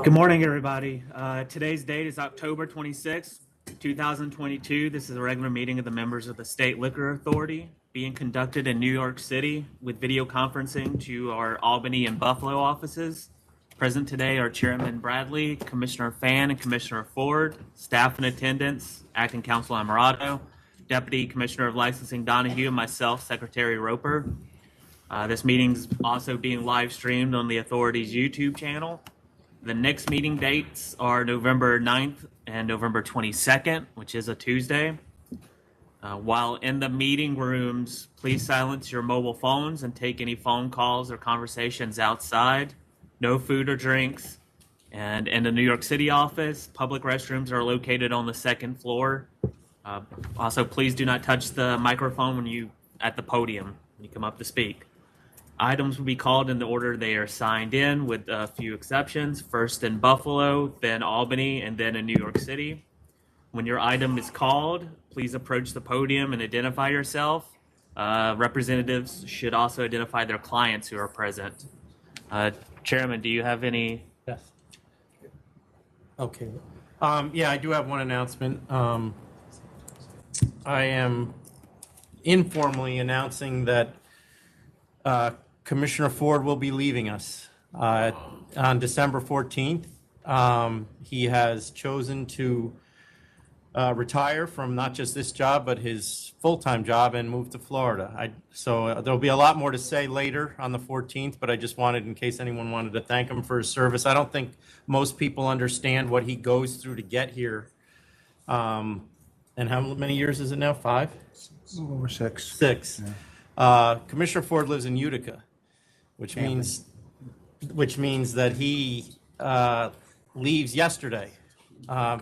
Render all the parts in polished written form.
Good morning, everybody. Today's date is October 26th, 2022. This is a regular meeting of the members of the State Liquor Authority being conducted in New York City with video conferencing to our Albany and Buffalo offices. Present today are Chairman Bradley, Commissioner Fan, and Commissioner Ford, staff in attendance, Acting Counsel Amarato, Deputy Commissioner of Licensing Donahue, and myself, Secretary Roper. This meeting's also being live streamed on the Authority's YouTube channel. The next meeting dates are November 9th and November 22nd, which is a Tuesday. While in the meeting rooms, please silence your mobile phones and take any phone calls or conversations outside. No food or drinks. And in the New York City office, public restrooms are located on the second floor. Also, please do not touch the microphone when you at the podium when you come up to speak. Items will be called in the order they are signed in, with a few exceptions. First in Buffalo, then Albany, and then in New York City. When your item is called, please approach the podium and identify yourself. Representatives should also identify their clients who are present. Chairman, do you have any? Yes. Okay. Yeah, I do have one announcement. I am informally announcing that Commissioner Ford will be leaving us on December 14th. He has chosen to retire from not just this job, but his full-time job and move to Florida. So there'll be a lot more to say later on the 14th, but I just wanted, in case anyone wanted to thank him for his service. I don't think most people understand what he goes through to get here. And how many years is it now? 5? Over 6. 6. Yeah. Commissioner Ford lives in Utica, which means that he leaves yesterday,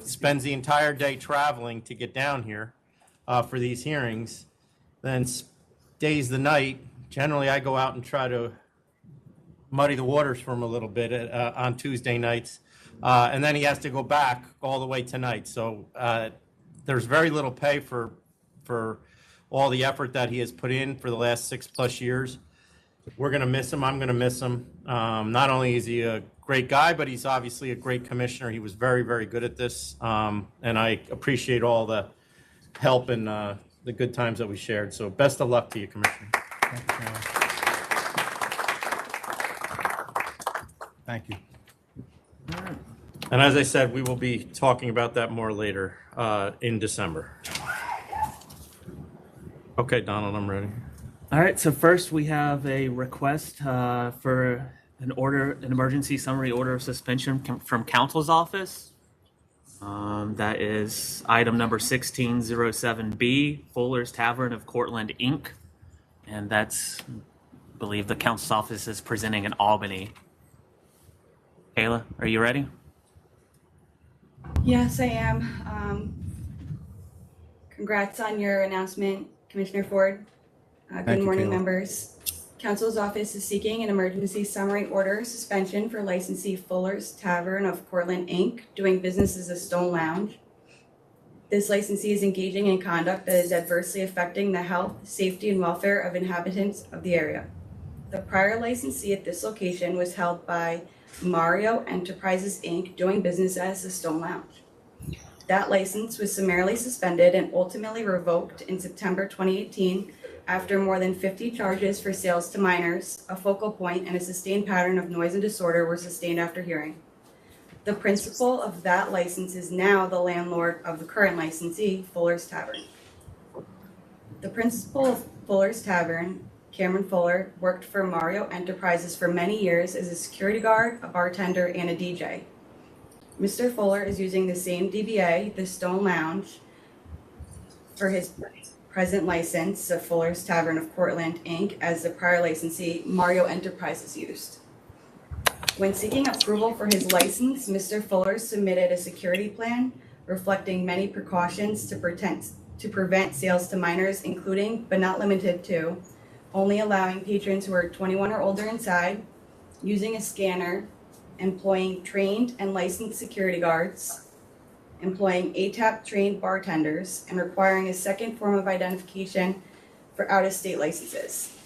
spends the entire day traveling to get down here for these hearings, then stays the night. Generally, I go out and try to muddy the waters for him a little bit on Tuesday nights, and then he has to go back all the way tonight. So there's very little pay for all the effort that he has put in for the last 6+ years. We're going to miss him. I'm going to miss him. Not only is he a great guy, but he's obviously a great commissioner. He was very, very good at this. And I appreciate all the help and the good times that we shared. So best of luck to you, Commissioner. Thank you. And as I said, we will be talking about that more later in December. Okay, Donald, I'm ready. All right, so first we have a request for an emergency summary order of suspension from counsel's office. That is item number 1607B, Fuller's Tavern of Cortland, Inc. And that's, I believe, the counsel's office is presenting in Albany. Kayla, are you ready? Yes, I am. Congrats on your announcement, Commissioner Ford. Good morning, members. Counsel's office is seeking an emergency summary order suspension for licensee Fuller's Tavern of Cortland, Inc., doing business as a Stone Lounge. This licensee is engaging in conduct that is adversely affecting the health, safety, and welfare of inhabitants of the area. The prior licensee at this location was held by Mario Enterprises, Inc., doing business as a Stone Lounge. That license was summarily suspended and ultimately revoked in September 2018 after more than 50 charges for sales to minors, a focal point, and a sustained pattern of noise and disorder were sustained after hearing. The principal of that license is now the landlord of the current licensee, Fuller's Tavern. The principal of Fuller's Tavern, Cameron Fuller, worked for Mario Enterprises for many years as a security guard, a bartender, and a DJ. Mr. Fuller is using the same DBA, the Stone Lounge, for his present license of Fuller's Tavern of Cortland, Inc., as the prior licensee, Mario Enterprises, used. When seeking approval for his license, Mr. Fuller submitted a security plan reflecting many precautions to prevent sales to minors, including, but not limited to, only allowing patrons who are 21 or older inside, using a scanner, employing trained and licensed security guards, employing ATAP trained bartenders, and requiring a second form of identification for out-of-state licenses.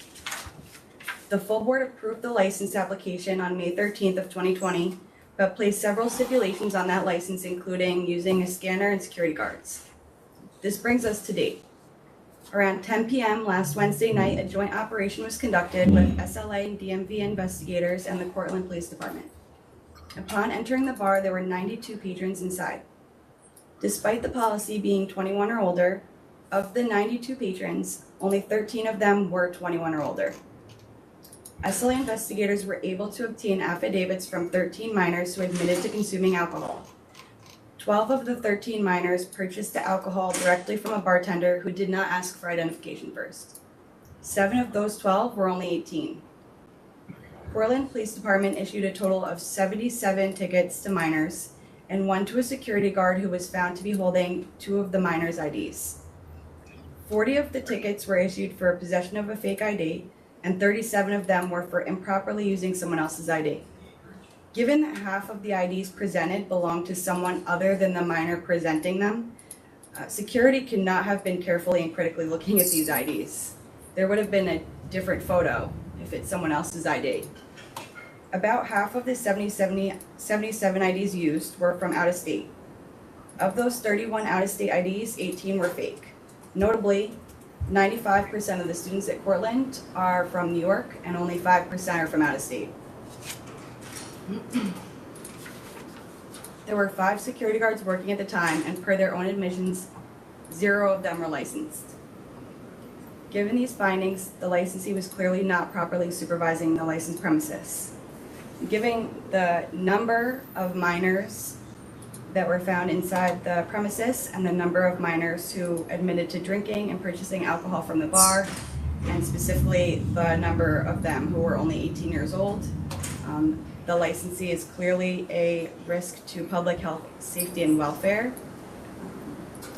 The full board approved the license application on May 13th of 2020, but placed several stipulations on that license, including using a scanner and security guards. This brings us to date. Around 10 p.m. last Wednesday night, a joint operation was conducted with SLA and DMV investigators and the Cortland Police Department. Upon entering the bar, there were 92 patrons inside. Despite the policy being 21 or older, of the 92 patrons, only 13 of them were 21 or older. SLA investigators were able to obtain affidavits from 13 minors who admitted to consuming alcohol. 12 of the 13 minors purchased the alcohol directly from a bartender who did not ask for identification first. 7 of those 12 were only 18. Portland Police Department issued a total of 77 tickets to minors and 1 to a security guard who was found to be holding 2 of the minors' IDs. 40 of the tickets were issued for possession of a fake ID, and 37 of them were for improperly using someone else's ID. Given that half of the IDs presented belonged to someone other than the minor presenting them, security could not have been carefully and critically looking at these IDs. There would have been a different photo if it's someone else's ID. About half of the 77 IDs used were from out of state. Of those 31 out of state IDs, 18 were fake. Notably, 95% of the students at Cortland are from New York and only 5% are from out of state. There were 5 security guards working at the time, and per their own admissions, 0 of them were licensed. Given these findings, the licensee was clearly not properly supervising the licensed premises. Given the number of minors that were found inside the premises and the number of minors who admitted to drinking and purchasing alcohol from the bar, and specifically the number of them who were only 18 years old, the licensee is clearly a risk to public health, safety, and welfare.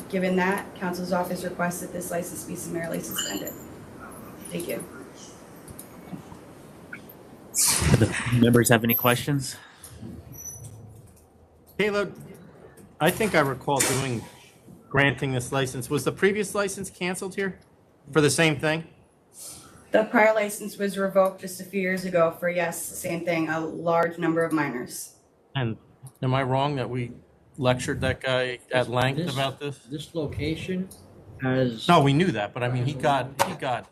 Given that, Counsel's Office requests that this license be summarily suspended. Thank you. Do the members have any questions? Caleb, I think I recall granting this license. Was the previous license canceled here for the same thing? The prior license was revoked just a few years ago for, yes, the same thing, a large number of minors. And am I wrong that we lectured that guy at length about this? This location has. No, we knew that, but I mean, he got, a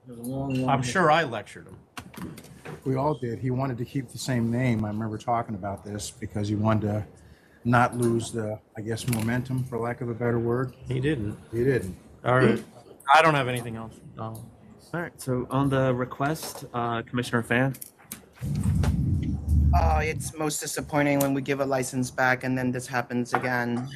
long I'm sure I lectured him. We all did. He wanted to keep the same name. I remember talking about this because he wanted to not lose the, I guess, momentum, for lack of a better word. He didn't. He didn't. All right. I don't have anything else. No. All right, so on the request, Commissioner Fan. It's most disappointing when we give a license back and then this happens again.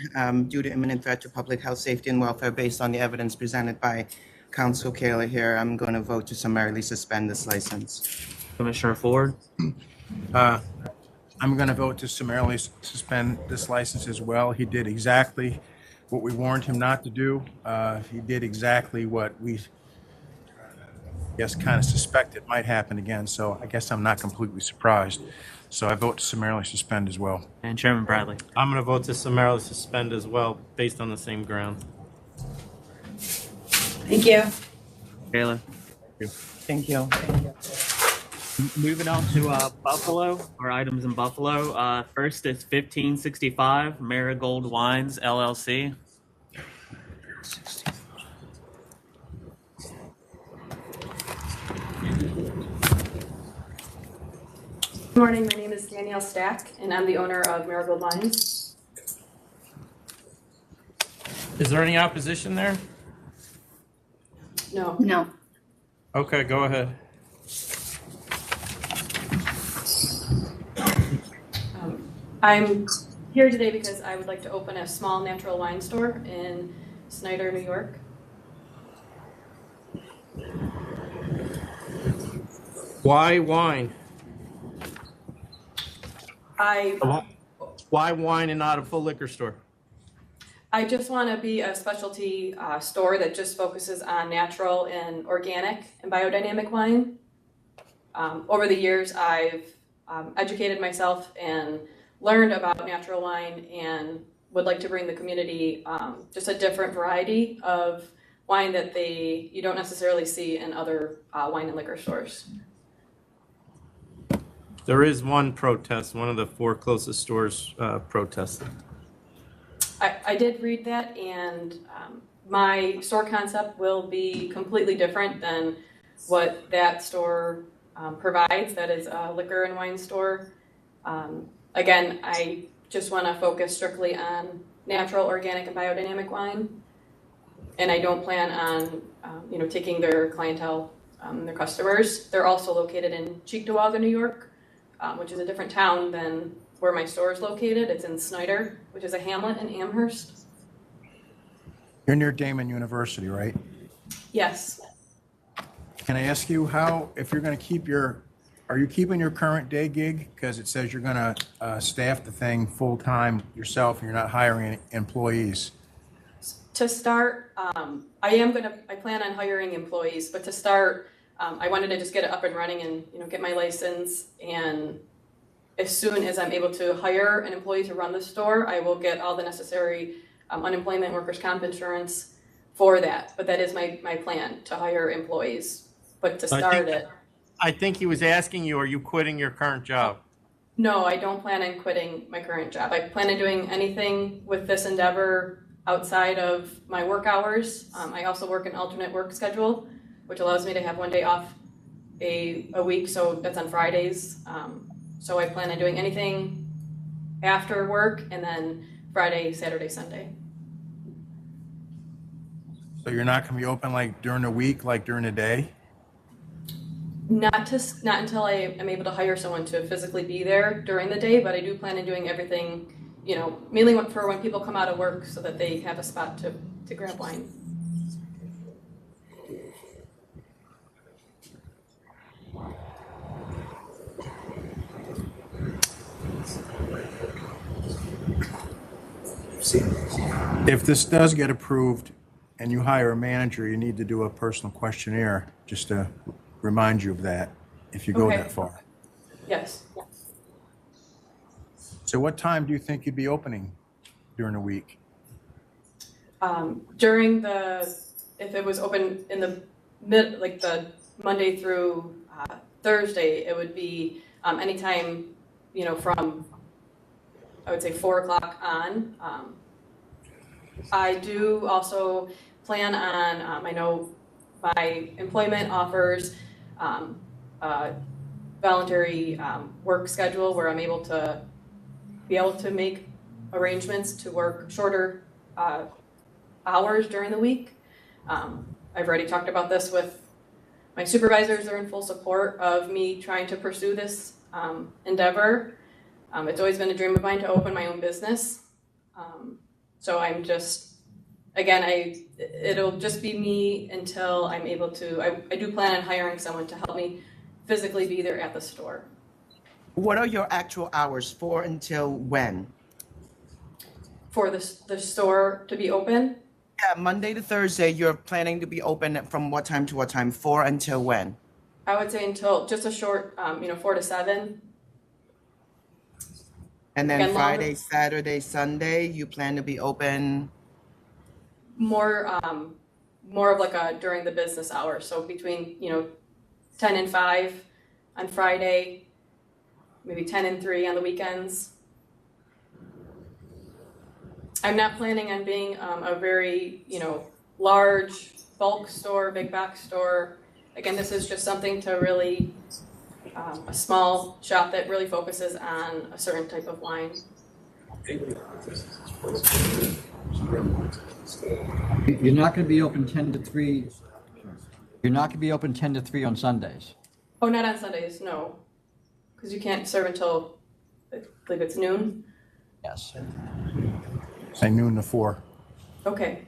Due to imminent threat to public health, safety, and welfare based on the evidence presented by Counsel Kayla here, I'm going to vote to summarily suspend this license. Commissioner Ford. I'm going to vote to summarily suspend this license as well. He did exactly what we warned him not to do. He did exactly what we, yes, kind of suspected might happen again. So I guess I'm not completely surprised. So I vote to summarily suspend as well. And Chairman Bradley. I'm going to vote to summarily suspend as well, based on the same ground. Thank you. Kayla. Thank you. Moving on to Buffalo, our items in Buffalo. First is 1565 Marigold Wines, LLC. Good morning, my name is Danielle Stack, and I'm the owner of Marigold Wines. Is there any opposition there? No. No. Okay, go ahead. I'm here today because I would like to open a small natural wine store in Snyder, New York. Why wine? I Why wine and not a full liquor store? just want to be a specialty store that just focuses on natural and organic and biodynamic wine. Over the years, I've educated myself and learned about natural wine and would like to bring the community just a different variety of wine that you don't necessarily see in other wine and liquor stores. There is one protest. One of the 4 closest stores protested. I did read that, and my store concept will be completely different than what that store provides. That is a liquor and wine store. Again, I just want to focus strictly on natural, organic, and biodynamic wine. And I don't plan on, taking their clientele, their customers. They're also located in Cheektowaga, New York, which is a different town than where my store is located. It's in Snyder, which is a hamlet in Amherst. You're near Damon University, right? Yes. Can I ask you how, if you're going to keep are you keeping your current day gig? Because it says you're going to staff the thing full-time yourself and you're not hiring any employees. To start, I plan on hiring employees, but to start, I wanted to just get it up and running and, get my license. And as soon as I'm able to hire an employee to run the store, I will get all the necessary unemployment, workers' comp insurance for that. But that is my plan, to hire employees. But to start it. I think he was asking you, are you quitting your current job? No, I don't plan on quitting my current job. I plan on doing anything with this endeavor outside of my work hours. I also work an alternate work schedule, which allows me to have one day off a week, so that's on Fridays. So I plan on doing anything after work and then Friday, Saturday, Sunday. So you're not going to be open like during the week, like during the day? Not until I am able to hire someone to physically be there during the day, but I do plan on doing everything, mainly for when people come out of work so that they have a spot to grab wine. If this does get approved and you hire a manager, you need to do a personal questionnaire just to remind you of that if you go Okay. that far. Yes. So what time do you think you'd be opening during the week? If it was open in the the Monday through Thursday, it would be anytime, from, I would say 4:00 on. I do also plan on, I know my employment offers a voluntary work schedule where I'm able to make arrangements to work shorter hours during the week. I've already talked about this with my supervisors. They're in full support of me trying to pursue this endeavor. It's always been a dream of mine to open my own business. So I'm just, again, it'll just be me until I'm able to, I do plan on hiring someone to help me physically be there at the store. What are your actual hours for until when? For the store to be open, Yeah, Monday to Thursday, you're planning to be open from what time to what time? 4 until when? I would say until just a short, 4 to 7. And then Again, Friday, Saturday, Sunday, you plan to be open? More of like a during the business hours. So between, 10 and 5 on Friday, maybe 10 and 3 on the weekends. I'm not planning on being a very, large bulk store, big box store. Again, this is just something to really, a small shop that really focuses on a certain type of wine. You're not going to be open 10 to 3. You're not going to be open 10 to 3 on Sundays. Oh, not on Sundays, no. Because you can't serve until, I believe it's noon. Yes. Say noon to 4. Okay.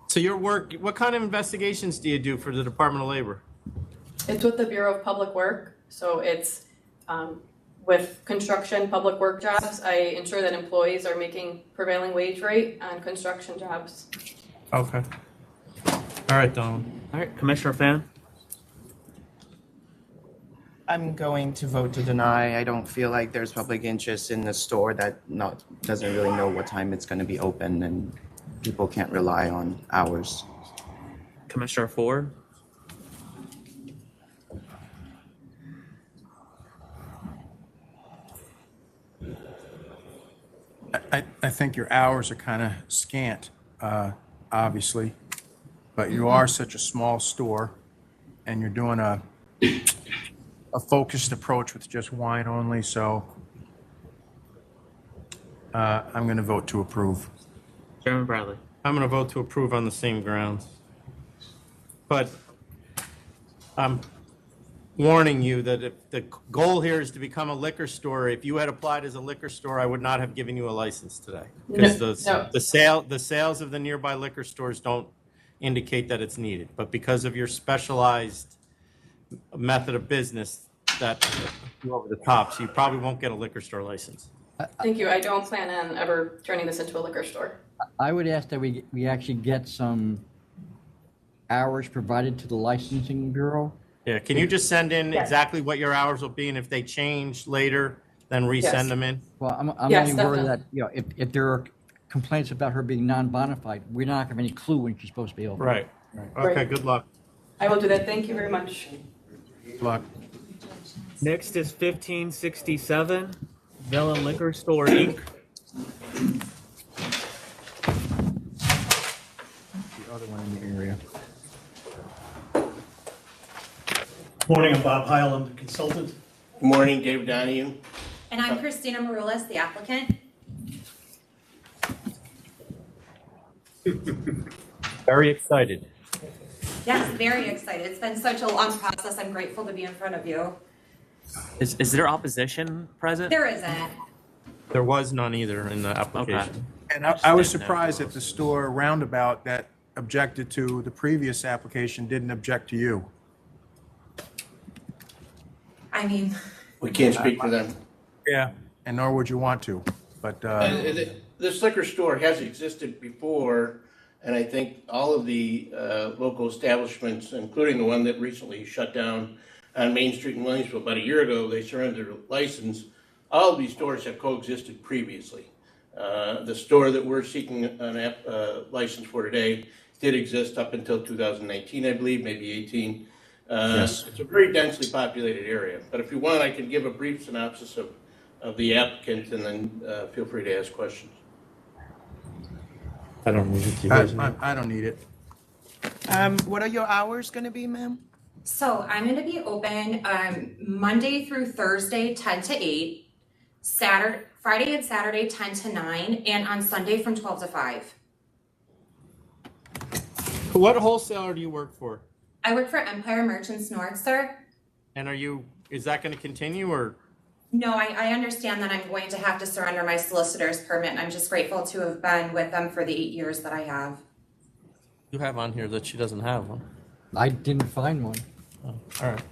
So your work, what kind of investigations do you do for the Department of Labor? It's with the Bureau of Public Work. So it's with construction, public work jobs. I ensure that employees are making prevailing wage rate on construction jobs. Okay. All right, Donald. All right, Commissioner Fan. I'm going to vote to deny. I don't feel like there's public interest in the store that doesn't really know what time it's going to be open, and people can't rely on hours. I think your hours are kind of scant, obviously, but you are such a small store, and you're doing a focused approach with just wine only, so I'm going to vote to approve. Chairman Bradley. I'm going to vote to approve on the same grounds. But I'm warning you that if the goal here is to become a liquor store, if you had applied as a liquor store, I would not have given you a license today. Because the sales of the nearby liquor stores don't indicate that it's needed. But because of your specialized method of business, that you're over the top, so you probably won't get a liquor store license. Thank you. I don't plan on ever turning this into a liquor store. I would ask that we actually get some hours provided to the licensing bureau. Yeah, can you just send in exactly what your hours will be, and if they change later, then resend them in? Well, I'm Yes, only worried definitely. that, if there are complaints about her being non-bona fide, we're not gonna have any clue when she's supposed to be open. Right. Okay, Right. good luck. I will do that. Thank you very much. Good luck. Next is 1567 Villa Liquor Store, Inc. The other one in the area. Morning, I'm Bob Heil, I'm the consultant. Good morning, Dave Donahue. And I'm Christina Maroulas, the applicant. Very excited. Yes, very excited. It's been such a long process. I'm grateful to be in front of you. Is there opposition present? There isn't. There was none either in the application. And I was surprised that the store Roundabout that objected to the previous application didn't object to you. I mean, We can't speak for them. Yeah. And nor would you want to, but This liquor store has existed before, and I think all of the local establishments, including the one that recently shut down on Main Street in Williamsville about a year ago, they surrendered a license. All of these stores have coexisted previously. The store that we're seeking an license for today did exist up until 2019, I believe, maybe 18. Yes. It's a very densely populated area, but if you want, I can give a brief synopsis of the applicant, and then feel free to ask questions. I don't need it. You guys need it? I don't need it. What are your hours gonna be, ma'am? so I'm going to be open Monday through Thursday, 10 to 8, Friday and Saturday, 10 to 9, and on Sunday from 12 to 5. What wholesaler do you work for? I work for Empire Merchants North, sir. And is that going to continue, or? No, I understand that I'm going to have to surrender my solicitor's permit, and I'm just grateful to have been with them for the 8 years that I have. You have on here that she doesn't have one. I didn't find one. Oh, all right.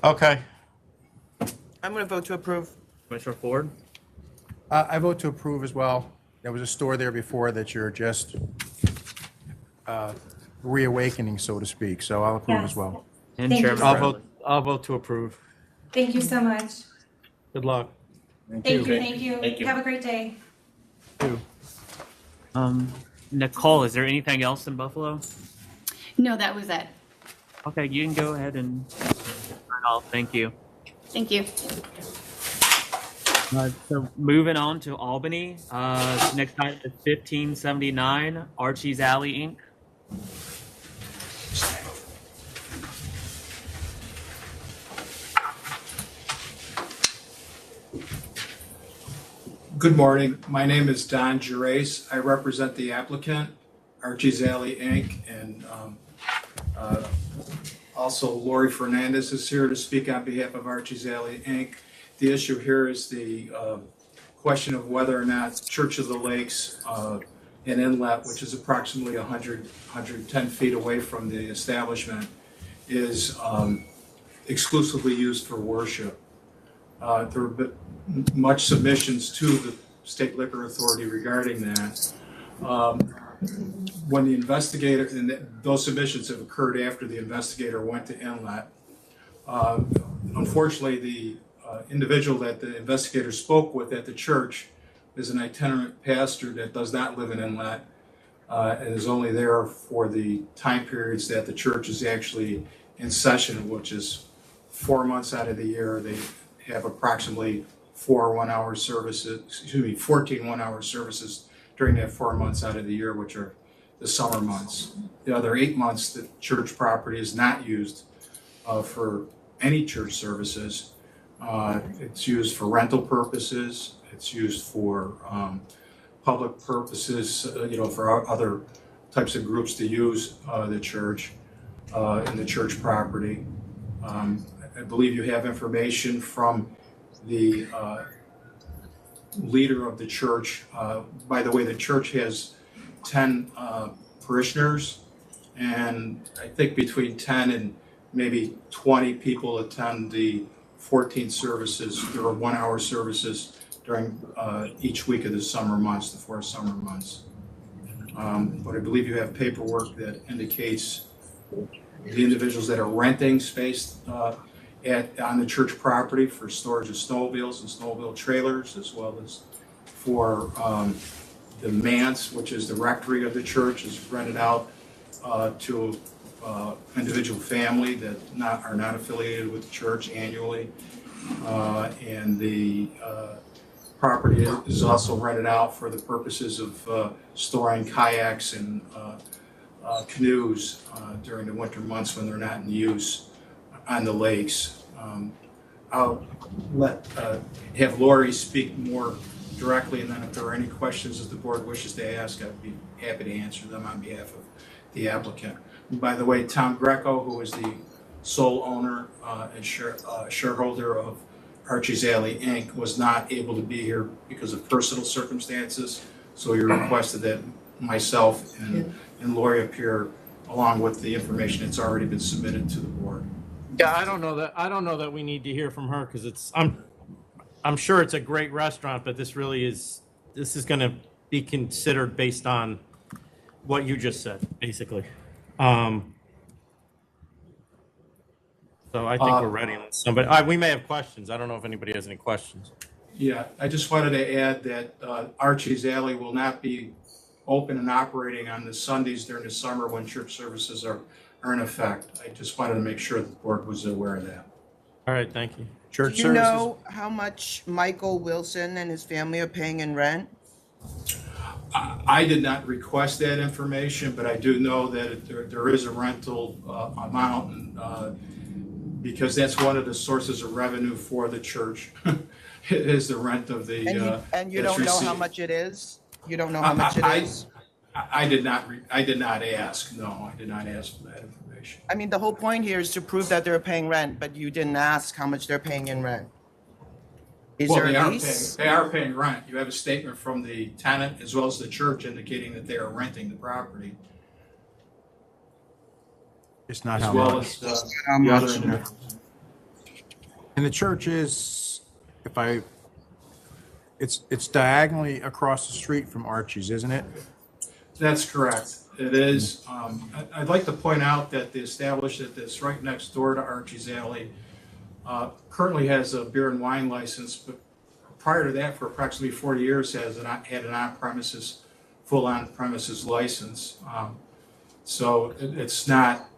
Okay. I'm gonna vote to approve. Commissioner Ford? I vote to approve as well. There was a store there before that you're just reawakening, so to speak, so I'll approve as well. And Thank you. Chairman I'll Bradley. vote to approve. Thank you so much. Good luck. Thank you. Thank you. Have a great day. Nicole, is there anything else in Buffalo? No, that was it. Okay, you can go ahead and sign off. Thank you. Thank you. So moving on to Albany, next item is 1579 Archie's Alley, Inc. Good morning. My name is Don Gerace. I represent the applicant, Archie's Alley, Inc. And also Lori Fernandez is here to speak on behalf of Archie's Alley, Inc. The issue here is the question of whether or not Church of the Lakes, an inlet, which is approximately 110 feet away from the establishment, is exclusively used for worship. There have been much submissions to the State Liquor Authority regarding that. When the investigator, and those submissions have occurred after the investigator went to inlet. Unfortunately, the individual that the investigator spoke with at the church is an itinerant pastor that does not live in inlet and is only there for the time periods that the church is actually in session, which is 4 months out of the year. They have approximately 4 1-hour services, 14 1-hour services during that 4 months out of the year, which are the summer months. The other 8 months, the church property is not used for any church services. It's used for rental purposes. It's used for public purposes, for other types of groups to use the church and the church property. I believe you have information from the leader of the church. By the way, the church has 10 parishioners, and I think between 10 and maybe 20 people attend the 14 services. There are 1-hour services during each week of the summer months, the 4 summer months. But I believe you have paperwork that indicates the individuals that are renting space on the church property for storage of snowmobiles and snowmobile trailers, as well as for the manse, which is the rectory of the church, is rented out to individual family that are not affiliated with the church annually. And the property is also rented out for the purposes of storing kayaks and canoes during the winter months when they're not in use on the lakes. I'll have Lori speak more directly, and then if there are any questions that the board wishes to ask, I'd be happy to answer them on behalf of the applicant. And by the way, Tom Greco, who is the sole owner and shareholder of Archie's Alley Inc., was not able to be here because of personal circumstances, so he requested that myself and Lori appear along with the information that's already been submitted to the board. Yeah, I don't know that we need to hear from her, because I'm sure it's a great restaurant, but this is going to be considered based on what you just said, basically. So I think we're ready. Somebody, we may have questions. I don't know if anybody has any questions. Yeah, I just wanted to add that Archie's Alley will not be open and operating on the Sundays during the summer when church services are in effect. I just wanted to make sure the board was aware of that. All right, thank you. Do you know how much Michael Wilson and his family are paying in rent? I did not request that information, but I do know that there is a rental amount, and, because that's one of the sources of revenue for the church, is the rent of the. And you don't know how much it is? You don't know how much it is? I did not ask. No, I did not ask for that information. I mean, the whole point here is to prove that they're paying rent, but you didn't ask how much they're paying in rent. Is there a lease? They are paying rent. You have a statement from the tenant as well as the church indicating that they are renting the property. It's not as how well much. as How the much? other individuals. And the church is, it's diagonally across the street from Archie's, isn't it? That's correct. It is. I'd like to point out that the establishment that's right next door to Archie's Alley currently has a beer and wine license, but prior to that, for approximately 40 years, had an on-premises, full on-premises license. So it's not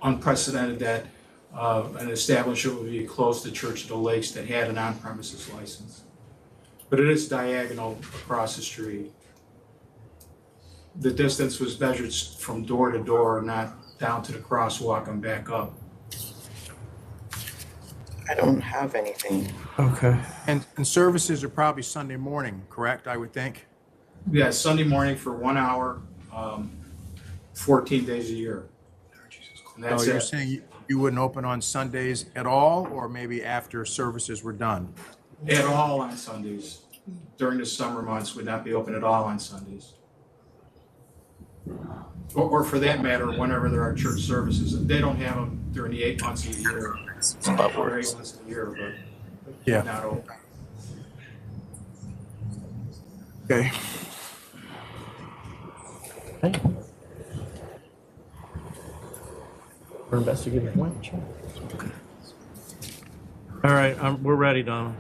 unprecedented that an establishment would be close to Church of the Lakes that had an on-premises license. But it is diagonal across the street. The distance was measured from door to door, not down to the crosswalk and back up. I don't have anything. Okay. And services are probably Sunday morning, correct, I would think? Yeah, Sunday morning for 1 hour, 14 days a year. And So that's you're it. saying you wouldn't open on Sundays at all, or maybe after services were done? At all on Sundays. During the summer months, would not be open at all on Sundays. Or for that matter, whenever there are church services. They don't have them during the 8 months of the year. Or 8 months of the year, but Yeah. not open. Okay. We're investigating point. Sure. All right, we're ready, Donna.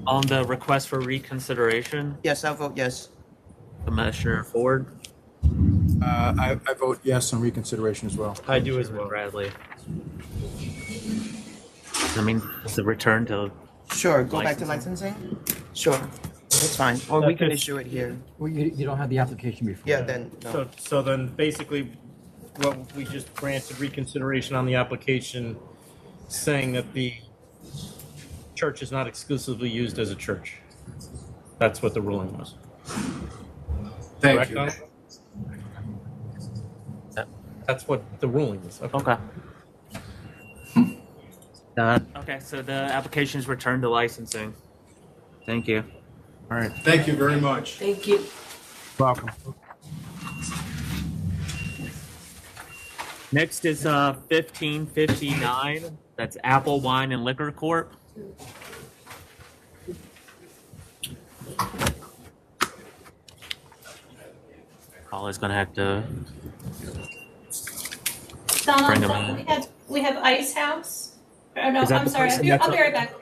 On the request for reconsideration, Yes, I'll vote yes. Commissioner Ford, I vote yes on reconsideration as well. I do as well. Bradley. I mean, it's a return to, Sure, go back to licensing? Sure, that's fine. Or we can issue it here. Well, you don't have the application before. Yeah, then, no. So then basically, what we just granted reconsideration on the application, saying that the church is not exclusively used as a church. That's what the ruling was. Thank Correct, you. Don? That's what the ruling is. okay. Okay, so the application is returned to licensing. Thank you. All right. Thank you very much. Thank you. Welcome. Next is 1559. That's Apple Wine and Liquor Corp. Paula's gonna have to bring them in. We have Ice House. Oh, no, Is that I'm the sorry. person I'll that's be right back.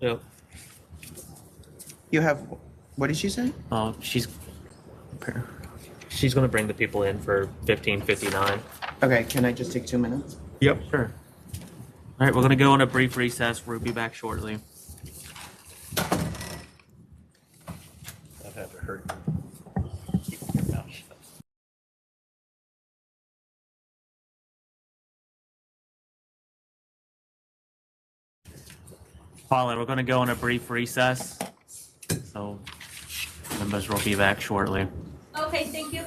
Yep. You have, what did she say? Oh, she's gonna bring the people in for 1559. Okay, can I just take 2 minutes? Yep. Sure. All right, we're gonna go on a brief recess. We'll be back shortly. I've had to hurt. Paula, we're gonna go on a brief recess. So members will be back shortly. Okay, thank you.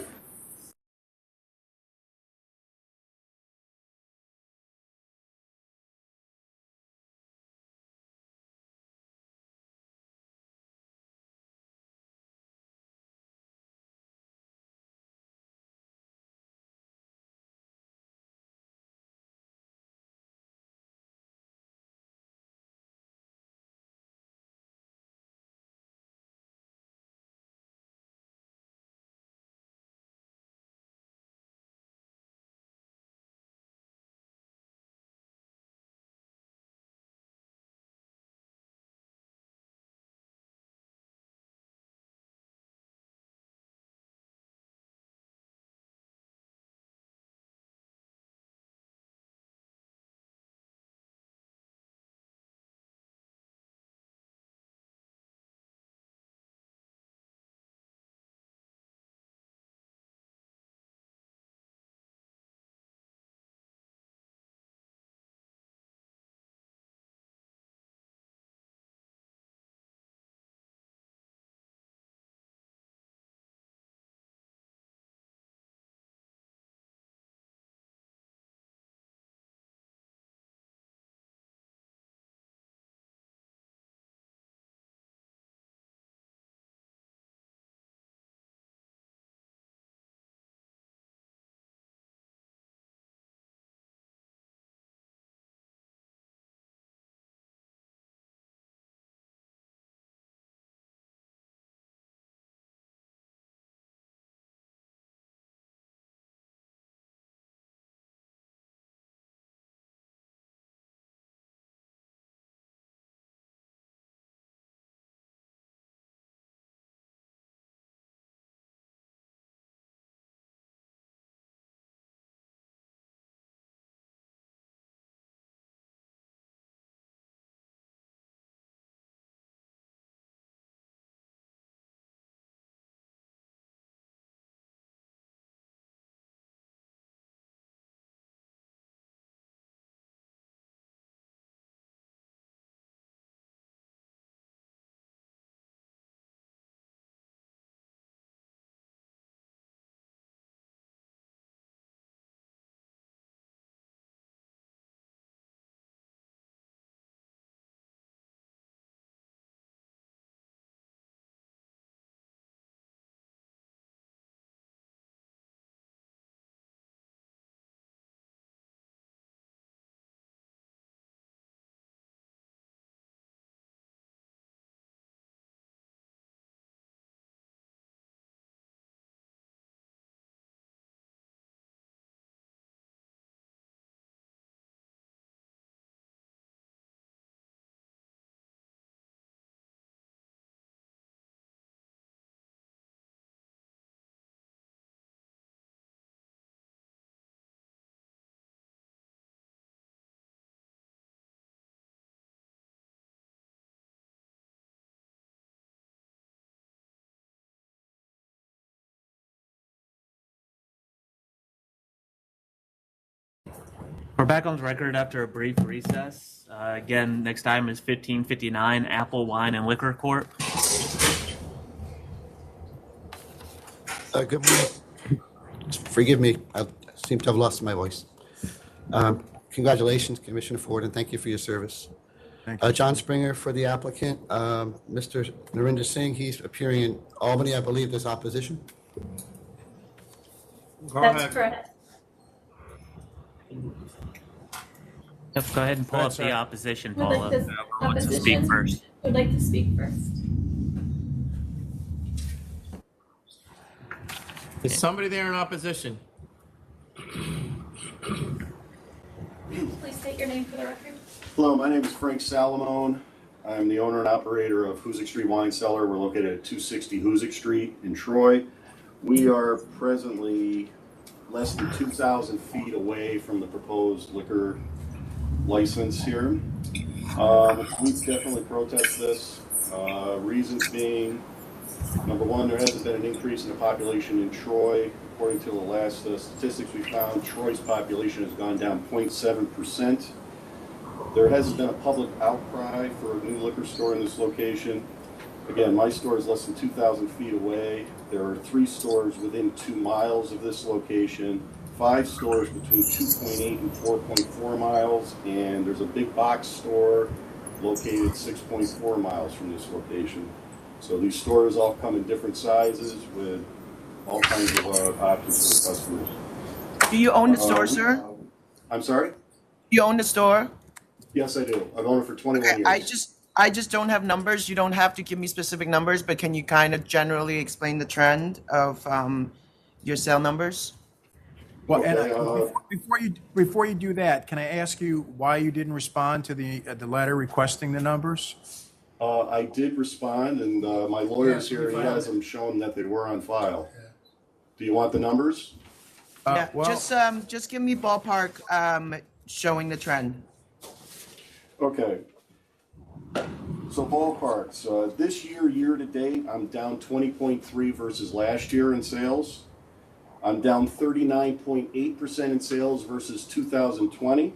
We're back on the record after a brief recess. Again, next item is 1559 Apple Wine and Liquor Corp. Good morning. Forgive me, I seem to have lost my voice. Congratulations, Commissioner Ford, and thank you for your service. Thank you. John Springer for the applicant. Mr. Narinder Singh, he's appearing in Albany, I believe there's opposition. That's correct. Yep, go ahead and pull up sorry. the opposition, Would like Paula. this Who wants to speak opposition first? would like to speak first. Is somebody there in opposition? Please state your name for the record. Hello, my name is Frank Salamone. I'm the owner and operator of Hoosick Street Wine Cellar. We're located at 260 Hoosick Street in Troy. We are presently less than 2,000 feet away from the proposed liquor license here. We definitely protest this. Reasons being, number one, there hasn't been an increase in the population in Troy. According to the last statistics we found, Troy's population has gone down 0.7%. There hasn't been a public outcry for a new liquor store in this location. Again, my store is less than 2,000 feet away. There are 3 stores within 2 miles of this location, 5 stores between 2.8 and 4.4 miles, and there's a big box store located 6.4 miles from this location. So these stores all come in different sizes with all kinds of options for the customers. Do you own the store, sir? I'm sorry? You own the store? Yes, I do. I've owned it for 21 years. I just don't have numbers. You don't have to give me specific numbers, but can you kind of generally explain the trend of your sale numbers? Well, Okay, and before you do that, can I ask you why you didn't respond to the letter requesting the numbers? I did respond, and my lawyer's Yeah, here. He we has them shown that they were on file. Do you want the numbers? Yeah, Well, just give me ballpark showing the trend. Okay. So ballparks, this year to date, I'm down 20.3 versus last year in sales. I'm down 39.8% in sales versus 2020.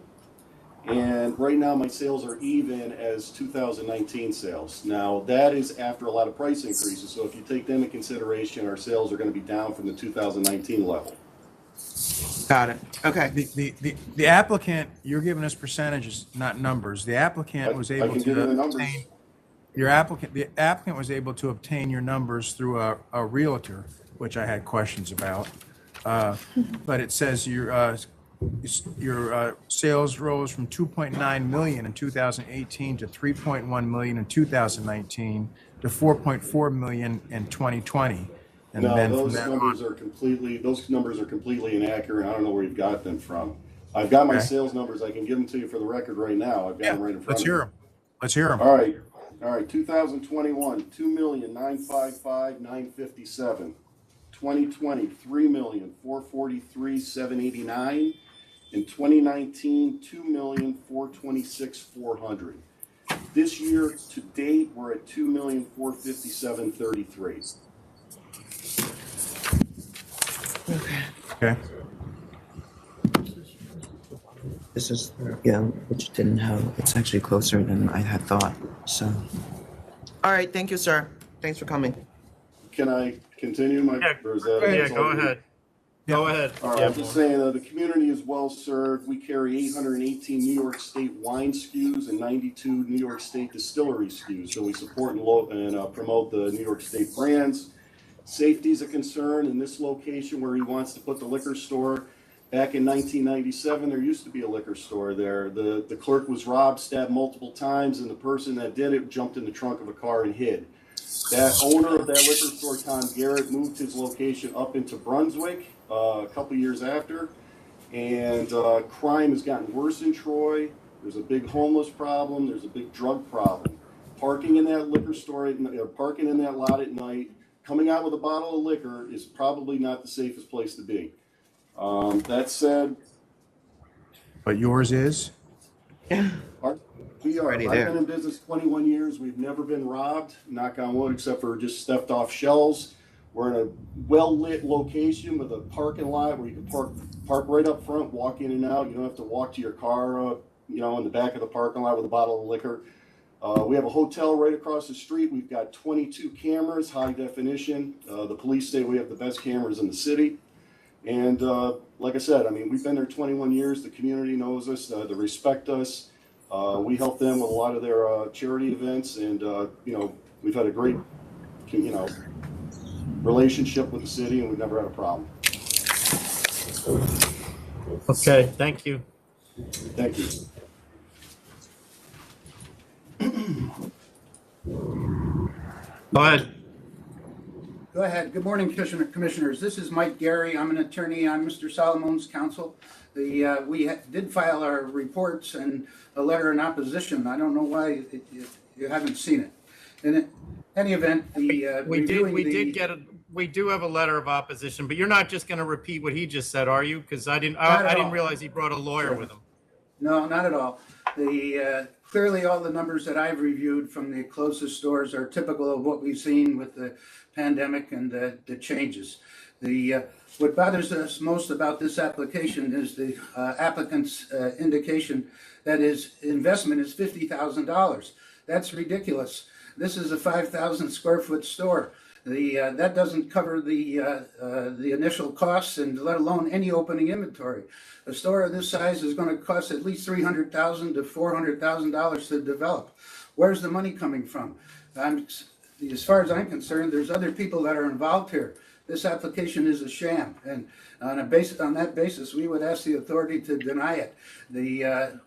And right now my sales are even as 2019 sales. Now that is after a lot of price increases. So if you take them in consideration, our sales are going to be down from the 2019 level. Got it. Okay. the applicant, you're giving us percentages, not numbers. The applicant was I able can give you the to numbers. obtain, the applicant was able to obtain your numbers through a realtor, which I had questions about. But it says your sales rose from 2.9 million in 2018 to 3.1 million in 2019 to 4.4 million in 2020. And No, then from those that numbers on, are completely inaccurate. I don't know where you've got them from. I've got my Okay. sales numbers. I can give them to you for the record right now. I've got them right in front let's of me. hear them. Let's hear them. All right. 2021, 2,955,957. 2020, 3,443,789. In 2019, 2,426,400. This year to date, we're at 2,457,33. Okay. This is, yeah, which didn't have, it's actually closer than I had thought, so. All right, thank you, sir. Thanks for coming. Can I continue my? Or is that? Yeah, go ahead. Go ahead. All right, I'm just saying, the community is well served. We carry 818 New York State wine SKUs and 92 New York State distillery SKUs. So we support and promote the New York State brands. Safety is a concern in this location where he wants to put the liquor store. Back in 1997, there used to be a liquor store there. The clerk was robbed, stabbed multiple times, and the person that did it jumped in the trunk of a car and hid. That owner of that liquor store, Tom Garrett, moved his location up into Brunswick a couple years after, and crime has gotten worse in Troy. There's a big homeless problem. There's a big drug problem. Parking in that liquor store, parking in that lot at night, coming out with a bottle of liquor is probably not the safest place to be. That said, But yours is? we are. I've been in business 21 years. We've never been robbed, knock on wood, except for just theft off shelves. We're in a well-lit location with a parking lot where you can park park right up front, walk in and out. You don't have to walk to your car, you know, in the back of the parking lot with a bottle of liquor. We have a hotel right across the street. We've got 22 cameras, high definition. The police say we have the best cameras in the city. And like I said, I mean, we've been there 21 years. The community knows us. They respect us. We help them with a lot of their charity events. And, you know, we've had a great, you know, relationship with the city, and we've never had a problem. Okay, thank you. Thank you. Go ahead. Go ahead. Good morning, Commissioners. This is Mike Gary. I'm an attorney on Mr. Solomon's counsel. We did file our reports and a letter in opposition. I don't know why you haven't seen it. In any event, We do have a letter of opposition, but you're not just going to repeat what he just said, are you? Because I didn't realize he brought a lawyer with him. No, not at all. Clearly, all the numbers that I've reviewed from the closest stores are typical of what we've seen with the pandemic and the changes. What bothers us most about this application is the applicant's indication that his investment is $50,000. That's ridiculous. This is a 5,000 square foot store. That doesn't cover the initial costs, and let alone any opening inventory. A store of this size is going to cost at least $300,000 to $400,000 to develop. Where's the money coming from? As far as I'm concerned, there's other people that are involved here. This application is a sham, and on that basis, we would ask the authority to deny it.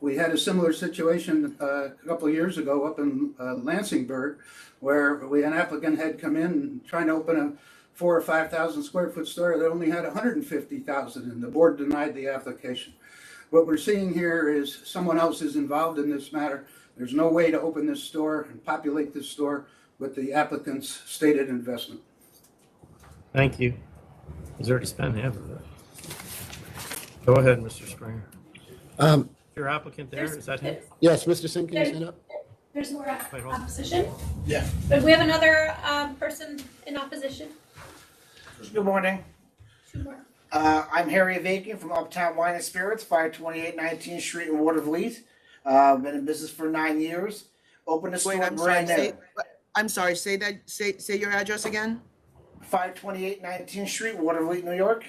We had a similar situation a couple of years ago up in Lansingburg, where an applicant had come in trying to open a 4,000 or 5,000 square foot store that only had 150,000, and the board denied the application. What we're seeing here is someone else is involved in this matter. There's no way to open this store and populate this store with the applicant's stated investment. Thank you. He's already spent half of it. Go ahead, Mr. Springer. Your applicant there, is that him? Yes, Mr. Singh, can you stand up? There's more opposition. Yeah. But we have another person in opposition. Good morning. I'm Harry Avakian from Uptown Wine and Spirits, 528 19th Street in Watervliet. Been in business for 9 years. Opened a store brand new. I'm sorry, say your address again? 528 19th Street, Watervliet, New York.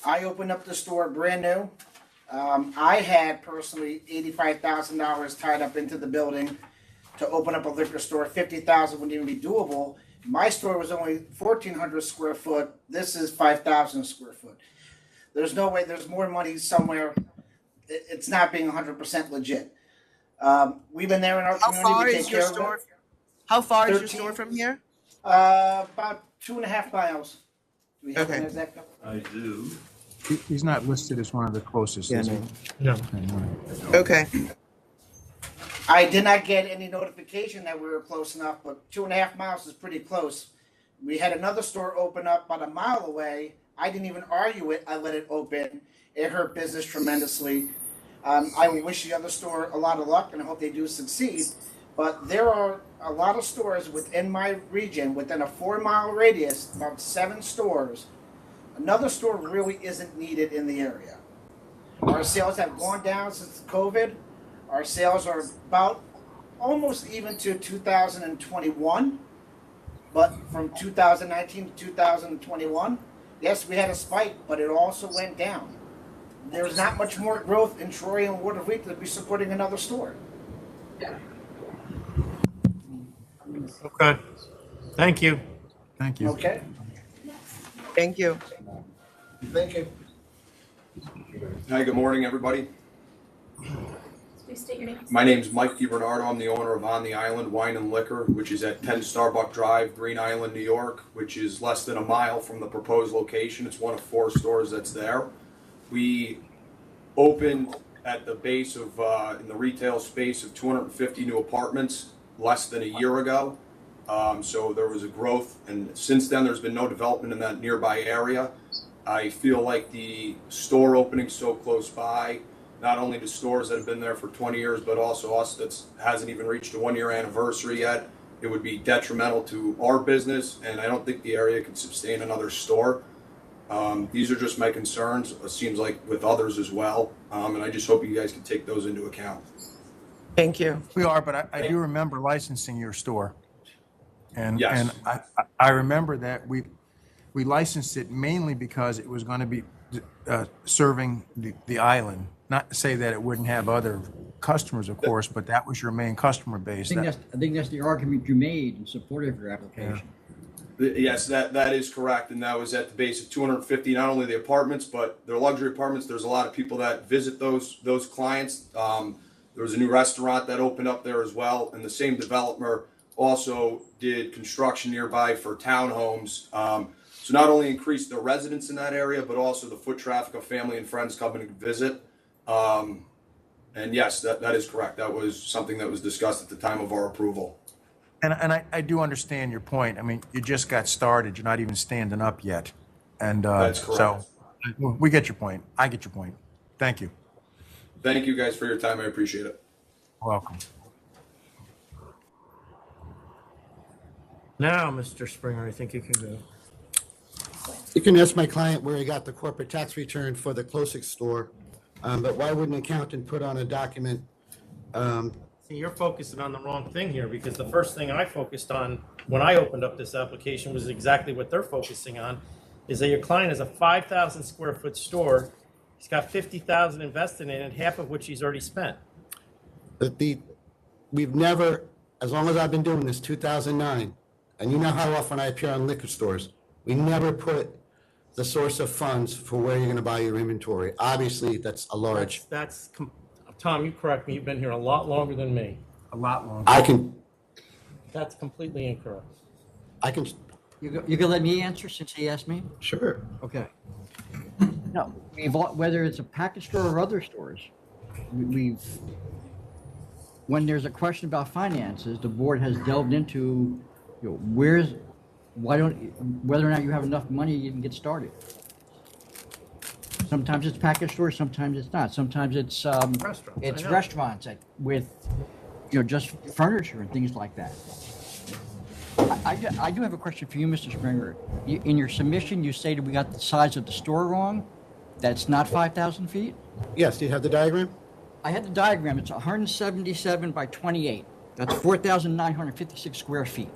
I opened up the store brand new. I had personally $85,000 tied up into the building to open up a liquor store. $50,000 wouldn't even be doable. My store was only 1,400 square foot. This is 5,000 square foot. There's no way. There's more money somewhere. It's not being 100% legit. We've been there in our community. How far is your store? How far is your store from here? About 2.5 miles. Do we have an exact number? I do. He's not listed as one of the closest, is he? No. Okay. I did not get any notification that we were close enough, but 2.5 miles is pretty close. We had another store open up about 1 mile away. I didn't even argue it. I let it open. It hurt business tremendously. I wish the other store a lot of luck, and I hope they do succeed. But there are a lot of stores within my region, within a 4-mile radius, about 7 stores. Another store really isn't needed in the area. Our sales have gone down since COVID. Our sales are about almost even to 2021. But from 2019 to 2021, yes, we had a spike, but it also went down. There's not much more growth in Troy and Watervliet to be supporting another store. Okay. Thank you. Thank you. Okay. Thank you. Thank you. Hi, good morning, everybody. Please state your name. My name is Mike DiBernardo. I'm the owner of On the Island Wine and Liquor, which is at 10 Starbuck Drive, Green Island, New York, which is less than 1 mile from the proposed location. It's one of 4 stores that's there. We opened at the base of, in the retail space of 250 new apartments less than a year ago. So there was a growth, and since then there's been no development in that nearby area. I feel like the store opening so close by, not only the stores that have been there for 20 years, but also us that hasn't even reached a 1-year anniversary yet, it would be detrimental to our business, and I don't think the area could sustain another store. These are just my concerns, it seems like with others as well, and I just hope you guys can take those into account. Thank you. We are, but I do remember licensing your store. And, Yes. and I remember that we licensed it mainly because it was going to be serving the island. Not to say that it wouldn't have other customers, of course, but that was your main customer base. I think that's the argument you made in support of your application. Yes, that is correct, and that was at the base of 250, not only the apartments, but they're luxury apartments. There's a lot of people that visit those clients. There was a new restaurant that opened up there as well, and the same developer also did construction nearby for townhomes. So not only increased the residents in that area, but also the foot traffic of family and friends coming to visit. And yes, that is correct. That was something that was discussed at the time of our approval. And I do understand your point. I mean, you just got started. You're not even standing up yet. And That's correct. So we get your point. I get your point. Thank you. Thank you guys for your time. I appreciate it. Welcome. Now, Mr. Springer, I think you can go. You can ask my client where he got the corporate tax return for the closest store, but why wouldn't an accountant put on a document? See, you're focusing on the wrong thing here, because the first thing I focused on when I opened up this application was exactly what they're focusing on, is that your client is a 5,000 square foot store. He's got 50,000 invested in it, half of which he's already spent. We've never, as long as I've been doing this, 2009, and you know how often I appear on liquor stores, we never put the source of funds for where you're going to buy your inventory. Obviously, that's a large. Tom, you correct me. You've been here a lot longer than me. A lot longer. That's completely incorrect. You can let me answer since he asked me? Sure. Okay. No, whether it's a package store or other stores, when there's a question about finances, the board has delved into, whether or not you have enough money to even get started. Sometimes it's package stores, sometimes it's not. Sometimes it's restaurants with, just furniture and things like that. I do have a question for you, Mr. Springer. In your submission, you stated we got the size of the store wrong. That's not 5,000 feet? Yes, do you have the diagram? I had the diagram. It's 177 by 28. That's 4,956 square feet.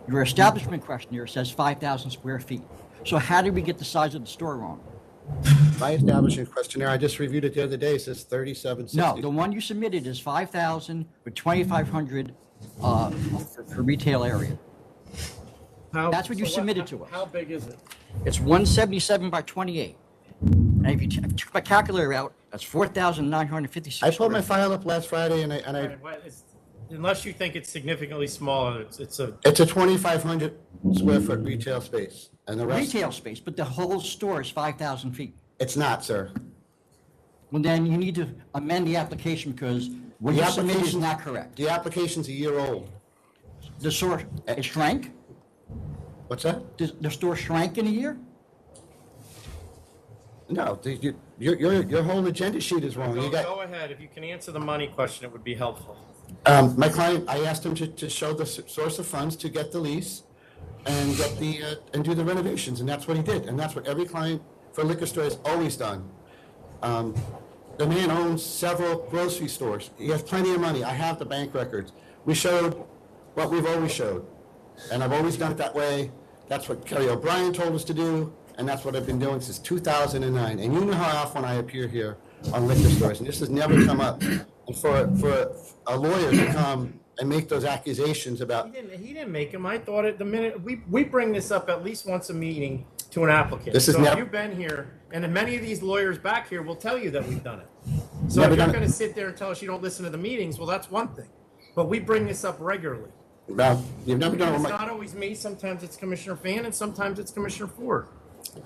Your establishment questionnaire says 5,000 square feet. So how did we get the size of the store wrong? My establishment questionnaire, I just reviewed it the other day, says 3760. No, the one you submitted is 5,000 with 2,500 for retail area. That's what you submitted to us. How big is it? It's 177 by 28. And if you took my calculator out, that's 4,956. I pulled my file up last Friday, and Unless you think it's significantly smaller, it's a 2,500 square foot retail space, and the rest. Retail space, but the whole store is 5,000 feet. It's not, sir. Well, then you need to amend the application because what you submitted is not correct. The application's a year old. The store, it shrank? What's that? The store shrank in a year? No, your whole agenda sheet is wrong. Go ahead. If you can answer the money question, it would be helpful. My client, I asked him to show the source of funds to get the lease and get and do the renovations, and that's what he did. And that's what every client for liquor store has always done. The man owns several grocery stores. He has plenty of money. I have the bank records. We showed what we've always showed, and I've always done it that way. That's what Kelly O'Brien told us to do, and that's what I've been doing since 2009. And you know how often I appear here on liquor stores, and this has never come up. And for a lawyer to come and make those accusations about... He didn't make them. I thought it the minute... We bring this up at least once a meeting to an applicant. This is so if you've been here, and many of these lawyers back here will tell you that we've done it. So if you're going to sit there and tell us you don't listen to the meetings, well, that's one thing. But we bring this up regularly. Well, you've never done it. It's not always me. Sometimes it's Commissioner Fan, and sometimes it's Commissioner Ford.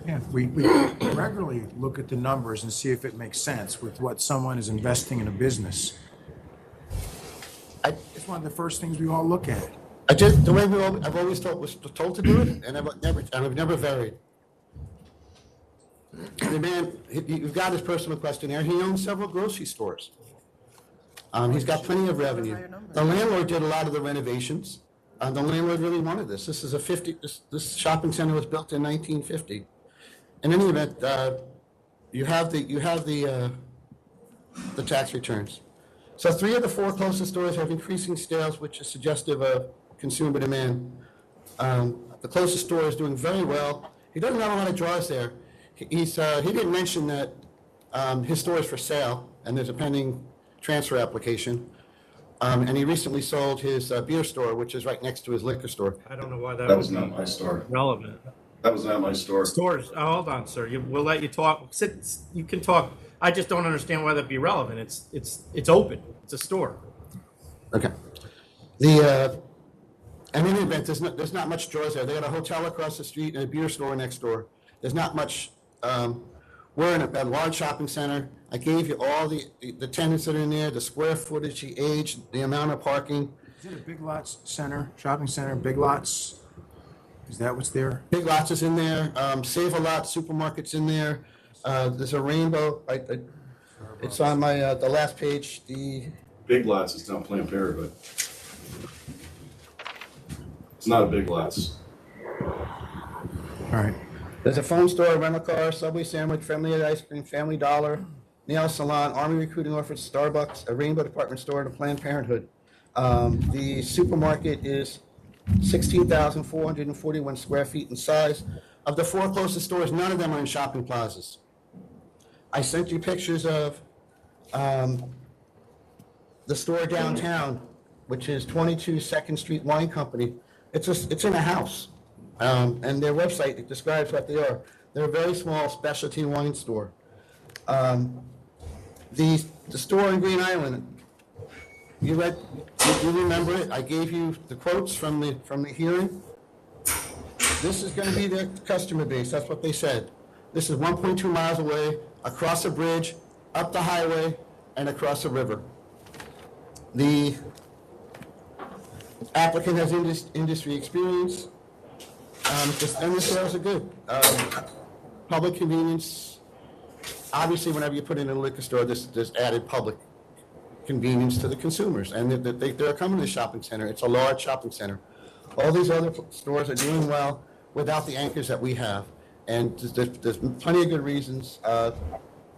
Yeah, we regularly look at the numbers and see if it makes sense with what someone is investing in a business. It's one of the first things we all look at. The way I've always was told to do it, and I've never varied. The man, you've got his personal questionnaire. He owns several grocery stores. He's got plenty of revenue. The landlord did a lot of the renovations. The landlord really wanted this. This is this shopping center was built in 1950. in any event, you have the tax returns. So 3 of the 4 closest stores have increasing sales, which is suggestive of consumer demand. The closest store is doing very well. He doesn't have a lot of draws there. He didn't mention that his store is for sale, and there's a pending transfer application. And he recently sold his beer store, which is right next to his liquor store. I don't know why that That was not my store. relevant. That was not my store. Stores, oh, hold on, sir. We'll let you talk. You can talk. I just don't understand why that'd be relevant. It's open. It's a store. Okay. And in any event, there's not much draws there. They got a hotel across the street and a beer store next door. There's not much. We're in a large shopping center. I gave you all the tenants that are in there, the square footage, the age, the amount of parking. Is it a Big Lots center, shopping center, Big Lots? Is that what's there? Big Lots is in there. Save a Lot supermarket's in there. There's a Rainbow. It's on my the last page. The Big Lots is down Planned Parenthood. It's not a Big Lots. All right. There's a phone store, a rental car, Subway sandwich, Friendly Ice Cream, Family Dollar, nail salon, Army Recruiting Office, Starbucks, a Rainbow department store, and a Planned Parenthood. The supermarket is 16,441 square feet in size. Of the 4 closest stores, none of them are in shopping plazas. I sent you pictures of the store downtown, which is 22 2nd Street Wine Company. It's in a house. And their website, it describes what they are. They're a very small specialty wine store. The store in Green Island, you remember it? I gave you the quotes from the hearing. This is going to be their customer base. That's what they said. This is 1.2 miles away, across a bridge, up the highway, and across a river. The applicant has industry experience. And the sales are good. Public convenience, obviously whenever you put in a liquor store, there's added public convenience to the consumers. And they're coming to the shopping center. It's a large shopping center. All these other stores are doing well without the anchors that we have. And there's plenty of good reasons,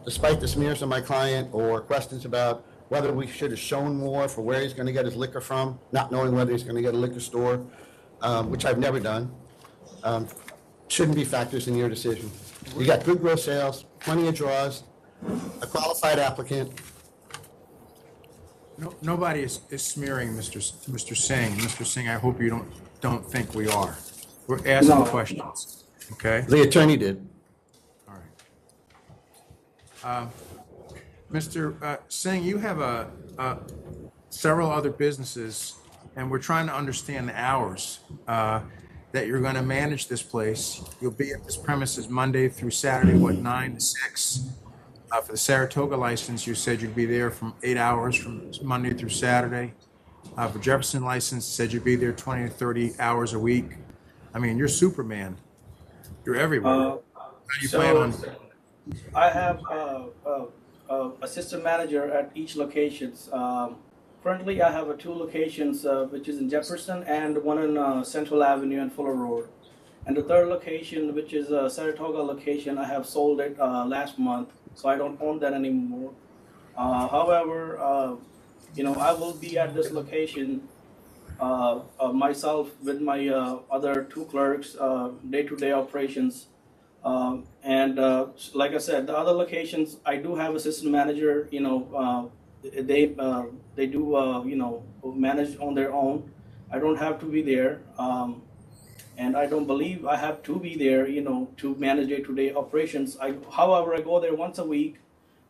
despite the smears on my client or questions about whether we should have shown more for where he's going to get his liquor from, not knowing whether he's going to get a liquor store, which I've never done. Shouldn't be factors in your decision. You got good gross sales, plenty of draws, a qualified applicant. No, nobody is smearing Mr. Singh. Mr. Singh, I hope you don't think we are. We're asking questions, okay? The attorney did. All right. Mr. Singh, you have several other businesses, and we're trying to understand the hours that you're going to manage this place. You'll be at this premises Monday through Saturday, 9 to 6? For the Saratoga license, you said you'd be there from 8 hours from Monday through Saturday. For Jefferson license, said you'd be there 20 to 30 hours a week. I mean, you're Superman. You're everywhere. How do you plan on? I have assistant manager at each location. Currently, I have 2 locations, which is in Jefferson and one in Central Avenue and Fuller Road. And the 3rd location, which is a Saratoga location, I have sold it last month, so I don't own that anymore. However, I will be at this location myself with my other 2 clerks, day-to-day operations. And like I said, the other locations, I do have assistant manager, they do manage on their own. I don't have to be there, and I don't believe I have to be there to manage day-to-day operations. However, I go there once a week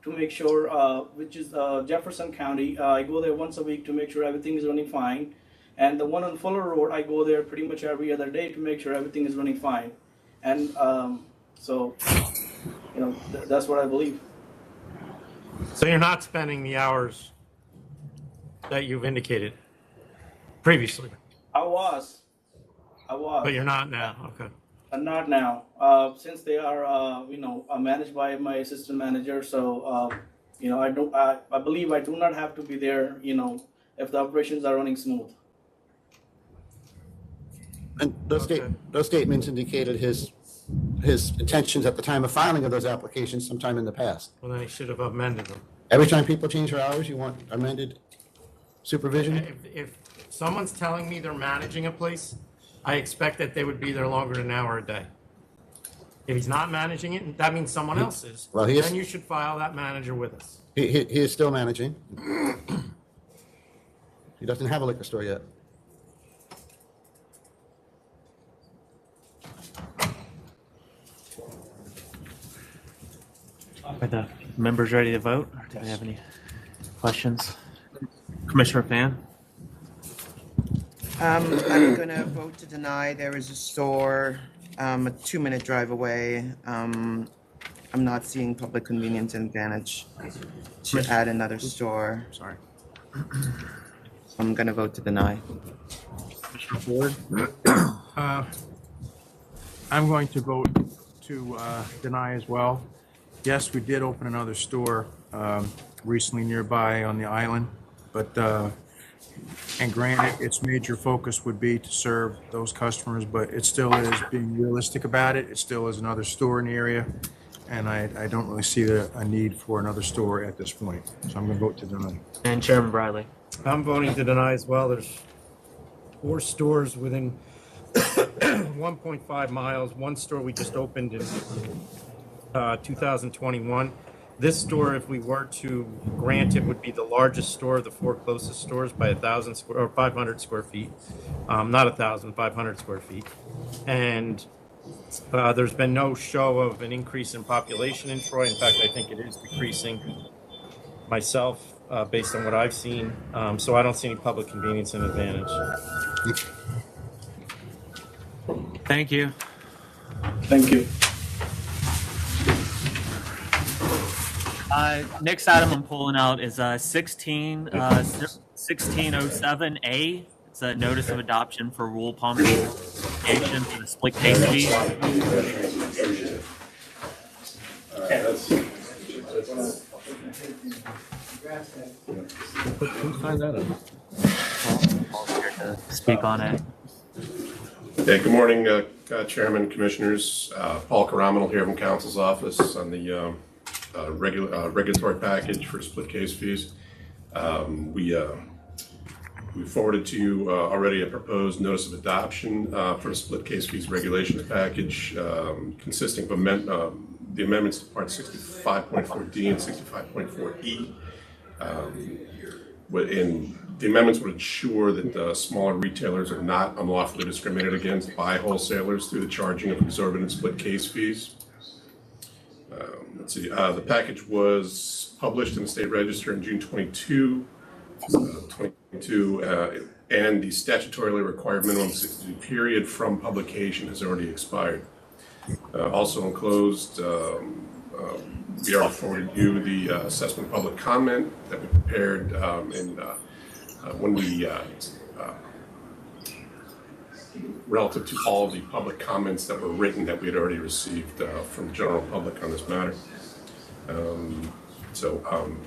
to make sure, which is Jefferson County. I go there once a week to make sure everything is running fine, and the one on Fuller Road, I go there pretty much every other day to make sure everything is running fine. And so that's what I believe. So you're not spending the hours that you've indicated previously? I was. But you're not now, okay. Not now, since they are, managed by my assistant manager. So, I believe I do not have to be there, if the operations are running smooth. And those statements indicated his his intentions at the time of filing of those applications sometime in the past. Well, then he should have amended them. Every time people change their hours, you want amended supervision? If someone's telling me they're managing a place, I expect that they would be there longer than an hour a day. If he's not managing it, that means someone else is. Well, he is- Then you should file that manager with us. He is still managing. He doesn't have a liquor store yet. Are the members ready to vote? Or do they have any questions? Commissioner Fan? I'm gonna vote to deny. There is a store, a 2-minute drive away. I'm not seeing public convenience and advantage to add another store. Sorry. I'm gonna vote to deny. Commissioner Ford? I'm going to vote to deny as well. Yes, we did open another store recently nearby on the island, but, and granted, its major focus would be to serve those customers, but it still is being realistic about it. It still is another store in the area, and I don't really see a need for another store at this point. So I'm going to vote to deny. And Chairman Bradley? I'm voting to deny as well. There's 4 stores within 1.5 miles. One store we just opened in 2021. This store, if we were to grant it, would be the largest store of the 4 closest stores by 500 square feet. Not 1,000, 500 square feet. And there's been no show of an increase in population in Troy. In fact, I think it is decreasing myself based on what I've seen. So I don't see any public convenience and advantage. Thank you. Thank you. Next item I'm pulling out is 1607A. It's a notice of adoption for rural promulgation for the split case fee. Paul's here to speak on it. Yeah, good morning, Chairman, Commissioners. Paul Caraminal here from Counsel's office on the regulatory package for split case fees. We forwarded to you already a proposed notice of adoption for the split case fees regulations package consisting of the amendments to Part 65.4D and 65.4E. And the amendments would ensure that smaller retailers are not unlawfully discriminated against by wholesalers through the charging of exorbitant split case fees. Let's see, the package was published in the State Register in June 2022, and the statutorily required minimum 60-day period from publication has already expired. Also enclosed, we already forwarded you the assessment of public comment that we prepared when we relative to all of the public comments that were written that we had already received from the general public on this matter.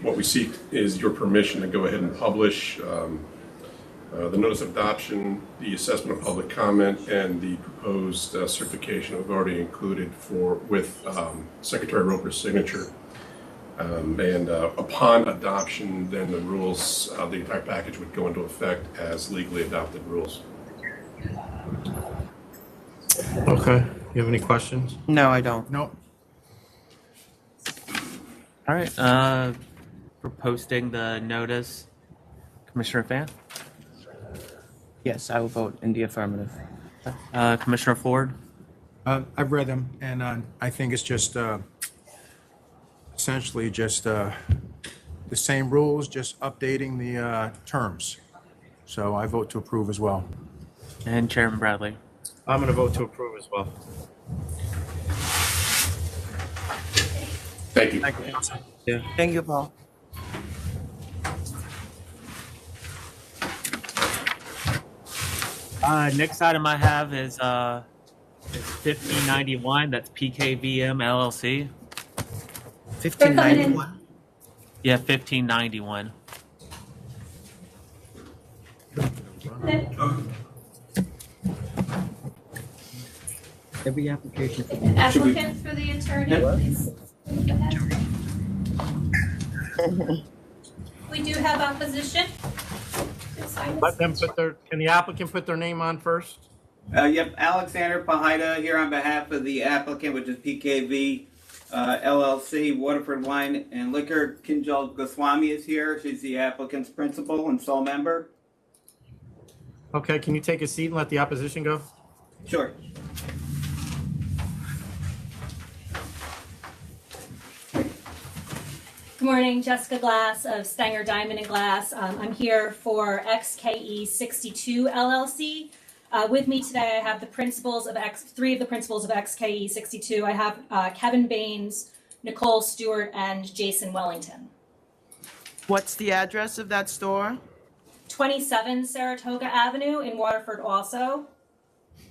What we seek is your permission to go ahead and publish the notice of adoption, the assessment of public comment, and the proposed certification we've already included with Secretary Roper's signature. Upon adoption, then the rules, the entire package would go into effect as legally adopted rules. Okay. You have any questions? No, I don't. No. All right. For posting the notice, Commissioner Fan? Yes, I will vote in the affirmative. Commissioner Ford? I've read them, and I think it's just essentially just the same rules, just updating the terms. So I vote to approve as well. And Chairman Bradley? I'm going to vote to approve as well. Thank you. Thank you. Yeah. Thank you, Paul. Next item I have is 1591. That's PKVM LLC. 1591. Yeah, 1591. Every application. Applicants for the attorney, please. Go ahead. We do have opposition. Let them put can the applicant put their name on first? Yep, Alexander Pahida here on behalf of the applicant, which is PKV LLC, Waterford Wine and Liquor. Kinjal Goswami is here. She's the applicant's principal and sole member. Okay, can you take a seat and let the opposition go? Sure. Good morning, Jessica Glass of Stenger Diamond and Glass. I'm here for XKE 62 LLC. With me today, I have the principals of three of the principals of XKE 62. I have Kevin Baines, Nicole Stewart, and Jason Wellington. What's the address of that store? 27 Saratoga Avenue in Waterford also.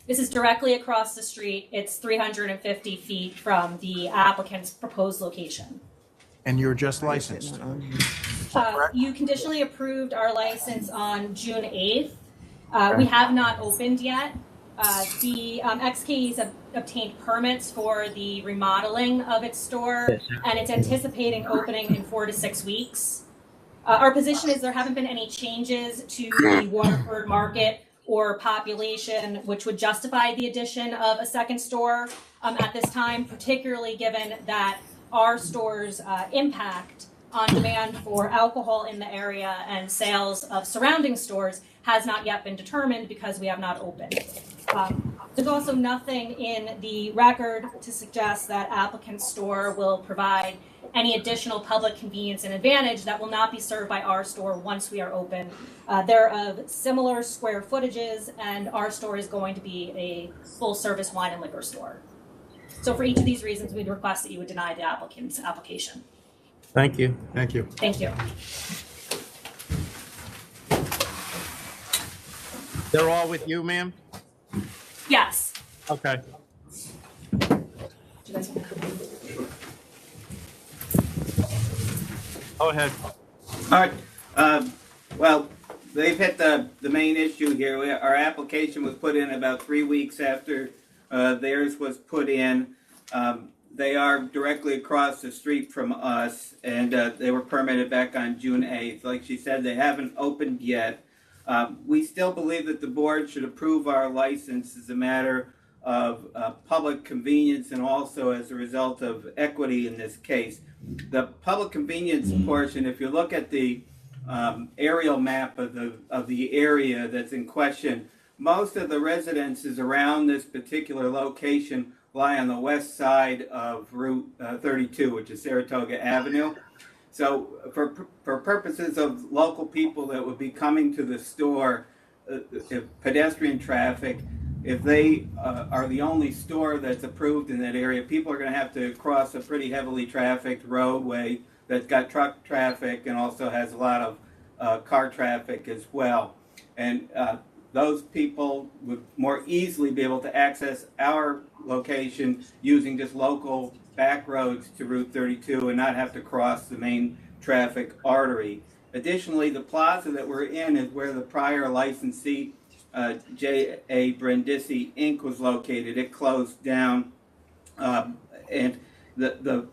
This is directly across the street. It's 350 feet from the applicant's proposed location. And you're just licensed? You conditionally approved our license on June 8th. We have not opened yet. The XKEs have obtained permits for the remodeling of its store, and it's anticipating opening in 4 to 6 weeks. Our position is there haven't been any changes to the Waterford market or population which would justify the addition of a second store at this time, particularly given that our store's impact on demand for alcohol in the area and sales of surrounding stores has not yet been determined because we have not opened. There's also nothing in the record to suggest that applicant's store will provide any additional public convenience and advantage that will not be served by our store once we are open. They're of similar square footages, and our store is going to be a full-service wine and liquor store. So for each of these reasons, we'd request that you would deny the applicant's application. Thank you. Thank you. Thank you. They're all with you, ma'am? Yes. Okay. Go ahead. All right. Well, they've hit the main issue here. Our application was put in about 3 weeks after theirs was put in. They are directly across the street from us, and they were permitted back on June 8th. Like she said, they haven't opened yet. We still believe that the board should approve our license as a matter of public convenience and also as a result of equity in this case. The public convenience portion, if you look at the aerial map of the area that's in question, most of the residences around this particular location lie on the west side of Route 32, which is Saratoga Avenue. So for purposes of local people that would be coming to the store, if pedestrian traffic, if they are the only store that's approved in that area, people are going to have to cross a pretty heavily trafficked roadway that's got truck traffic and also has a lot of car traffic as well. And those people would more easily be able to access our location using just local back roads to Route 32 and not have to cross the main traffic artery. Additionally, the plaza that we're in is where the prior licensee, J.A. Brindisi Inc. was located. It closed down, and the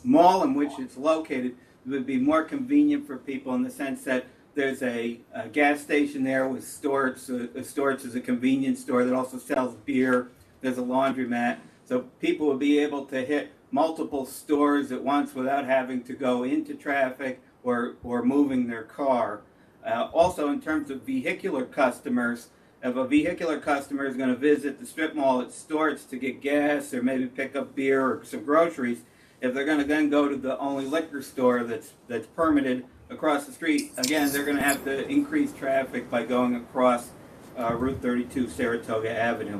mall in which it's located would be more convenient for people in the sense that there's a gas station there with Stewart's. Stewart's is a convenience store that also sells beer. There's a laundromat. So people would be able to hit multiple stores at once without having to go into traffic or moving their car. Also, in terms of vehicular customers, if a vehicular customer is going to visit the strip mall at Stewart's to get gas or maybe pick up beer or some groceries, if they're going to then go to the only liquor store that's permitted across the street, again, they're going to have to increase traffic by going across Route 32 Saratoga Avenue.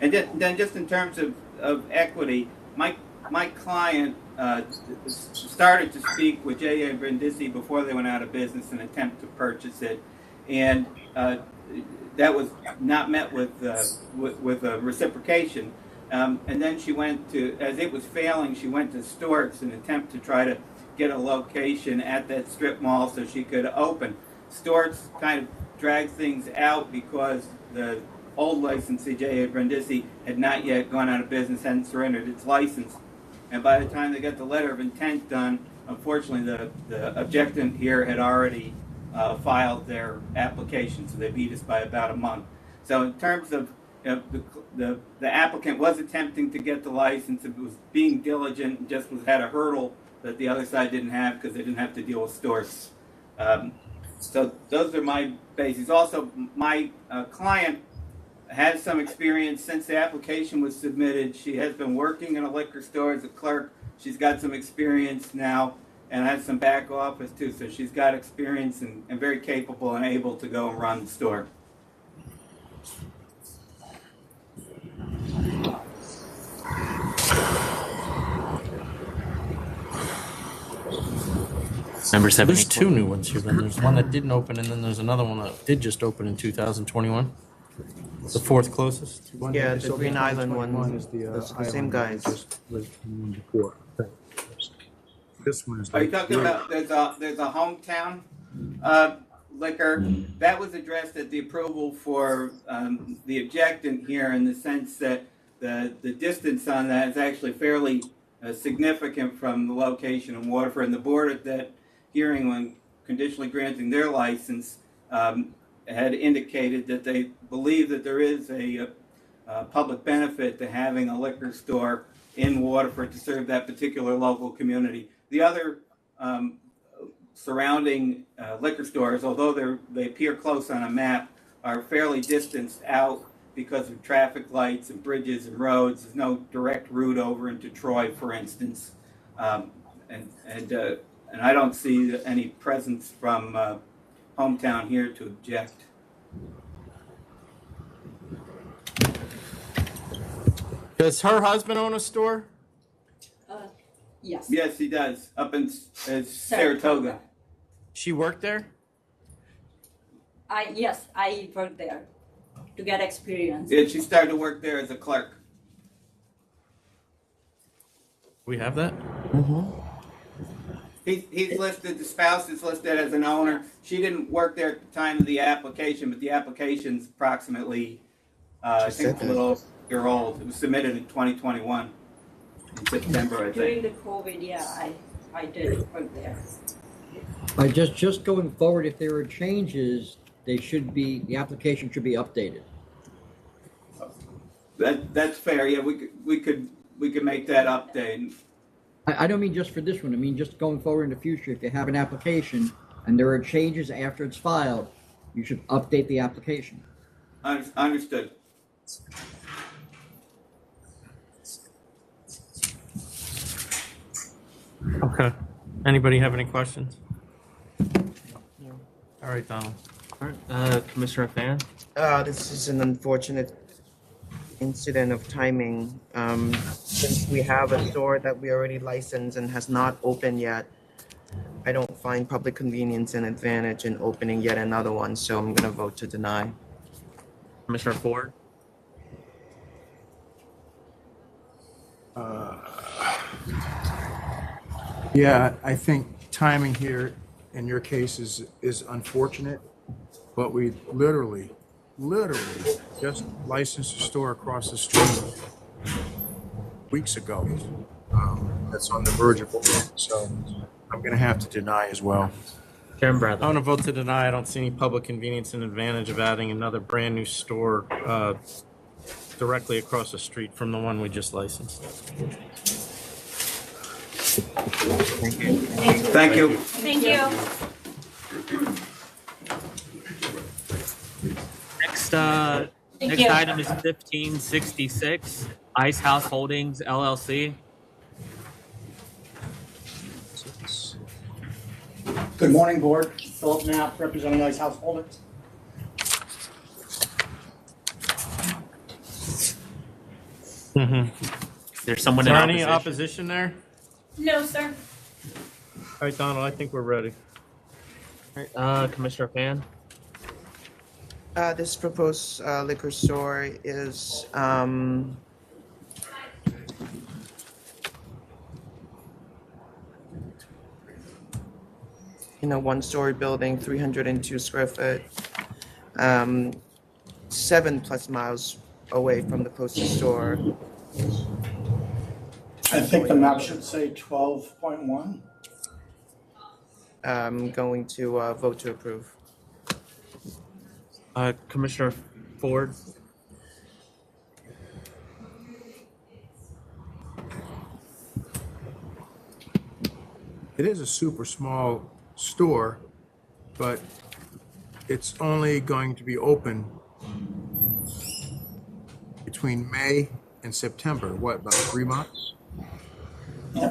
And then just in terms of equity, my client started to speak with J.A. Brindisi before they went out of business in an attempt to purchase it, and that was not met with a reciprocation. And then she went to, as it was failing, she went to Stewart's in an attempt to try to get a location at that strip mall so she could open. Stewart's kind of dragged things out because the old licensee, JHER Brindisi, had not yet gone out of business, hadn't surrendered its license. And by the time they got the letter of intent done, unfortunately, the objectant here had already filed their application, so they beat us by about a month. So in terms of the applicant was attempting to get the license, it was being diligent, and just had a hurdle that the other side didn't have because they didn't have to deal with stores. So those are my bases. Also, my client has some experience since the application was submitted. She has been working in a liquor store as a clerk. She's got some experience now and has some back office too. So she's got experience and very capable and able to go and run the store. Number 72. There's two new ones here. Then there's one that didn't open, and then there's another one that did just open in 2021. The fourth closest. Yeah, the Green Island one is the same guys. This one is. Are you talking about there's a hometown liquor that was addressed at the approval for the objectant here, in the sense that the distance on that is actually fairly significant from the location in Waterford. And the board at that hearing, when conditionally granting their license, had indicated that they believe that there is a public benefit to having a liquor store in Waterford to serve that particular local community. The other surrounding liquor stores, although they appear close on a map, are fairly distanced out because of traffic lights and bridges and roads. There's no direct route over into Troy, for instance, and I don't see any presence from hometown here to object. Does her husband own a store? Yes. Yes, he does, up in Saratoga. She worked there? Yes, I worked there to get experience. Yeah, she started to work there as a clerk. We have that? He's listed, the spouse is listed as an owner. She didn't work there at the time of the application, but the application's approximately, I think a little year old. It was submitted in 2021, in September, I think. During the COVID, yeah, I did work there. Just going forward, if there are changes, the application should be updated. That's fair, yeah, we could make that update. I don't mean just for this one, I mean just going forward in the future, if you have an application and there are changes after it's filed, you should update the application. Understood. Okay. Anybody have any questions? All right, Donald. All right, Commissioner Fan. This is an unfortunate incident of timing. Since we have a store that we already licensed and has not opened yet, I don't find public convenience and advantage in opening yet another one, so I'm going to vote to deny. Commissioner Ford. Yeah, I think timing here in your case is unfortunate, but we literally just licensed a store across the street weeks ago. That's on the verge of opening, so I'm going to have to deny as well. Chairman Bradley. I want to vote to deny. I don't see any public convenience and advantage of adding another brand new store directly across the street from the one we just licensed. Thank you. Thank you. Next item is 1566, Ice House Holdings, LLC. Good morning, Board. Philip Knapp, representing Ice House Holdings. There's someone Is in there opposition. any opposition there? No, sir. All right, Donald, I think we're ready. All right, Commissioner Fan. This proposed liquor store is in a one-story building, 302 square foot. 7+ miles away from the closest store. I think the map should say 12.1. I'm going to vote to approve. Commissioner Ford? It is a super small store, but it's only going to be open between May and September, what, about 3 months?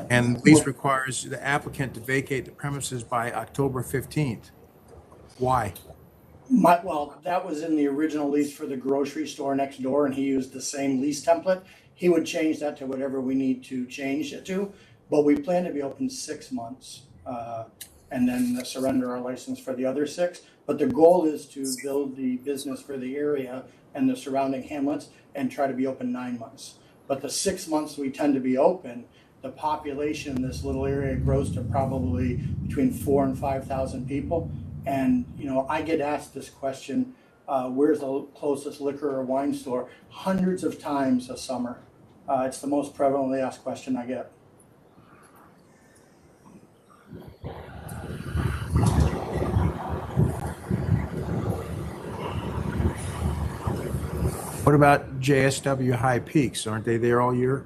And the lease requires the applicant to vacate the premises by October 15th. Why? Well, that was in the original lease for the grocery store next door, and he used the same lease template. He would change that to whatever we need to change it to, but we plan to be open 6 months and then surrender our license for the other 6. But the goal is to build the business for the area and the surrounding hamlets and try to be open 9 months. But the 6 months we tend to be open, the population in this little area grows to probably between 4,000 and 5,000 people. And, you know, I get asked this question, where's the closest liquor or wine store? Hundreds of times a summer. It's the most prevalently asked question I get. What about JSW High Peaks? Aren't they there all year?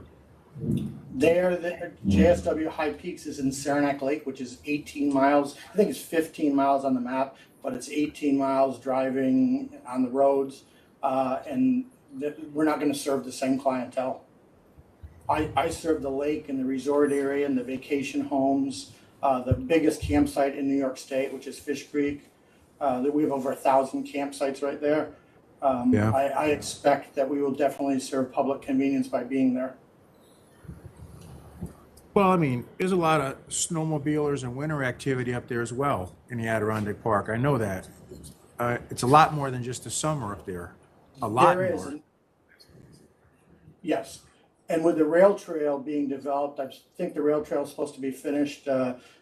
The JSW High Peaks is in Saranac Lake, which is 18 miles. I think it's 15 miles on the map, but it's 18 miles driving on the roads. And we're not going to serve the same clientele. I serve the lake and the resort area and the vacation homes, the biggest campsite in New York State, which is Fish Creek. We have over 1,000 campsites right there. I expect that we will definitely serve public convenience by being there. Well, I mean, there's a lot of snowmobilers and winter activity up there as well in the Adirondack Park. I know that. It's a lot more than just the summer up there. A lot There more. is. Yes. And with the rail trail being developed, I think the rail trail is supposed to be finished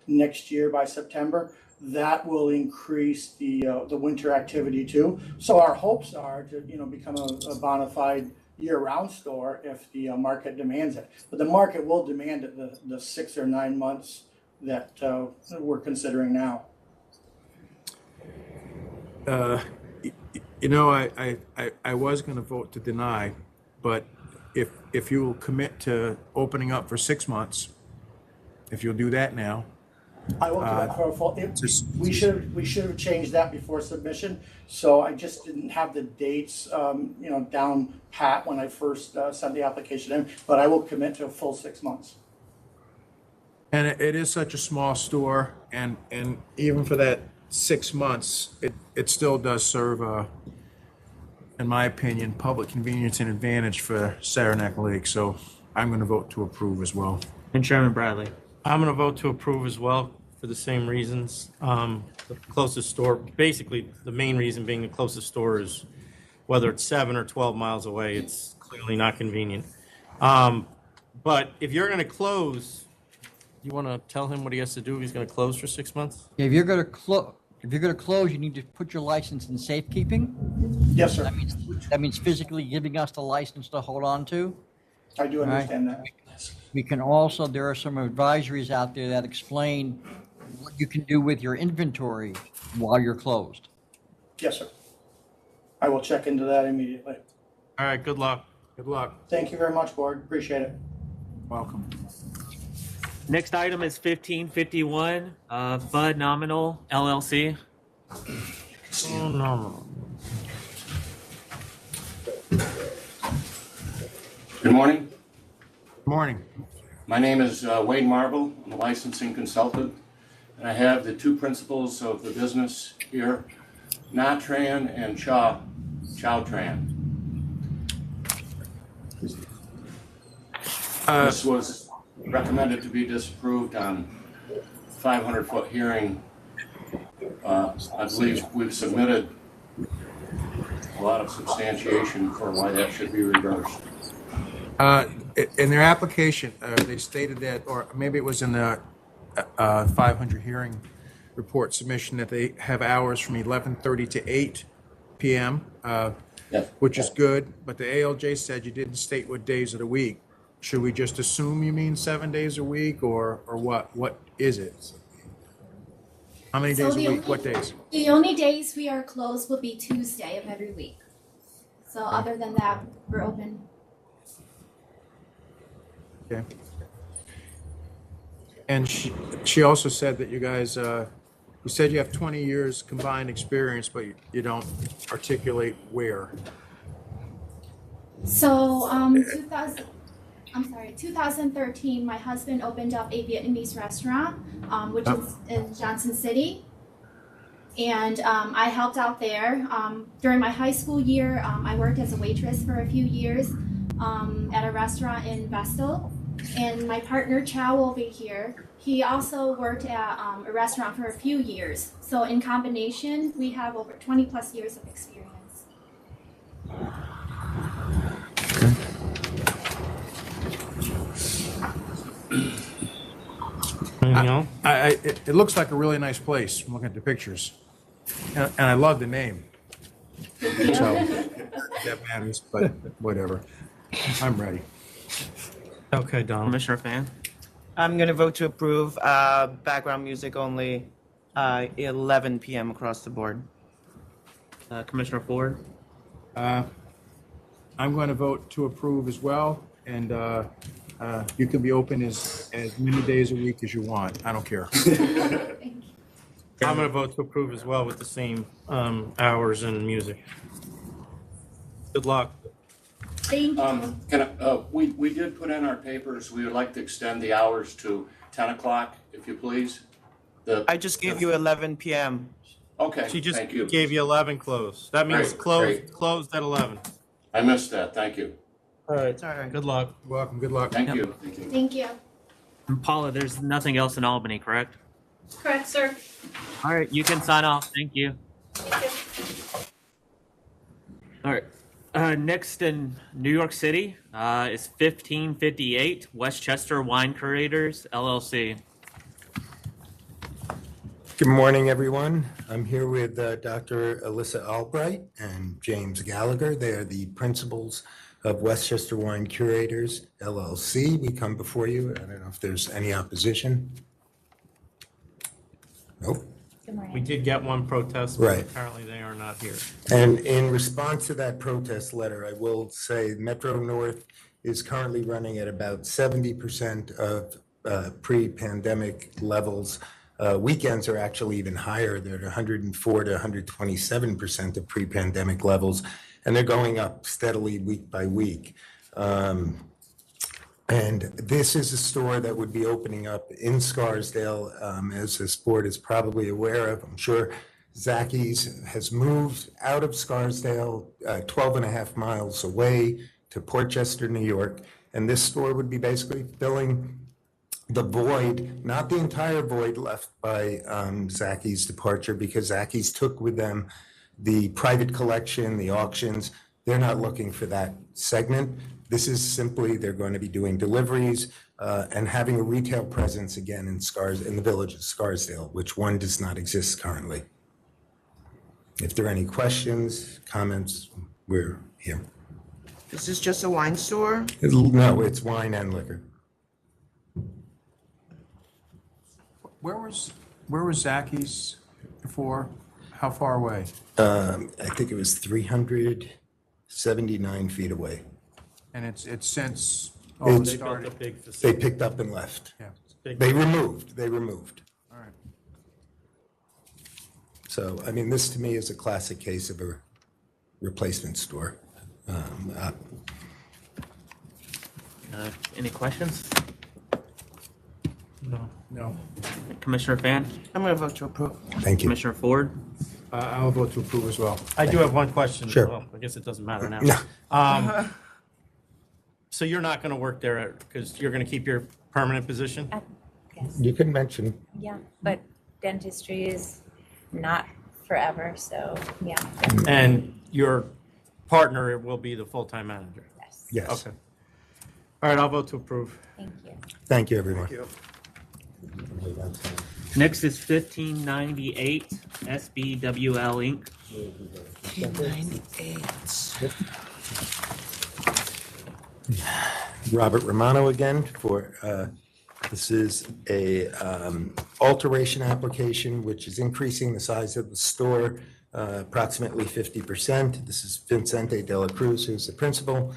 next year by September. That will increase the winter activity too. So our hopes are to become a bona fide year-round store if the market demands it. But the market will demand it the 6 or 9 months that we're considering now. I was going to vote to deny, but if you will commit to opening up for 6 months, if you'll do that now. I will do that for a full. We should have changed that before submission. So I just didn't have the dates, down pat when I first sent the application in. But I will commit to a full 6 months. And it is such a small store, and even for that 6 months, it still does serve in my opinion, public convenience and advantage for Saranac Lake. So I'm going to vote to approve as well. And Chairman Bradley. I'm going to vote to approve as well for the same reasons. The closest store, basically the main reason being the closest store is whether it's 7 or 12 miles away, it's clearly not convenient. But if you're going to close, you want to tell him what he has to do if he's going to close for 6 months? If you're going to close, you need to put your license in safekeeping. Yes, sir. That means physically giving us the license to hold on to. I do understand that. We can also, there are some advisories out there that explain what you can do with your inventory while you're closed. Yes, sir. I will check into that immediately. All right, good luck. Good luck. Thank you very much, Board. Appreciate it. Welcome. Next item is 1551, FUD Nominal LLC. Oh, nominal. Good morning. Good morning. My name is Wade Marble. I'm a licensing consultant, and I have the two principals of the business here, Natran and Chowtran. This was recommended to be disapproved on 500-foot hearing. I believe we've submitted a lot of substantiation for why that should be reversed. In their application, they stated that, or maybe it was in the 500 hearing report submission, that they have hours from 11:30 to 8 p.m. which is good, but the ALJ said you didn't state what days of the week. Should we just assume you mean 7 days a week, or what? What is it? How many days a week? What days? The only days we are closed will be Tuesday of every week. So other than that, we're open. Okay. And she also said that you guys, you said you have 20 years combined experience, but you don't articulate where. So 2013, my husband opened up a Vietnamese restaurant, which is in Johnson City. And I helped out there. During my high school year, I worked as a waitress for a few years at a restaurant in Vestal. And my partner, Chow, over here, he also worked at a restaurant for a few years. So in combination, we have over 20 plus years of experience. It looks like a really nice place. I'm looking at the pictures. And I love the name. So that matters, but whatever. I'm ready. Okay, Don. Commissioner Fan? I'm going to vote to approve background music only 11 p.m. across the board. Commissioner Ford? I'm going to vote to approve as well, and you can be open as many days a week as you want. I don't care. I'm going to vote to approve as well with the same hours and music. Good luck. Thank you. We did put in our papers, we would like to extend the hours to 10 o'clock, if you please. I just gave you 11 p.m. Okay, She just thank you. gave you 11 closed. That means Great. closed at 11. I missed that, thank you. All right. It's all right. Good luck. You're welcome. Good luck. Thank you. Thank you. And Paula, there's nothing else in Albany, correct? Correct, sir. All right, you can sign off. Thank you. All right. Next in New York City is 1558 Westchester Wine Curators, LLC. Good morning, everyone. I'm here with Dr. Alyssa Albright and James Gallagher. They are the principals of Westchester Wine Curators, LLC. We come before you. I don't know if there's any opposition. Nope. We did get one protest, but apparently they are not here. And in response to that protest letter, I will say Metro North is currently running at about 70% of pre-pandemic levels. Weekends are actually even higher. They're at 104 to 127% of pre-pandemic levels, and they're going up steadily week by week. And this is a store that would be opening up in Scarsdale, as this board is probably aware of. I'm sure Zacky's has moved out of Scarsdale, 12 and a half miles away to Portchester, New York. And this store would be basically filling the void, not the entire void left by Zacky's departure, because Zacky's took with them the private collection, the auctions. They're not looking for that segment. This is simply, they're going to be doing deliveries and having a retail presence again in the village of Scarsdale, which one does not exist currently. If there are any questions, comments, we're here. Is this just a wine store? No, it's wine and liquor. Where was Zacky's before? How far away? I think it was 379 feet away. And it's since It's- started. They picked up and left. Yeah. They removed. All right. So, I mean, this to me is a classic case of a replacement store. Any questions? No. Commissioner Fan? I'm going to vote to approve. Thank you. Commissioner Ford? I'll vote to approve as well. I do have one question. Sure. Well, I guess it doesn't matter now. No. So you're not going to work there because you're going to keep your permanent position? Yes. You can mention. Yeah, but dentistry is not forever, so yeah. And your partner will be the full-time manager? Yes. Yes. Okay. All right, I'll vote to approve. Thank you. Thank you, everyone. Thank you. Next is 1598 SBWL Inc. 1598. Robert Romano again for, this is a alteration application which is increasing the size of the store approximately 50%. This is Vincente de la Cruz, who's the principal.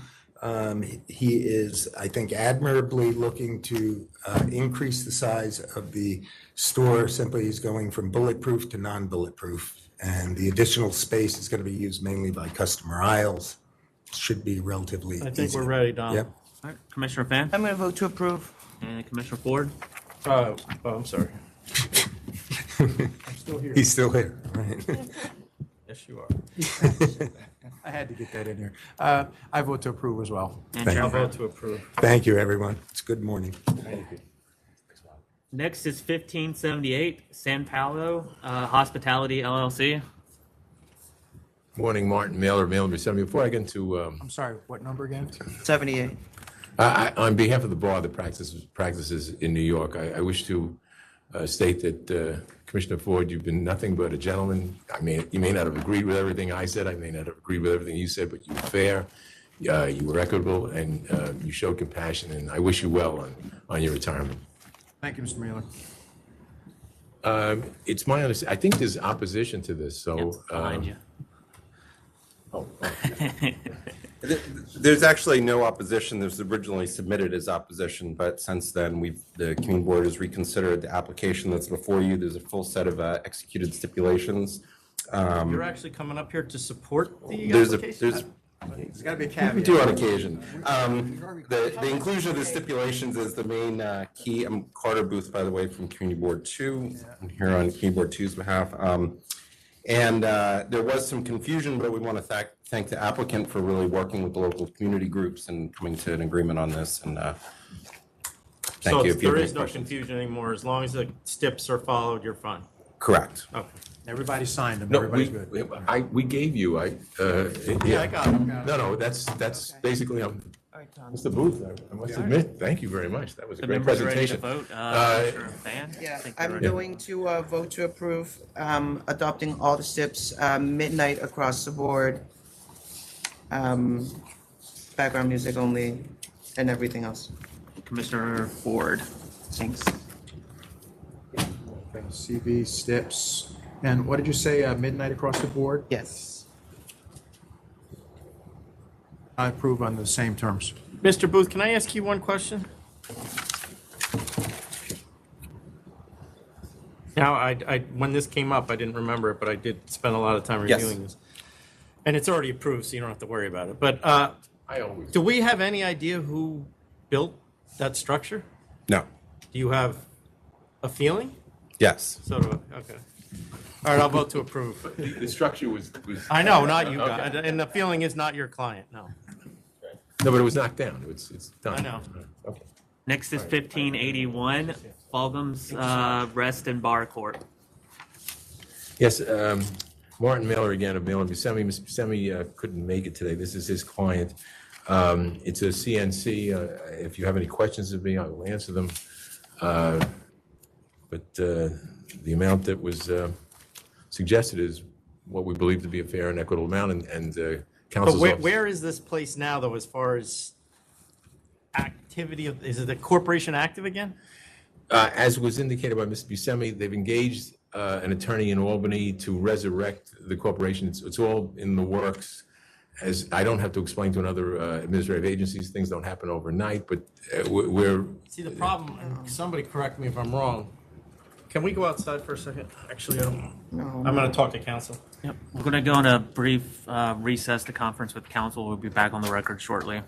He is, I think, admirably looking to increase the size of the store. Simply, he's going from bulletproof to non-bulletproof, and the additional space is going to be used mainly by customer aisles. Should be relatively I think easy. we're ready, Don. Yep. All right, Commissioner Fan I'm going to vote to approve. and Commissioner Ford. Oh, I'm sorry. He's still here, right? Yes, you are. I had to get that in here. I vote to approve as well. And Thank I'll Chair vote Brown. to approve. Thank you, everyone. It's good morning. Thank you. Next is 1578 San Paulo Hospitality LLC. Morning, Martin Mailer, Mailer Buscemi. Before I get into, I'm sorry, what number again? 78. on behalf of the bar that practices in New York, I wish to state that Commissioner Ford, you've been nothing but a gentleman. I mean, you may not have agreed with everything I said. I may not have agreed with everything you said, but you were fair, you were equitable, and you showed compassion. And I wish you well on your retirement. Thank you, Mr. Mailer. It's my understanding. I think there's opposition to this. So Behind you. There's actually no opposition. There's originally submitted as opposition, but since then, the community board has reconsidered the application that's before you. There's a full set of executed stipulations. You're actually coming up here to support the There's application? There's got to be a We caveat. do on occasion. The inclusion of the stipulations is the main key. I'm Carter Booth, by the way, from Community Board 2. I'm here on Community Board 2's behalf. And there was some confusion, but we want to thank the applicant for really working with the local community groups and coming to an agreement on this. And thank you. If you There have is any no questions. confusion anymore. As long as the steps are followed, you're fine. Correct. Okay. Everybody signed them. No, Everybody's good. we gave you. Yeah, I got it. No, that's basically. Mr. Booth, I must admit, thank you very much. That was a The great members ready to presentation. vote. Commissioner Fan? Yeah, I think we're I'm ready. going to vote to approve adopting all the steps midnight across the board. Background music only and everything else. Commissioner Ford. Thanks. CV, STIPS, and what did you say, midnight across the board? Yes. I approve on the same terms. Mr. Booth, can I ask you one question? Now, when this came up, I didn't remember it, but I did spend a lot of time Yes. reviewing this. And it's already approved, so you don't have to worry about it. But I always. do we have any idea who built that structure? No. Do you have a feeling? Yes. So do I. Okay. All right, I'll vote to approve. The structure was. I know, not you Okay. guys. And the feeling is not your client, no. No, but it was knocked down. It's done. I know. Okay. Next is 1581 FULGUMS Rest and Bar Corp. Yes, Martin Mailer again of Mailer Buscemi. Mr. Buscemi couldn't make it today. This is his client. It's a CNC. If you have any questions of me, I will answer them. But the amount that was suggested is what we believe to be a fair and equitable amount, and council's But office- where is this place now, though, as far as activity? Is it the corporation active again? As was indicated by Mr. Buscemi, they've engaged an attorney in Albany to resurrect the corporation. It's all in the works. As I don't have to explain to another administrative agencies, things don't happen overnight, but we're. See, the problem, and somebody correct me if I'm wrong. Can we go outside for a second? Actually, I'm going to talk to council. Yep. We're going to go on a brief recess to conference with council. We'll be back on the record shortly.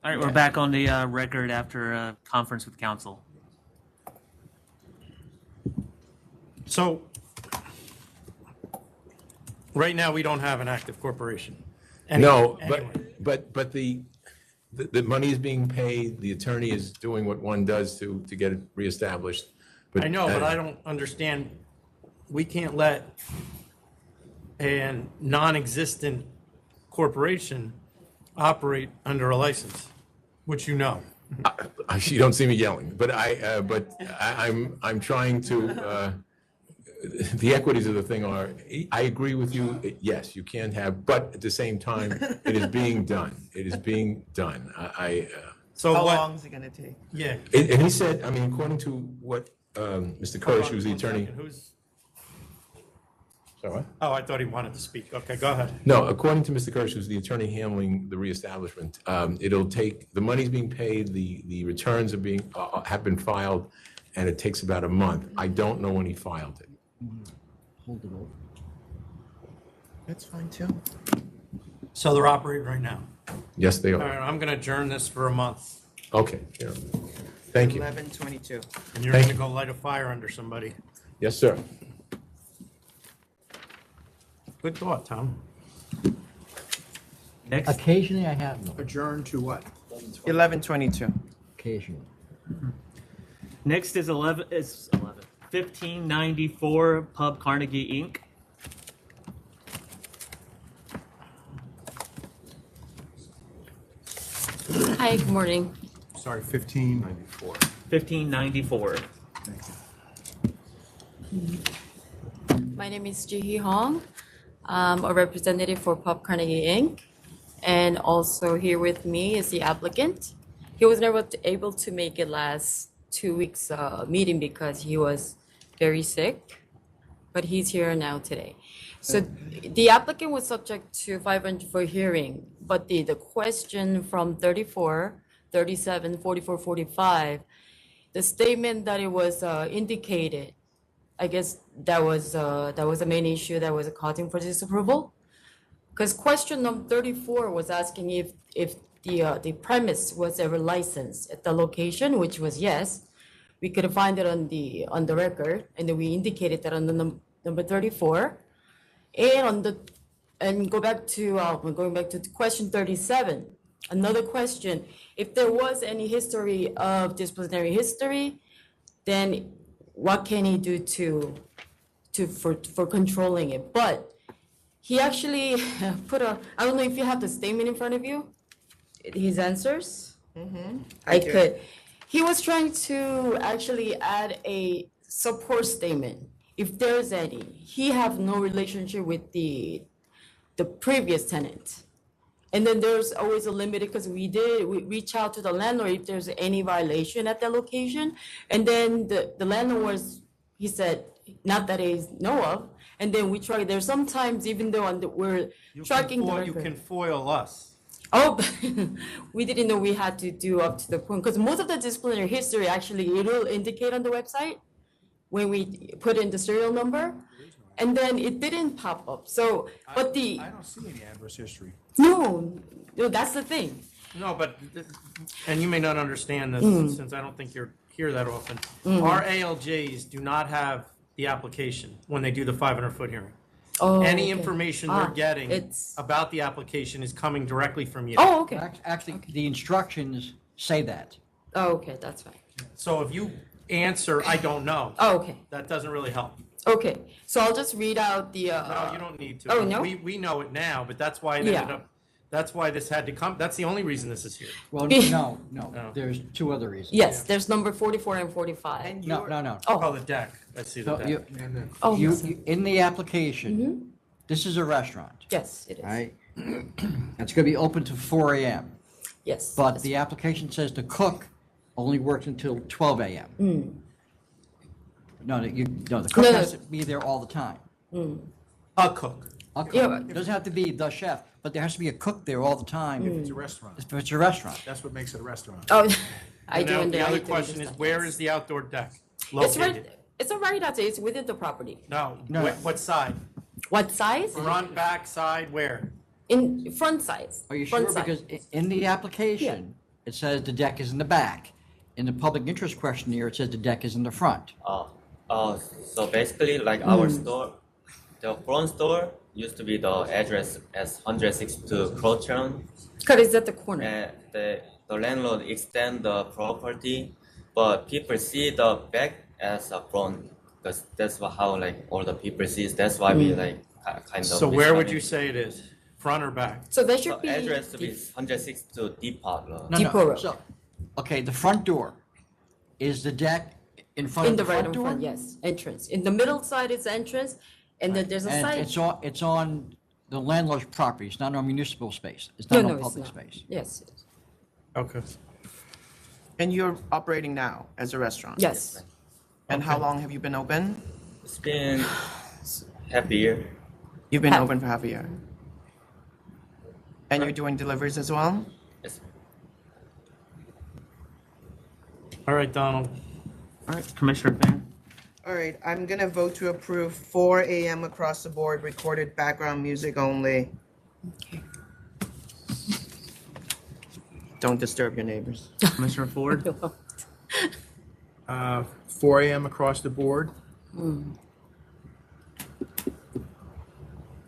All right, we're back on the record after a conference with council. So, right now, we don't have an active corporation. No, Anyway. but the money is being paid, the attorney is doing what one does to get it reestablished. I know, but I don't understand, we can't let a non-existent corporation operate under a license, which you know. You don't see me yelling, but I'm trying to, the equities of the thing are, I agree with you, yes, you can have, but at the same time, it is being done. It is being done. So How what- long is it gonna take? Yeah. And he said, I mean, according to what Mr. Kirsch, who's the attorney. Sorry, what? Oh, I thought he wanted to speak. Okay, go ahead. No, according to Mr. Kirsch, who's the attorney handling the reestablishment, it'll take, the money's being paid, the returns are being, have been filed, and it takes about a month. I don't know when he filed it. Hold it over. That's fine too. So they're operating right now. Yes, they All are. right, I'm gonna adjourn this for a month. Okay, yeah. Thank you. 11:22. And you're Thank gonna go light a fire under somebody. Yes, sir. Good thought, Tom. Next, Occasionally I have no. Adjourn to what? 11:22. Occasionally. next is 1594 Pub Carnegie Inc. Hi, good morning. Sorry, 1594. 1594. My name is Ji-hee Hong. I'm a representative for Pub Carnegie Inc. And also here with me is the applicant. He was never able to make it last 2 weeks meeting because he was very sick, but he's here now today. So the applicant was subject to 500 for hearing, but the question from 34, 37, 44, 45, the statement that it was indicated, I guess that was the main issue that was causing for disapproval. Because question number 34 was asking if the premise was ever licensed at the location, which was yes. We could find it on the record, and then we indicated that on the number 34. And going back to question 37, another question, if there was any history of disciplinary history, then what can he do for controlling it? But he actually put I don't know if you have the statement in front of you, his answers. I do. could. He was trying to actually add a support statement, if there's any. He have no relationship with the previous tenant. And then there's always a limit because we reach out to the landlord if there's any violation at that location. And then the landlord he said, not that he know of. And then we try, there's sometimes even though we're tracking the You record. can foil us. Oh, we didn't know we had to do up to the point, because most of the disciplinary history, actually, it will indicate on the website when we put in the serial number, and then it didn't pop up. So, but I don't see any adverse history. no, that's the thing. No, but, and you may not understand this, Mm. since I don't think you're here that often. Mm. Our ALJs do not have the application when they do the 500-foot hearing. Oh, Any okay. information Ah, they're getting it's- about the application is coming directly from you. Oh, okay. Actually, the instructions say that. Oh, okay, that's fine. So if you answer, I don't know. Oh, okay. That doesn't really help. Okay, so I'll just read out the. No, you don't need to. Oh, no? We know it now, but that's why it Yeah. ended up, that's why this had to come, that's the only reason this is here. Well, no, there's two other reasons. Yes, there's number 44 and 45. No. Oh, the deck. I see the So deck. Oh, you, sorry. in the application, this is a restaurant. Yes, it is. Right? It's gonna be open to 4 AM. Yes. But the application says the cook only works until 12 AM. No, the cook No, has no. to be there all the time. A cook. A cook. Yeah, but- It doesn't have to be the chef, but there has to be a cook there all the time. If it's a restaurant. If it's a restaurant. That's what makes it a restaurant. Oh, I And do. now and the I other do question is, understand. where is the outdoor deck It's located? right. It's a right outside. It's within the property. No, No. what side? What size? Front, back, side, where? In front size. Are you Front sure? side. Because in the application, it says the deck is in the back. In the public interest questionnaire, it says the deck is in the front. So basically, like our store, the front store used to be the address as 162 Cortland. Cut is at the corner. The landlord extend the property, but people see the back as a front because that's how like all the people sees. That's why we like kind of. So where would you say it is? Front or back? So that should be address to be 162 Depot Road. No. So, okay, the front door, is the deck in front in of the the right front in door? front, yes, entrance. In the middle side is entrance, and then there's a side. And it's on the landlord's property, it's not on municipal space, it's No, not no, on it's public not. space. Yes. Okay. And you're operating now as a restaurant? Yes. And how long have you been open? It's been half a year. You've been open for half a year. And you're doing deliveries as well? Yes. All right, Donald. All right, Commissioner Fan. All right, I'm gonna vote to approve 4 a.m. across the board, recorded background music only. Don't disturb your neighbors. Commissioner Ford. 4 a.m. across the board.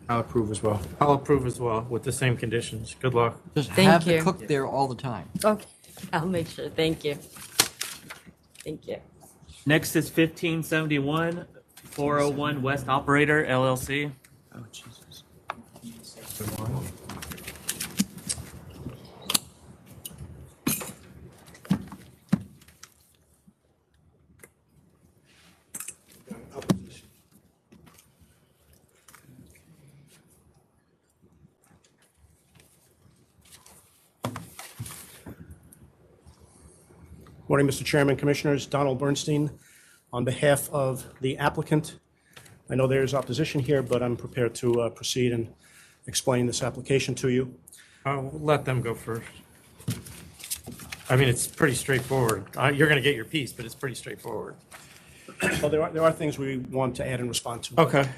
I'll approve as well. I'll approve as well with the same conditions. Good luck. Just Thank have you. the cook there all the time. Okay, I'll make sure. Thank you. Thank you. Next is 1571, 401 West Operator, LLC. Oh, Jesus. Morning, Mr. Chairman, Commissioners. Donald Bernstein on behalf of the applicant. I know there's opposition here, but I'm prepared to proceed and explain this application to you. I'll let them go first. I mean, it's pretty straightforward. You're going to get your piece, but it's pretty straightforward. Well, there are things we want to add and respond to. Okay.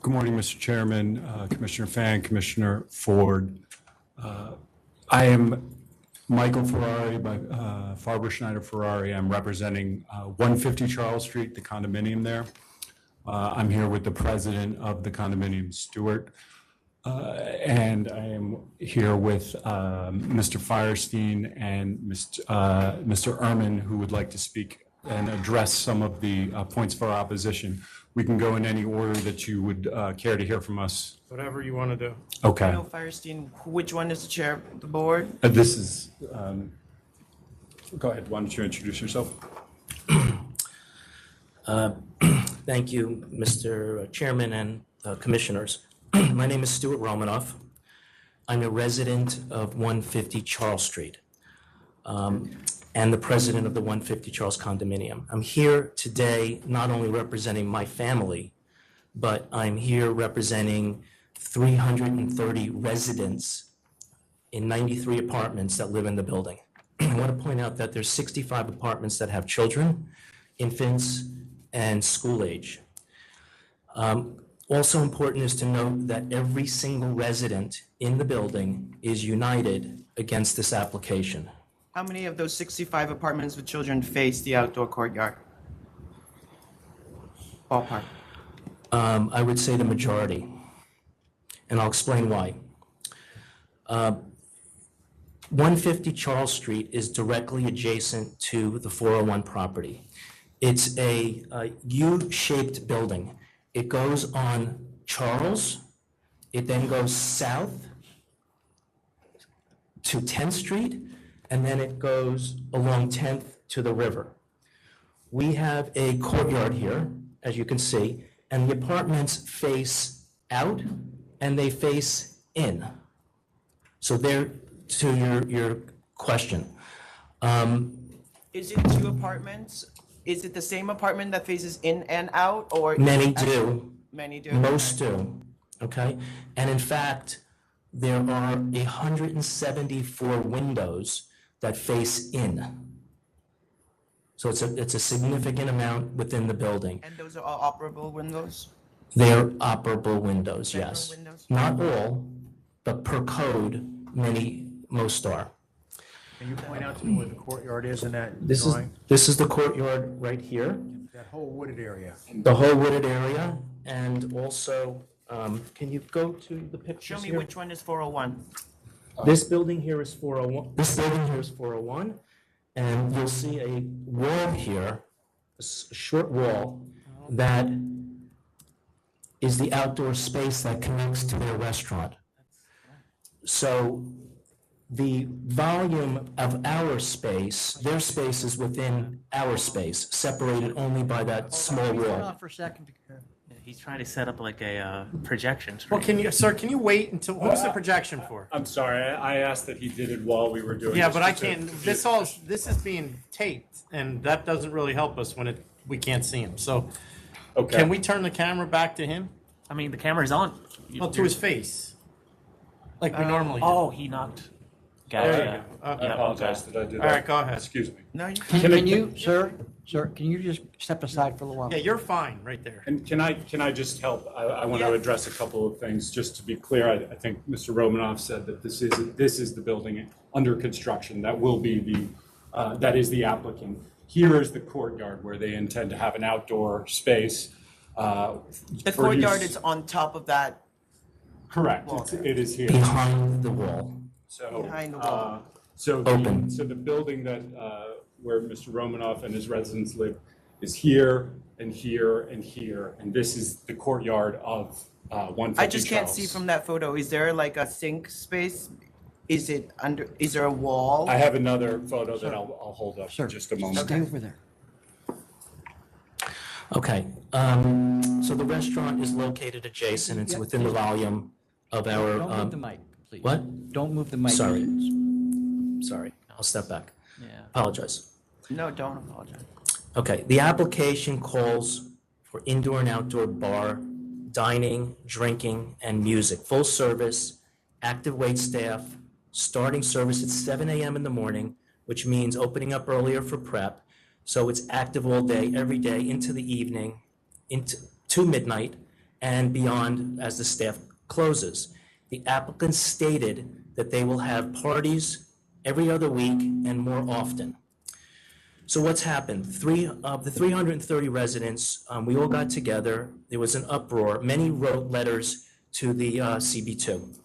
Good morning, Mr. Chairman, Commissioner Fan, Commissioner Ford. I am Michael Ferrari by Farber Schneider Ferrari. I'm representing 150 Charles Street, the condominium there. I'm here with the president of the condominium, Stuart. And I am here with Mr. Firestein and Mr. Ehrman, who would like to speak and address some of the points for opposition. We can go in any order that you would care to hear from us. Whatever you want to do. Okay. Bill Firestein, which one is the chair of the board? This is, go ahead, why don't you introduce yourself? Thank you, Mr. Chairman and Commissioners. My name is Stuart Romanoff. I'm a resident of 150 Charles Street and the president of the 150 Charles condominium. I'm here today not only representing my family, but I'm here representing 330 residents in 93 apartments that live in the building. I want to point out that there's 65 apartments that have children, infants, and school age. Also important is to note that every single resident in the building is united against this application. How many of those 65 apartments with children face the outdoor courtyard? Ballpark. I would say the majority, and I'll explain why. 150 Charles Street is directly adjacent to the 401 property. It's a U-shaped building. It goes on Charles, it then goes south to 10th Street, and then it goes along 10th to the river. We have a courtyard here, as you can see, and the apartments face out and they face in. So there, to your question. Is it two apartments? Is it the same apartment that faces in and out, or? Many do. Many do. Most do, okay? And in fact, there are 174 windows that face in. So it's a significant amount within the building. And those are all operable windows? They're operable windows, yes. windows? Not all, but per code, most are. Can you point out to me where the courtyard is in that This drawing? is the courtyard right here, That whole wooded area. the whole wooded area, and also, can you go to the pictures Show me here? which one is 401. This building here is 401, this building here is 401, and you'll see a wall here, a short wall, that is the outdoor space that connects to their restaurant. So the volume of our space, their space is within our space, separated only by that small Hold wall. on for a second. He's trying to set up like a projection Well, screen. sir, can you wait until, what's the projection for? I'm sorry, I asked that he did it while we were doing. Yeah, this but I just to- can't, this is being taped, and that doesn't really help us when we can't see him, so. Okay. Can we turn the camera back to him? I mean, the camera's on. Well, to his face. Like we normally do. Oh, he knocked. There you Gotcha. go. I Okay. apologize that I did that. All right, go ahead. Excuse me. No, you Can you, sir, can you just step aside for a little while? Yeah, you're fine, right there. And can I just help? I want to Yeah. address a couple of things, just to be clear. I think Mr. Romanoff said that this is the building under construction. That will be that is the applicant. Here is the courtyard where they intend to have an outdoor space. The courtyard is on top of that. Correct, it is here. Behind the wall. So, Behind the wall. So Open. the building that, where Mr. Romanoff and his residents live is here and here and here, and this is the courtyard of 150 I just can't Charles. see from that photo. Is there like a sink space? Is there a wall? I have another photo that I'll hold up for just a moment. Stay over there. Okay, so the restaurant is located adjacent, it's within the volume of our. Don't move the mic, please. What? Don't move the mic. Sorry, I'll step back. Yeah. Apologize. No, don't apologize. Okay, the application calls for indoor and outdoor bar, dining, drinking, and music, full service, active wait staff, starting service at 7 a.m. in the morning, which means opening up earlier for prep. So it's active all day, every day, into the evening, to midnight, and beyond as the staff closes. The applicant stated that they will have parties every other week and more often. So what's happened? Of the 330 residents, we all got together. There was an uproar. Many wrote letters to the CB2.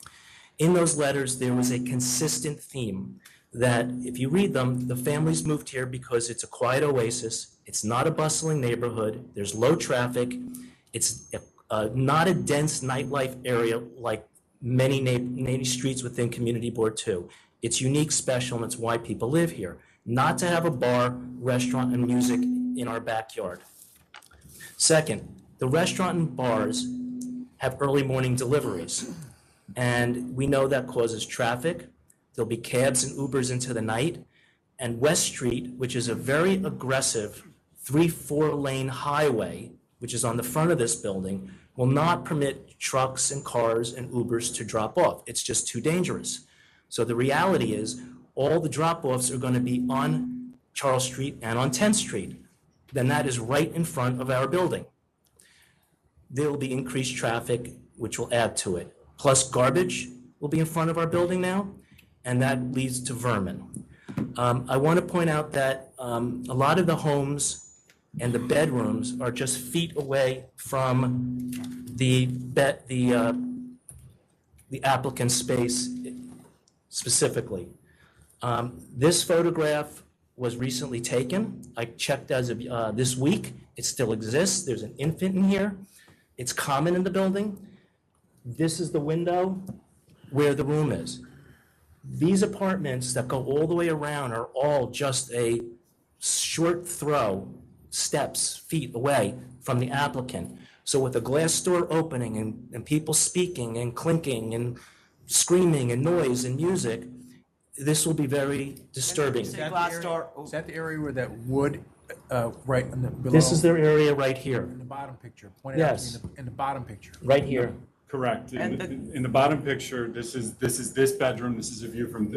In those letters, there was a consistent theme that if you read them, the families moved here because it's a quiet oasis. It's not a bustling neighborhood. There's low traffic. It's not a dense nightlife area like many streets within Community Board 2. It's unique, special, and it's why people live here. Not to have a bar, restaurant, and music in our backyard. Second, the restaurant and bars have early morning deliveries. And we know that causes traffic. There'll be cabs and Ubers into the night. And West Street, which is a very aggressive 3-4 lane highway, which is on the front of this building, will not permit trucks and cars and Ubers to drop off. It's just too dangerous. So the reality is all the drop-offs are going to be on Charles Street and on 10th Street. Then that is right in front of our building. There will be increased traffic, which will add to it. Plus garbage will be in front of our building now, and that leads to vermin. I want to point out that a lot of the homes and the bedrooms are just feet away from the applicant's space specifically. This photograph was recently taken. I checked as of this week. It still exists. There's an infant in here. It's common in the building. This is the window where the room is. These apartments that go all the way around are all just a short throw, steps, feet away from the applicant. So with a glass door opening and people speaking and clinking and screaming and noise and music, this will be very disturbing. Is that the area where that wood, right in the below? This is their area right here. In the bottom picture. Point it out to Yes. me in the bottom picture. Right here. Correct. In the bottom picture, this is this bedroom. This is a view from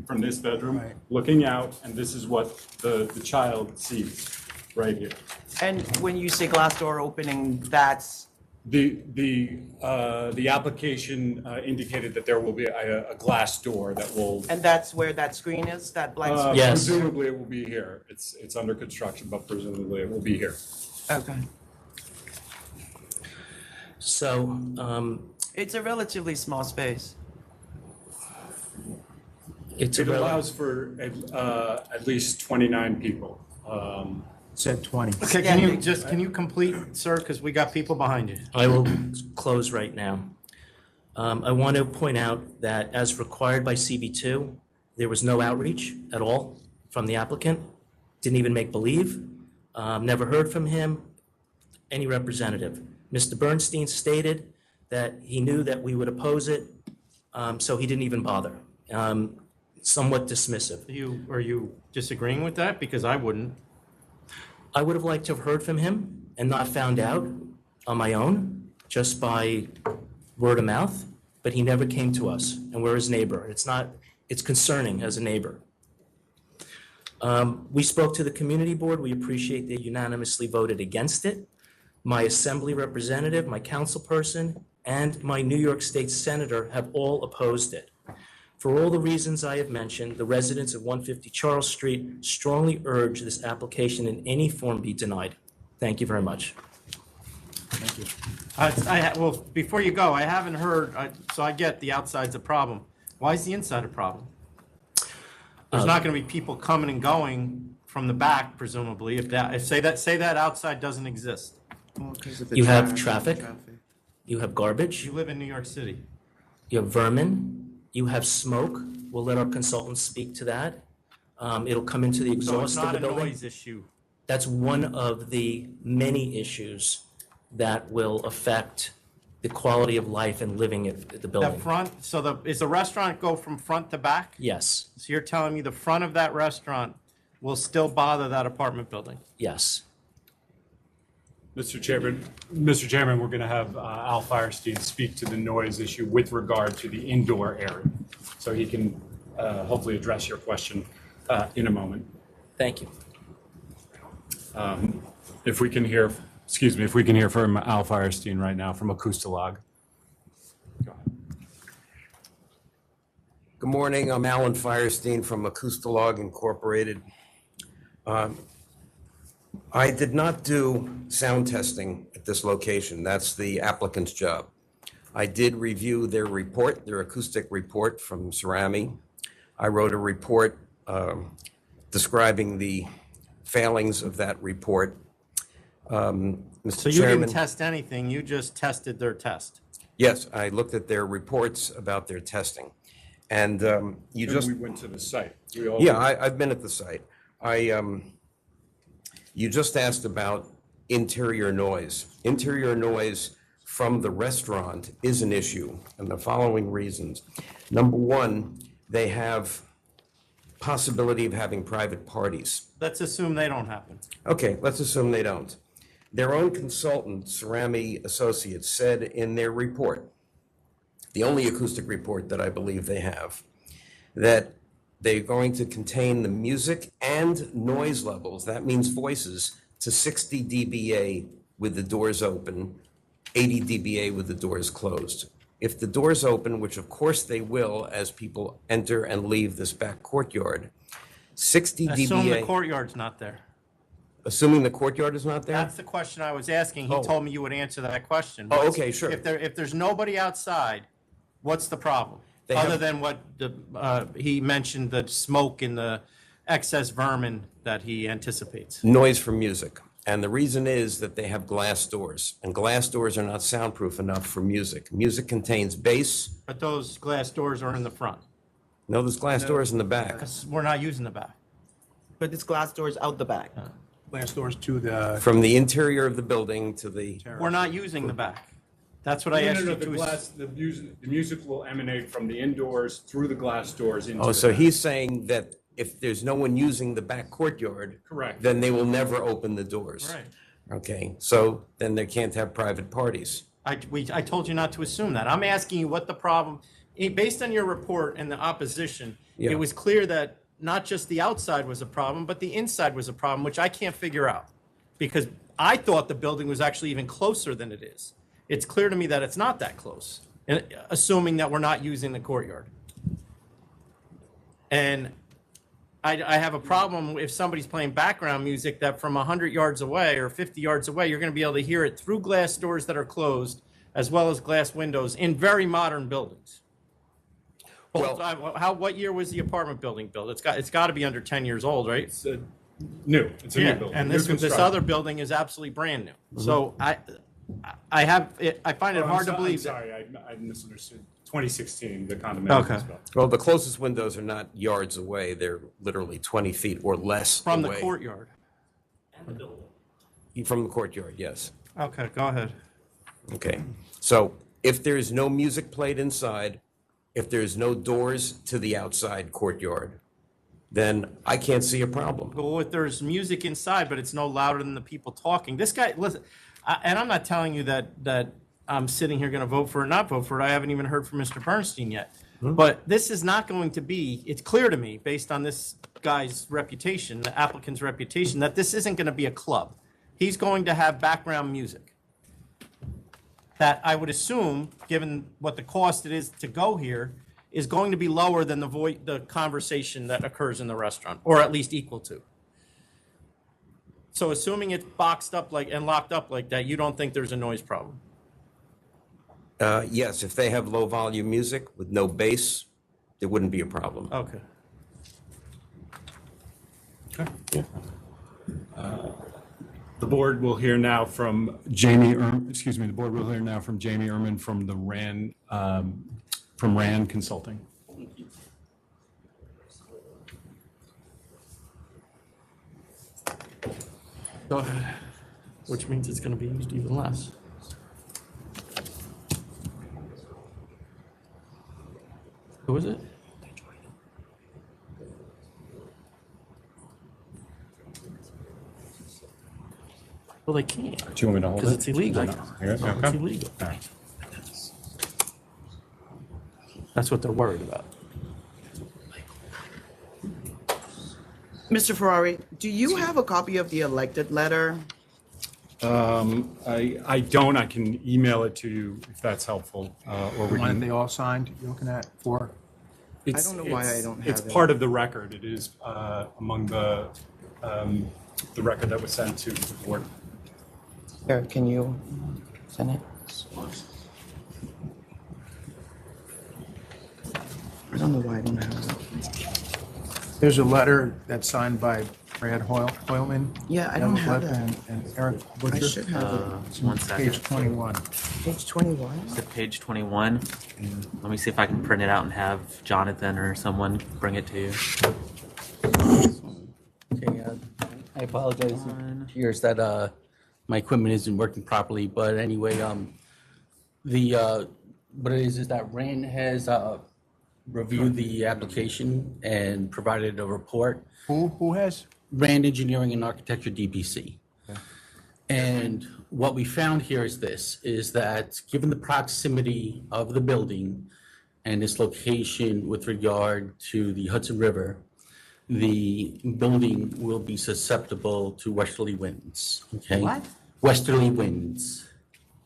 from this bedroom, looking out, and this is what the child sees right here. And when you say glass door opening, that's The application indicated that there will be a glass door that will. And that's where that screen is, that black screen? Yes. Presumably it will be here. It's under construction, but presumably it will be here. Okay. So, It's a relatively small space. It allows for at least 29 people. Said 20. Okay, can you complete, sir, because we got people behind you. I will close right now. I want to point out that as required by CB2, there was no outreach at all from the applicant. Didn't even make believe. Never heard from him, any representative. Mr. Bernstein stated that he knew that we would oppose it, so he didn't even bother. Somewhat dismissive. Are you disagreeing with that? Because I wouldn't. I would have liked to have heard from him and not found out on my own, just by word of mouth, but he never came to us, and we're his neighbor. It's concerning as a neighbor. We spoke to the community board. We appreciate they unanimously voted against it. My assembly representative, my council person, and my New York State senator have all opposed it. For all the reasons I have mentioned, the residents of 150 Charles Street strongly urge this application in any form be denied. Thank you very much. Thank you. Well, before you go, I haven't heard, so I get the outside's a problem. Why is the inside a problem? There's not going to be people coming and going from the back, presumably, if say that outside doesn't exist. You have traffic, you have garbage. You live in New York City. You have vermin, you have smoke. We'll let our consultants speak to that. It'll come into the So exhaust it's of not the a building. noise issue. That's one of the many issues that will affect the quality of life and living at the The building. front, is the restaurant go from front to back? Yes, So you're telling me the front of that restaurant will still bother that apartment building? yes. Mr. Chairman, we're going to have Al Firestein speak to the noise issue with regard to the indoor area. So he can hopefully address your question in a moment. Thank you. If we can hear from Al Firestein right now from Acoustalog. Good morning, I'm Alan Firestein from Acoustalog Incorporated. I did not do sound testing at this location. That's the applicant's job. I did review their report, their acoustic report from Cerami. I wrote a report describing the failings of that report. Mr. So you Chairman, didn't test anything, you just tested their test? yes, I looked at their reports about their testing. And you just... We went to the site. I've been at the site. You just asked about interior noise. Interior noise from the restaurant is an issue, and the following reasons. Number one, they have possibility of having private parties. Let's assume they don't happen. Okay, let's assume they don't. Their own consultant, Cerami Associates, said in their report, the only acoustic report that I believe they have, that they're going to contain the music and noise levels, that means voices, to 60 dBA with the doors open, 80 dBA with the doors closed. If the doors open, which of course they will as people enter and leave this back courtyard, 60 dBA... Assume the courtyard's not there. Assuming the courtyard is not there? That's the question I was asking. He Oh. told me you would answer that question. Oh, okay, sure. If there's nobody outside, what's the problem? They Other have- than what he mentioned, the smoke and the excess vermin that he anticipates. Noise from music. And the reason is that they have glass doors, and glass doors are not soundproof enough for music. Music contains bass. But those glass doors are in the front. No, there's glass doors in the back. Because we're not using the back. But it's glass doors out the back. Glass doors to the... From the interior of the building to the... We're not using the back. That's what I asked you to... The music will emanate from the indoors through the glass doors into Oh, the so back. he's saying that if there's no one using the back courtyard, Correct. then they will never open the doors. Right. Okay, so then they can't have private parties. I told you not to assume that. I'm asking you what the problem, based on your report and the opposition, Yeah. it was clear that not just the outside was a problem, but the inside was a problem, which I can't figure out. Because I thought the building was actually even closer than it is. It's clear to me that it's not that close, and assuming that we're not using the courtyard. And I have a problem if somebody's playing background music that from 100 yards away or 50 yards away, you're going to be able to hear it through glass doors that are closed, as well as glass windows in very modern buildings. Well, what year was the apartment building built? It's got to be under 10 years old, right? It's new. It's a new building. And New this construction. other building is absolutely brand new. So I find it hard to believe. Sorry, I misunderstood. 2016, the condominium was built. Well, the closest windows are not yards away. They're literally 20 feet or less From away. the courtyard. From the courtyard, yes. Okay, go ahead. Okay. So if there's no music played inside, if there's no doors to the outside courtyard, then I can't see a problem. Well, if there's music inside, but it's no louder than the people talking. This guy, listen, and I'm not telling you that I'm sitting here going to vote for it or not vote for it. I haven't even heard from Mr. Bernstein yet. But this is not going to be, it's clear to me, based on this guy's reputation, the applicant's reputation, that this isn't going to be a club. He's going to have background music that I would assume, given what the cost it is to go here, is going to be lower than the conversation that occurs in the restaurant, or at least equal to. So assuming it's boxed up and locked up like that, you don't think there's a noise problem? Yes, if they have low volume music with no bass, there wouldn't be a problem. Okay. Okay. Yeah. The board will hear now from Jamie the board will hear now from Jamie Ehrman from the RAND Consulting. Go ahead. Which means it's going to be used even less. Who is it? Well, they can't. Do you want me to hold it? Because it's illegal. Here, It's okay. illegal. All right. That's what they're worried about. Mr. Ferrari, do you have a copy of the elected letter? I don't. I can email it to you if that's helpful. Or we One that can. they all signed, you're looking at for? I don't know why I don't have It's it. part of the record. It is among the record that was sent to the board. Here, can you send it? I don't know why I don't have it. There's a letter that's signed by Brad Hoylman. Yeah, I don't have and- that. And Eric Butcher. I should have it. It's One on second. Page 21. Page 21? Is it page 21? Let me see if I can print it out and have Jonathan or someone bring it to you. Okay, I apologize, it appears that my equipment isn't working properly, but anyway, what it is that Rand has reviewed the application and provided a report. Who has? Rand Engineering and Architecture, DPC. And what we found here is this, is that given the proximity of the building and its location with regard to the Hudson River, the building will be susceptible to westerly winds, okay? What? Westerly winds,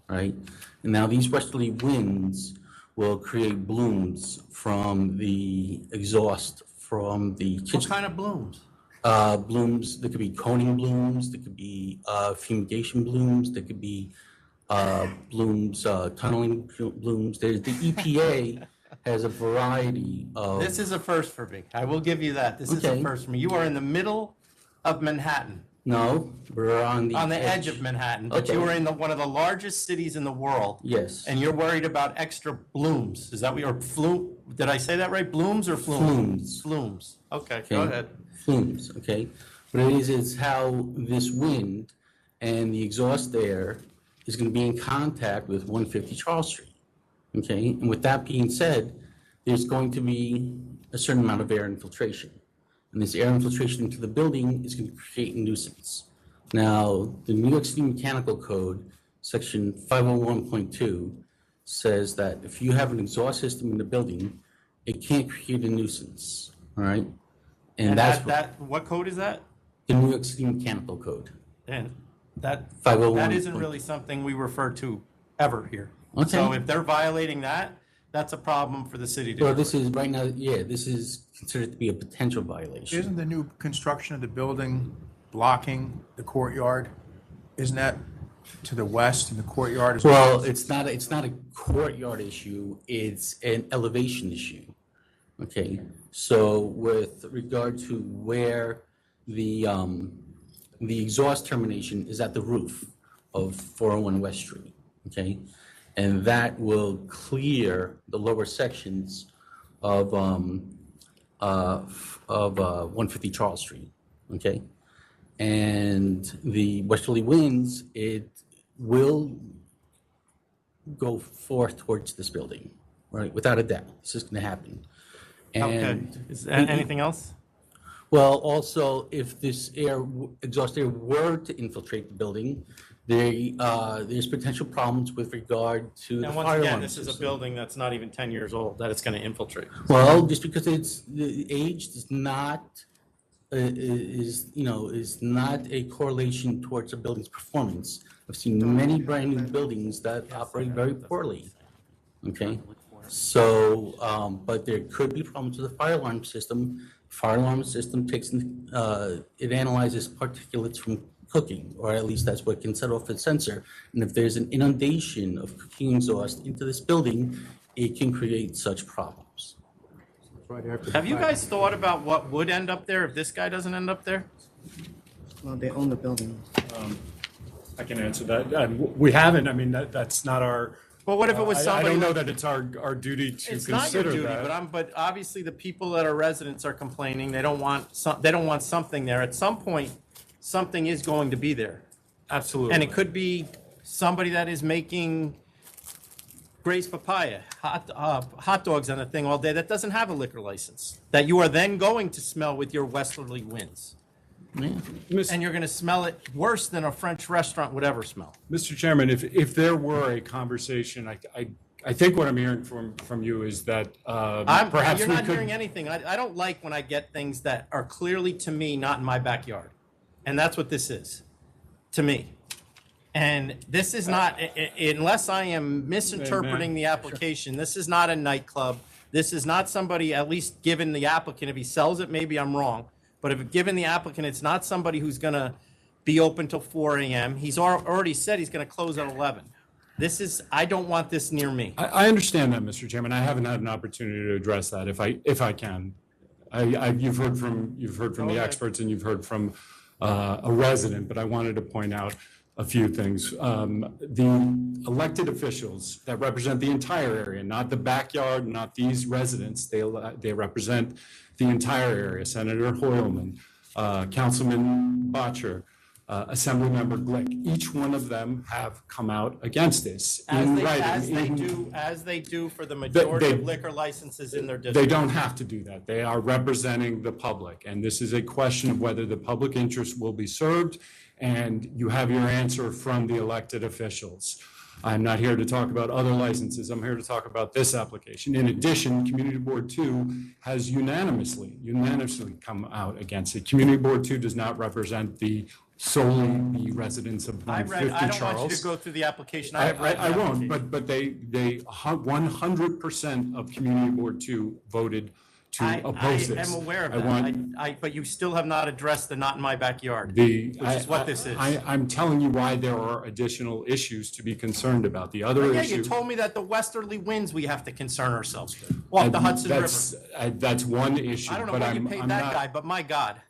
right? And now these westerly winds will create blooms from the exhaust from the What kitchen. kind of blooms? Blooms, there could be coning blooms, there could be fumigation blooms, there could be blooms, tunneling blooms. There's the EPA has a variety of. This is a first for me. I will give you that. This is a Okay. first for me. You are in the middle of Manhattan. No, we're on the edge of Manhattan, but Okay. you are in one of the largest cities in the world. Yes. And you're worried about extra blooms. Is that what your flume? Did I say that right? Blooms or flumes? Flumes. Flumes. Okay, go Okay. ahead. Flumes, okay? What it is how this wind and the exhaust air is going to be in contact with 150 Charles Street, okay? And with that being said, there's going to be a certain amount of air infiltration. And this air infiltration into the building is going to create a nuisance. Now, the New York City Mechanical Code, section 501.2, says that if you have an exhaust system in the building, it can't create a nuisance, all right? And that's what code is that? the New York City Mechanical Code. And that 501. isn't really something we refer to ever here. Okay. So if they're violating that, that's a problem for the city to Well, deal this with. is, right now, yeah, this is considered to be a potential violation. Isn't the new construction of the building blocking the courtyard? Isn't that to the west in the courtyard as well? Well, it's not a courtyard issue, it's an elevation issue. Okay, so with regard to where the exhaust termination is at the roof of 401 West Street, okay? And that will clear the lower sections of 150 Charles Street, okay? And the westerly winds, it will go forth towards this building, right? Without a doubt, this is going to happen. Okay, And is there anything else? well, also, if this exhaust air were to infiltrate the building, there's potential problems with regard to the And fire once again, alarm this is a system. building that's not even 10 years old, that it's going to infiltrate. Well, just because it's the age is not is not a correlation towards a building's performance. I've seen many brand new buildings that operate very poorly. Okay, so but there could be problems with the fire alarm system. Fire alarm system takes it analyzes particulates from cooking, or at least that's what can set off its sensor. And if there's an inundation of cooking exhaust into this building, it can create such problems. Have you guys thought about what would end up there if this guy doesn't end up there? Well, they own the building. I can answer that. We haven't, I mean, that's not our. Well, what if it was I somebody? don't know that it's our duty to It's not your consider duty, that. but obviously the people that are residents are complaining. They don't want something there. At some point, something is going to be there. Absolutely. And it could be somebody that is making Gray's papaya, hot dogs on a thing all day that doesn't have a liquor license, that you are then going to smell with your westerly winds. And you're going to smell it worse than a French restaurant would ever smell. Mr. Chairman, if there were a conversation, I think what I'm hearing from you is that perhaps You're we not could. hearing anything. I don't like when I get things that are clearly to me not in my backyard. And that's what this is, to me. And this is not, unless I am misinterpreting the application, this is not a nightclub. This is not somebody, at least given the applicant, if he sells it, maybe I'm wrong. But if given the applicant, it's not somebody who's going to be open till 4 a.m. He's already said he's going to close at 11. This is, I don't want this near me. I understand that, Mr. Chairman. I haven't had an opportunity to address that. If I can, you've heard from the experts and you've heard from a resident, but I wanted to point out a few things. The elected officials that represent the entire area, not the backyard, not these residents, they represent the entire area. Senator Hoylman, Councilman Botcher, Assemblymember Glick, each one of them have come out against this in writing. As they do for the majority of liquor licenses in their district. They don't have to do that. They are representing the public. And this is a question of whether the public interest will be served. And you have your answer from the elected officials. I'm not here to talk about other licenses. I'm here to talk about this application. In addition, Community Board 2 has unanimously come out against it. Community Board 2 does not represent solely the residents of 150 I don't Charles. want you to go through the application. I won't, but they 100% of Community Board 2 voted to oppose this. I am aware of I that. want- But you still have not addressed the not in my backyard, which is what this is. I'm telling you why there are additional issues to be concerned about. The other Yeah, issue. you told me that the westerly winds we have to concern ourselves with off the Hudson River. That's one issue. I don't know but what you I'm paid not- that guy, but my God.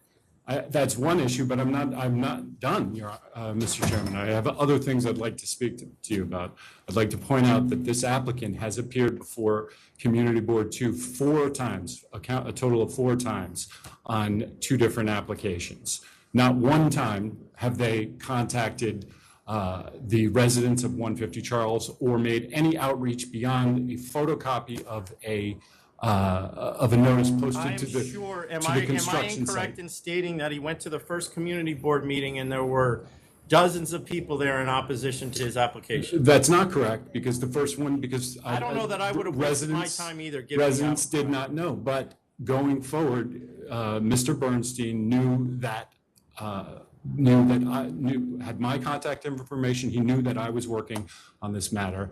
That's one issue, but I'm not done, Mr. Chairman. I have other things I'd like to speak to you about. I'd like to point out that this applicant has appeared before Community Board 2 4 times, a total of 4 times on 2 different applications. Not one time have they contacted the residents of 150 Charles or made any outreach beyond a photocopy of a notice posted to the Am to I the construction incorrect site. in stating that he went to the first community board meeting and there were dozens of people there in opposition to his application? That's not correct, because the first one, because I don't know that I would have wasted my time either. Giving Residents did not know, but going forward, Mr. Bernstein knew that had my contact information. He knew that I was working on this matter.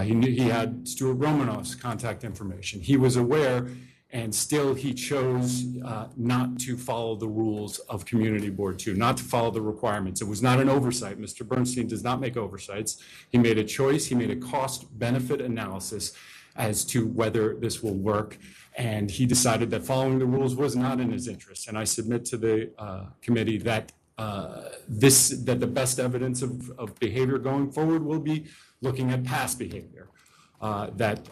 He had Stuart Romanoff's contact information. He was aware, and still he chose not to follow the rules of Community Board 2, not to follow the requirements. It was not an oversight. Mr. Bernstein does not make oversights. He made a choice. He made a cost-benefit analysis as to whether this will work. And he decided that following the rules was not in his interest. And I submit to the committee that that the best evidence of behavior going forward will be looking at past behavior. That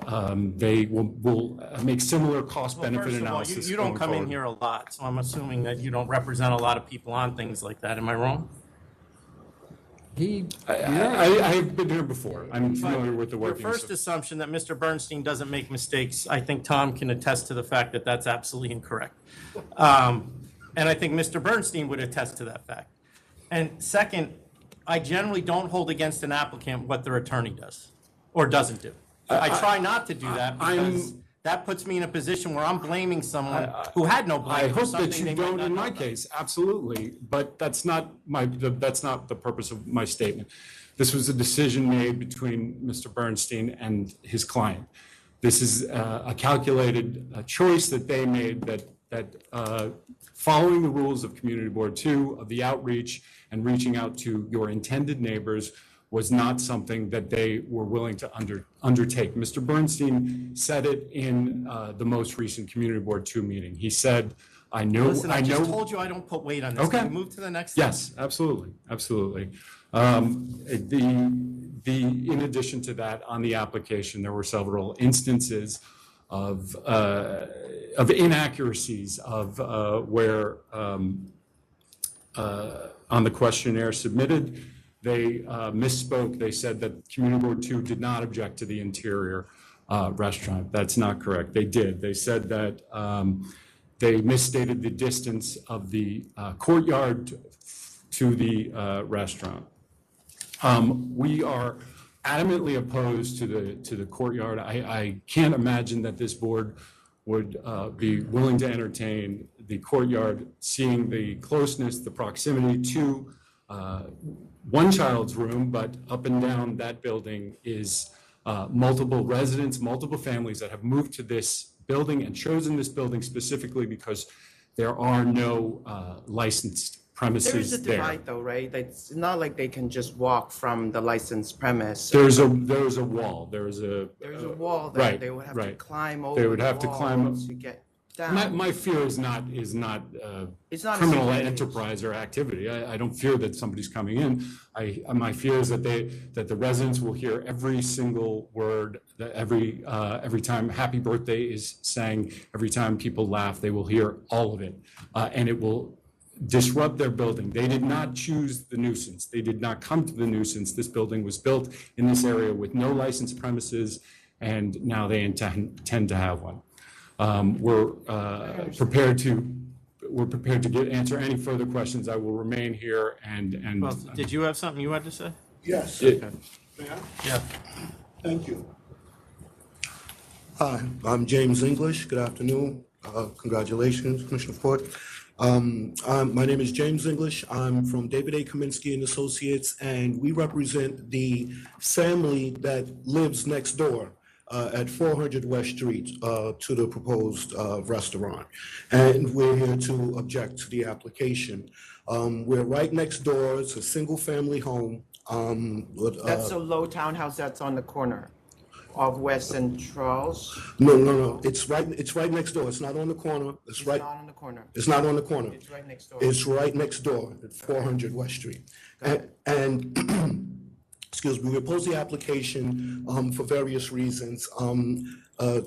they will make similar cost-benefit analysis. You don't going come in forward. here a lot, so I'm assuming that you don't represent a lot of people on things like that. Am I wrong? I've been here before. I'm familiar with the Your workings. first assumption that Mr. Bernstein doesn't make mistakes, I think Tom can attest to the fact that that's absolutely incorrect. And I think Mr. Bernstein would attest to that fact. And second, I generally don't hold against an applicant what their attorney does or doesn't do. I try not to do that because that puts me in a position where I'm blaming someone who had no blame. I for hope that something you they might don't not in know my about. case, absolutely, but that's not the purpose of my statement. This was a decision made between Mr. Bernstein and his client. This is a calculated choice that they made that following the rules of Community Board 2, of the outreach and reaching out to your intended neighbors was not something that they were willing to undertake. Mr. Bernstein said it in the most recent Community Board 2 meeting. He said, I know. Listen, I just told you I don't put weight on this. Okay. Can we move to the next? Yes, absolutely, absolutely. In addition to that, on the application, there were several instances of inaccuracies of where on the questionnaire submitted, they misspoke. They said that Community Board 2 did not object to the interior restaurant. That's not correct. They did. They said that they misstated the distance of the courtyard to the restaurant. We are adamantly opposed to the courtyard. I can't imagine that this board would be willing to entertain the courtyard, seeing the closeness, the proximity to one child's room, but up and down that building is multiple residents, multiple families that have moved to this building and chosen this building specifically because there are no licensed premises There is a there. divide though, right? It's not like they can just walk from the licensed premise. There's a wall. There's a wall that right, they would have right. to climb over. They would the have to wall climb. to get down. My fear is not It's not a criminal secret. enterprise or activity. I don't fear that somebody's coming in. My fear is that the residents will hear every single word, that every time happy birthday is sang, every time people laugh, they will hear all of it. And it will disrupt their building. They did not choose the nuisance. They did not come to the nuisance. This building was built in this area with no licensed premises, and now they intend to have one. We're prepared to answer any further questions. I will remain here and. Well, did you have something you had to say? Yes. Okay. May I? Yeah. Thank you. Hi, I'm James English. Good afternoon. Congratulations, Commissioner Ford. My name is James English. I'm from David A. Kaminsky and Associates, and we represent the family that lives next door at 400 West Street to the proposed restaurant. And we're here to object to the application. We're right next door. It's a single-family home. That's a low townhouse that's on the corner of West and Charles. No. It's right next door. It's not on the corner. It's right. Not on the corner. It's not on the corner. It's right next door. It's right next door at 400 West Street. And excuse me, we oppose the application for various reasons. A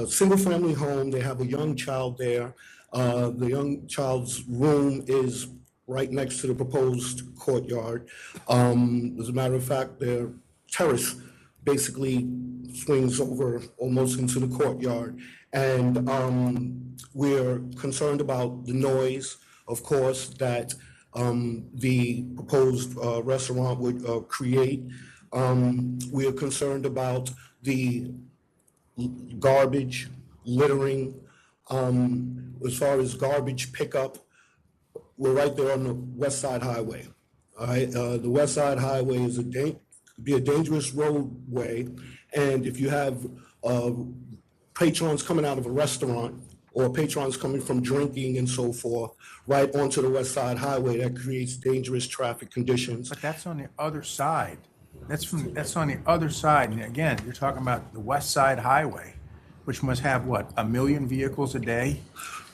single-family home, they have a young child there. The young child's room is right next to the proposed courtyard. As a matter of fact, their terrace basically swings over almost into the courtyard. And we're concerned about the noise, of course, that the proposed restaurant would create. We are concerned about the garbage, littering. As far as garbage pickup, we're right there on the West Side Highway. All right, the West Side Highway is be a dangerous roadway, and if you have patrons coming out of a restaurant or patrons coming from drinking and so forth, right onto the West Side Highway, that creates dangerous traffic conditions. But that's on the other side. That's on the other side. And again, you're talking about the West Side Highway, which must have, what, 1 million vehicles a day?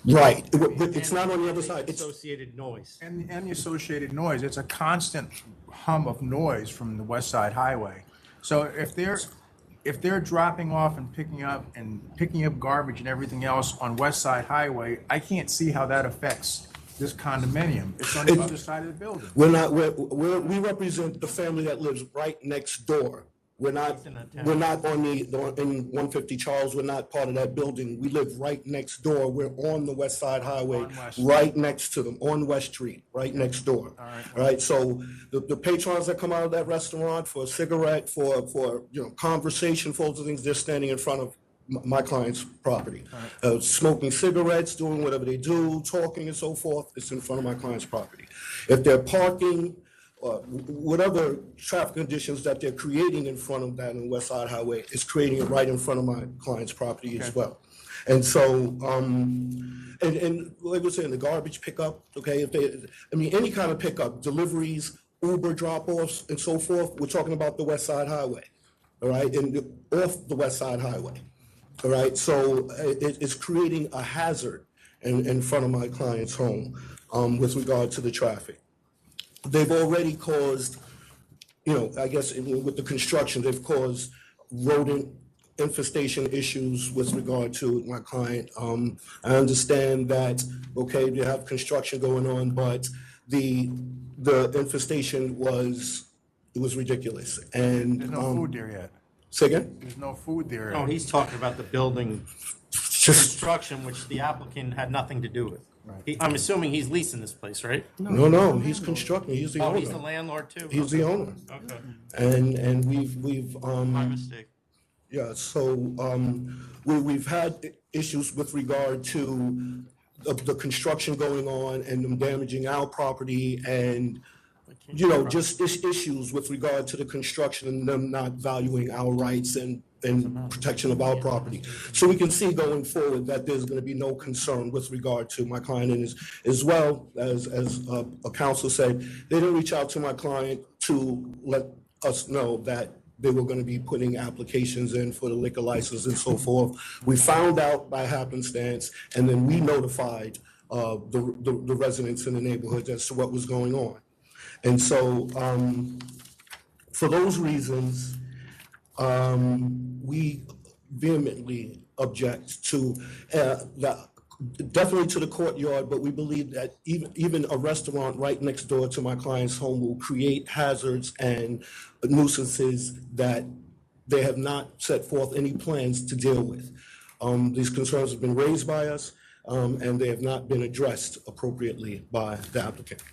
Right, but it's not on the other side. It's Associated noise. And the associated noise. It's a constant hum of noise from the West Side Highway. So if they're dropping off and picking up garbage and everything else on West Side Highway, I can't see how that affects this condominium. It's on the other side of the building. we represent the family that lives right next door. We're not on in 150 Charles, we're not part of that building. We live right next door. We're on the West Side Highway, right next to them, on West Street, right next door. All right, so the patrons that come out of that restaurant for a cigarette, for conversation, for those things, they're standing in front of my client's property. Smoking cigarettes, doing whatever they do, talking and so forth, it's in front of my client's property. If they're parking, whatever traffic conditions that they're creating in front of that on the West Side Highway is creating it right in front of my client's property as well. And so, and like we're saying, the garbage pickup, okay, any kind of pickup, deliveries, Uber drop-offs and so forth, we're talking about the West Side Highway, all right, and off the West Side Highway, all right? So it's creating a hazard in front of my client's home with regard to the traffic. They've already caused, I guess with the construction, they've caused rodent infestation issues with regard to my client. I understand that, okay, you have construction going on, but the infestation was ridiculous. And there's no food there yet. Say again? There's no food there. No, he's talking about the building construction, which the applicant had nothing to do with. Right. I'm assuming he's leasing this place, right? No, he's constructing. He's the owner. He's the landlord too. He's the owner. Okay. And we've My mistake. Yeah, so we've had issues with regard to the construction going on and them damaging our property and just issues with regard to the construction and them not valuing our rights and protection of our property. So we can see going forward that there's going to be no concern with regard to my client, and as well as a counsel said, they didn't reach out to my client to let us know that they were going to be putting applications in for the liquor license and so forth. We found out by happenstance, and then we notified the residents in the neighborhood as to what was going on. And so for those reasons, we vehemently object to definitely to the courtyard, but we believe that even a restaurant right next door to my client's home will create hazards and nuisances that they have not set forth any plans to deal with. These concerns have been raised by us, and they have not been addressed appropriately by the applicant.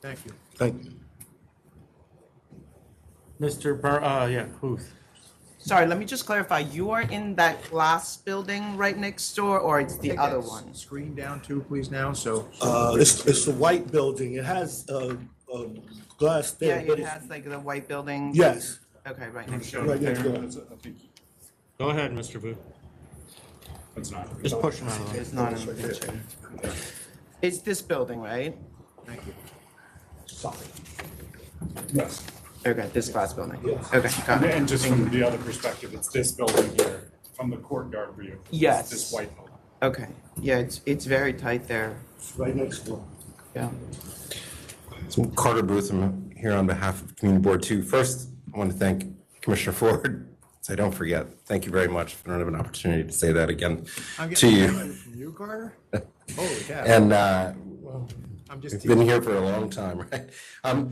Thank you. Thank you. Mr. Booth. Sorry, let me just clarify. You are in that glass building right next door, or it's the other one? Screen down too, please now, so. It's a white building. It has glass there. Yeah, but it has like the white building. Yes. Okay, right next door. Right next door. Go ahead, Mr. Booth. It's not. Just push him out of the way. It's not in the picture. It's this building, right? Thank you. Sorry. Yes. Okay, this glass building. Okay, got it. And just from the other perspective, it's this building here, from the courtyard view. Yes. This white building. Okay, yeah, it's very tight there. Right next door. Yeah. So Carter Booth, I'm here on behalf of Community Board 2. First, I want to thank Commissioner Ford, so I don't forget. Thank you very much. I don't have an opportunity to say that again to you. From you, Carter? Holy cow. And I'm just we've been here for a long time, right?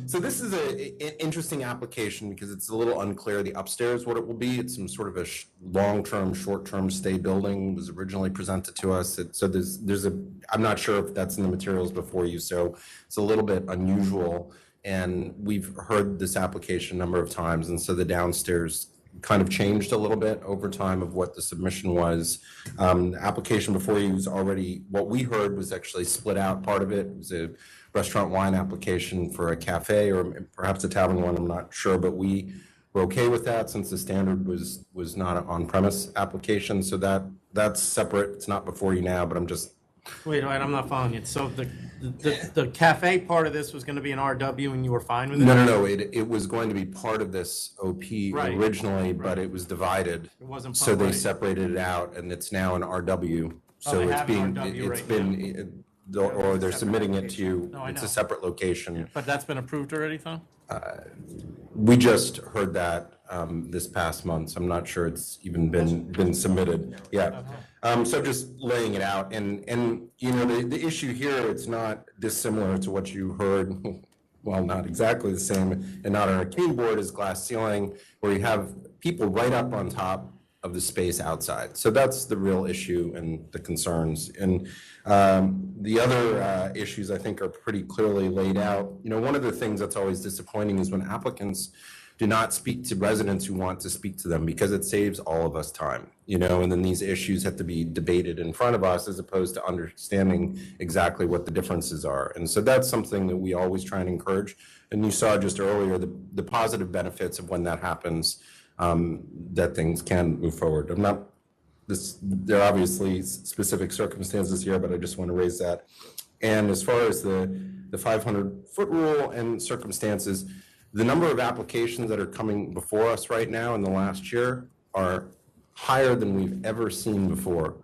So this is an interesting application because it's a little unclear the upstairs what it will be. It's some sort of a long-term, short-term stay building. It was originally presented to us. So there's a, I'm not sure if that's in the materials before you, so it's a little bit unusual. And we've heard this application a number of times, and so the downstairs kind of changed a little bit over time of what the submission was. The application before you was already, what we heard was actually split out. Part of it was a restaurant wine application for a cafe or perhaps a tavern one, I'm not sure, but we were okay with that since the standard was not an on-premise application. So that's separate. It's not before you now, but I'm just. Wait, I'm not following it. So the cafe part of this was going to be an RW and you were fine with it? No. It was going to be part of this OP Right. originally, but it was divided. It wasn't So they right. separated it out and it's now an RW. So they it's have an being, RW it's right been, or they're submitting it to you. No, I It's know. a separate location. But that's been approved already, Tom? We just heard that this past month, so I'm not sure it's even been submitted. Yeah. So just laying it out, and you know, the issue here, it's not dissimilar to what you heard, well, not exactly the same, and not on our community board, is glass ceiling, where you have people right up on top of the space outside. So that's the real issue and the concerns. And the other issues, I think, are pretty clearly laid out. You know, one of the things that's always disappointing is when applicants do not speak to residents who want to speak to them, because it saves all of us time, you know, and then these issues have to be debated in front of us as opposed to understanding exactly what the differences are. And so that's something that we always try and encourage. And you saw just earlier the positive benefits of when that happens, that things can move forward. There are obviously specific circumstances here, but I just want to raise that. And as far as the 500-foot rule and circumstances, the number of applications that are coming before us right now in the last year are higher than we've ever seen before.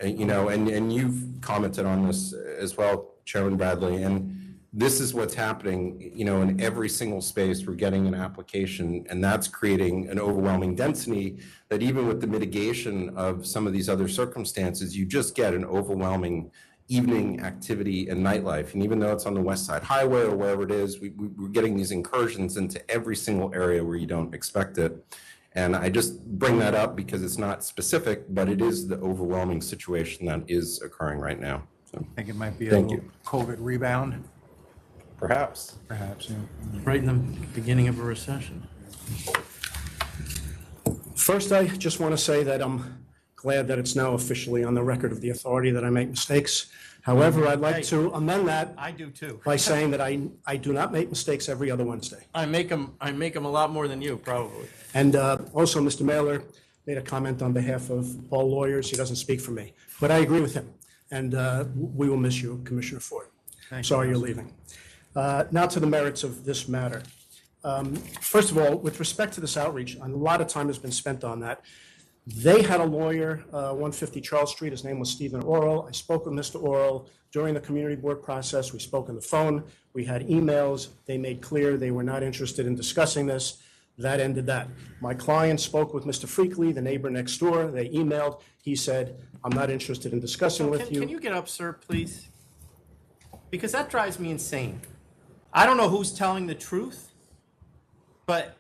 And, you know, and you've commented on this as well, Chairman Bradley, and this is what's happening, you know, in every single space we're getting an application, and that's creating an overwhelming density that even with the mitigation of some of these other circumstances, you just get an overwhelming evening activity and nightlife. And even though it's on the West Side Highway or wherever it is, we're getting these incursions into every single area where you don't expect it. And I just bring that up because it's not specific, but it is the overwhelming situation that is occurring right now. So, I think it might be a thank little you. COVID rebound. Perhaps. Perhaps, yeah. Right in the beginning of a recession. First, I just want to say that I'm glad that it's now officially on the record of the authority that I make mistakes. However, I'd like to amend that I do too. by saying that I do not make mistakes every other Wednesday. I make them a lot more than you, probably. And also, Mr. Mailer made a comment on behalf of all lawyers. He doesn't speak for me, but I agree with him. And we will miss you, Commissioner Ford. Sorry you're leaving. Now to the merits of this matter. First of all, with respect to this outreach, a lot of time has been spent on that. They had a lawyer, 150 Charles Street. His name was Stephen Orrell. I spoke with Mr. Orrell during the community board process. We spoke on the phone. We had emails. They made clear they were not interested in discussing this. That ended that. My client spoke with Mr. Freakley, the neighbor next door. They emailed. He said, I'm not interested in discussing with you. Can you get up, sir, please? Because that drives me insane. I don't know who's telling the truth, but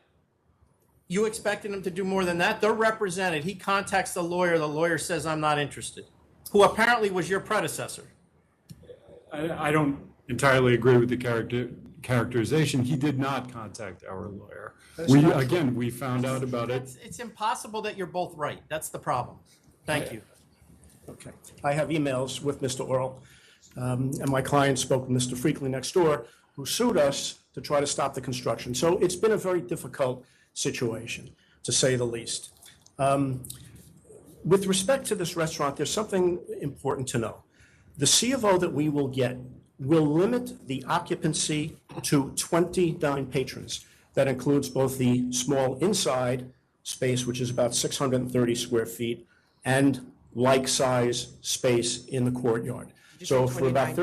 you expected him to do more than that? They're represented. He contacts the lawyer says, I'm not interested, who apparently was your predecessor. I don't entirely agree with the characterization. He did not contact our lawyer. We found out about it. It's impossible that you're both right. That's the problem. Thank you. Okay. I have emails with Mr. Orrell, and my client spoke with Mr. Freakley next door, who sued us to try to stop the construction. So it's been a very difficult situation, to say the least. With respect to this restaurant, there's something important to know. The C of O that we will get will limit the occupancy to 29 patrons. That includes both the small inside space, which is about 630 square feet, and like-size space in the courtyard. So for about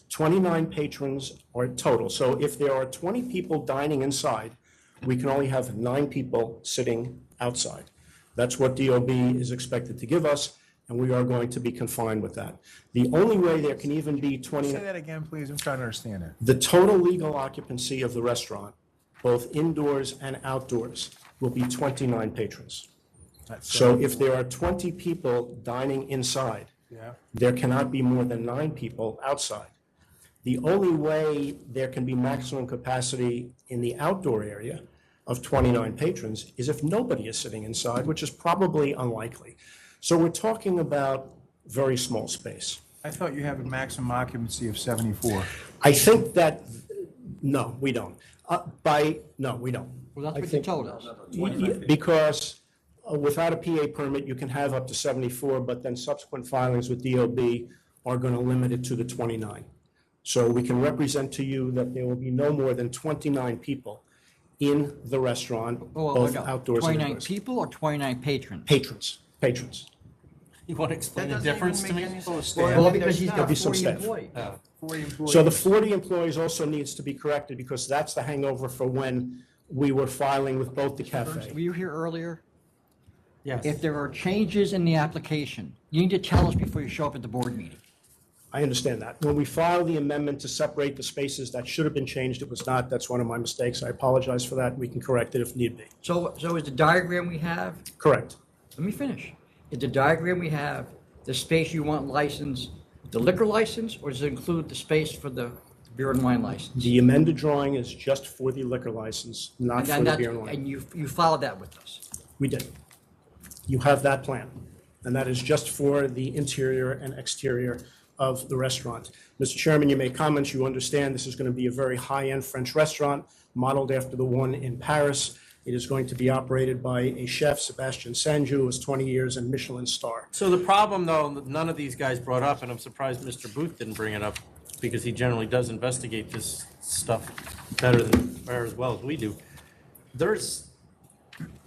29 patrons are total. So if there are 20 people dining inside, we can only have 9 people sitting outside. That's what DOB is expected to give us, and we are going to be confined with that. The only way there can even be 20... Say that again, please. I'm trying to understand it. The total legal occupancy of the restaurant, both indoors and outdoors, will be 29 patrons. So if there are 20 people dining inside, there cannot be more than 9 people outside. The only way there can be maximum capacity in the outdoor area of 29 patrons is if nobody is sitting inside, which is probably unlikely. So we're talking about very small space. I thought you have a maximum occupancy of 74. I think that, no, we don't. No, we don't. Well, that's I what you think- told us. Because without a PA permit, you can have up to 74, but then subsequent filings with DOB are going to limit it to the 29. So we can represent to you that there will be no more than 29 people in the restaurant, both outdoors and 29 indoors. people or 29 patrons? Patrons. You want to explain the difference to me? Well, because he's There'll got be some 40 staff. employees. 40 employees. So the 40 employees also needs to be corrected because that's the hangover for when we were filing with both the cafe. Were you here earlier? Yes. If there are changes in the application, you need to tell us before you show up at the board meeting. I understand that. When we filed the amendment to separate the spaces, that should have been changed. It was not. That's one of my mistakes. I apologize for that. We can correct it if need be. So is the diagram we have, Correct. let me finish. Is the diagram we have, the space you want licensed, the liquor license, or does it include the space for the beer and wine license? The amended drawing is just for the liquor license, not And for then the that- beer and wine. And you followed that with us. We did. You have that plan, and that is just for the interior and exterior of the restaurant. Mr. Chairman, you made comments, you understand this is going to be a very high-end French restaurant modeled after the one in Paris. It is going to be operated by a chef, Sebastian Sanju, who has 20 years and Michelin star. So the problem, though, that none of these guys brought up, and I'm surprised Mr. Booth didn't bring it up, because he generally does investigate this stuff better than, or as well as we do. There's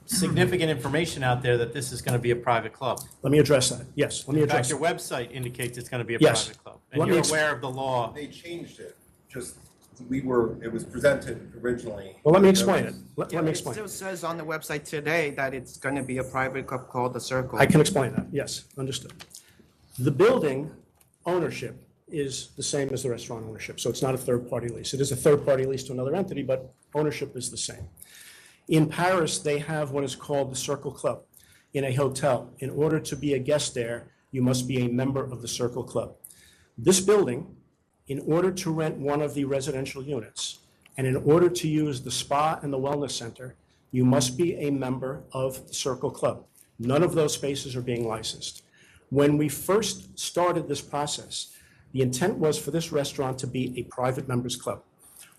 significant information out there that this is going to be a private club. Let me address that. Yes, let me In fact, address your it. website indicates it's going to be a Yes. private club. Let And me you're exp- aware of the law. They changed it, just, it was presented originally. Well, let me explain it. Let me It explain still it. says on the website today that it's going to be a private club called The Circle. I can explain that. Yes, understood. The building ownership is the same as the restaurant ownership, so it's not a third-party lease. It is a third-party lease to another entity, but ownership is the same. In Paris, they have what is called the Circle Club in a hotel. In order to be a guest there, you must be a member of the Circle Club. This building, in order to rent one of the residential units, and in order to use the spa and the wellness center, you must be a member of the Circle Club. None of those spaces are being licensed. When we first started this process, the intent was for this restaurant to be a private members club.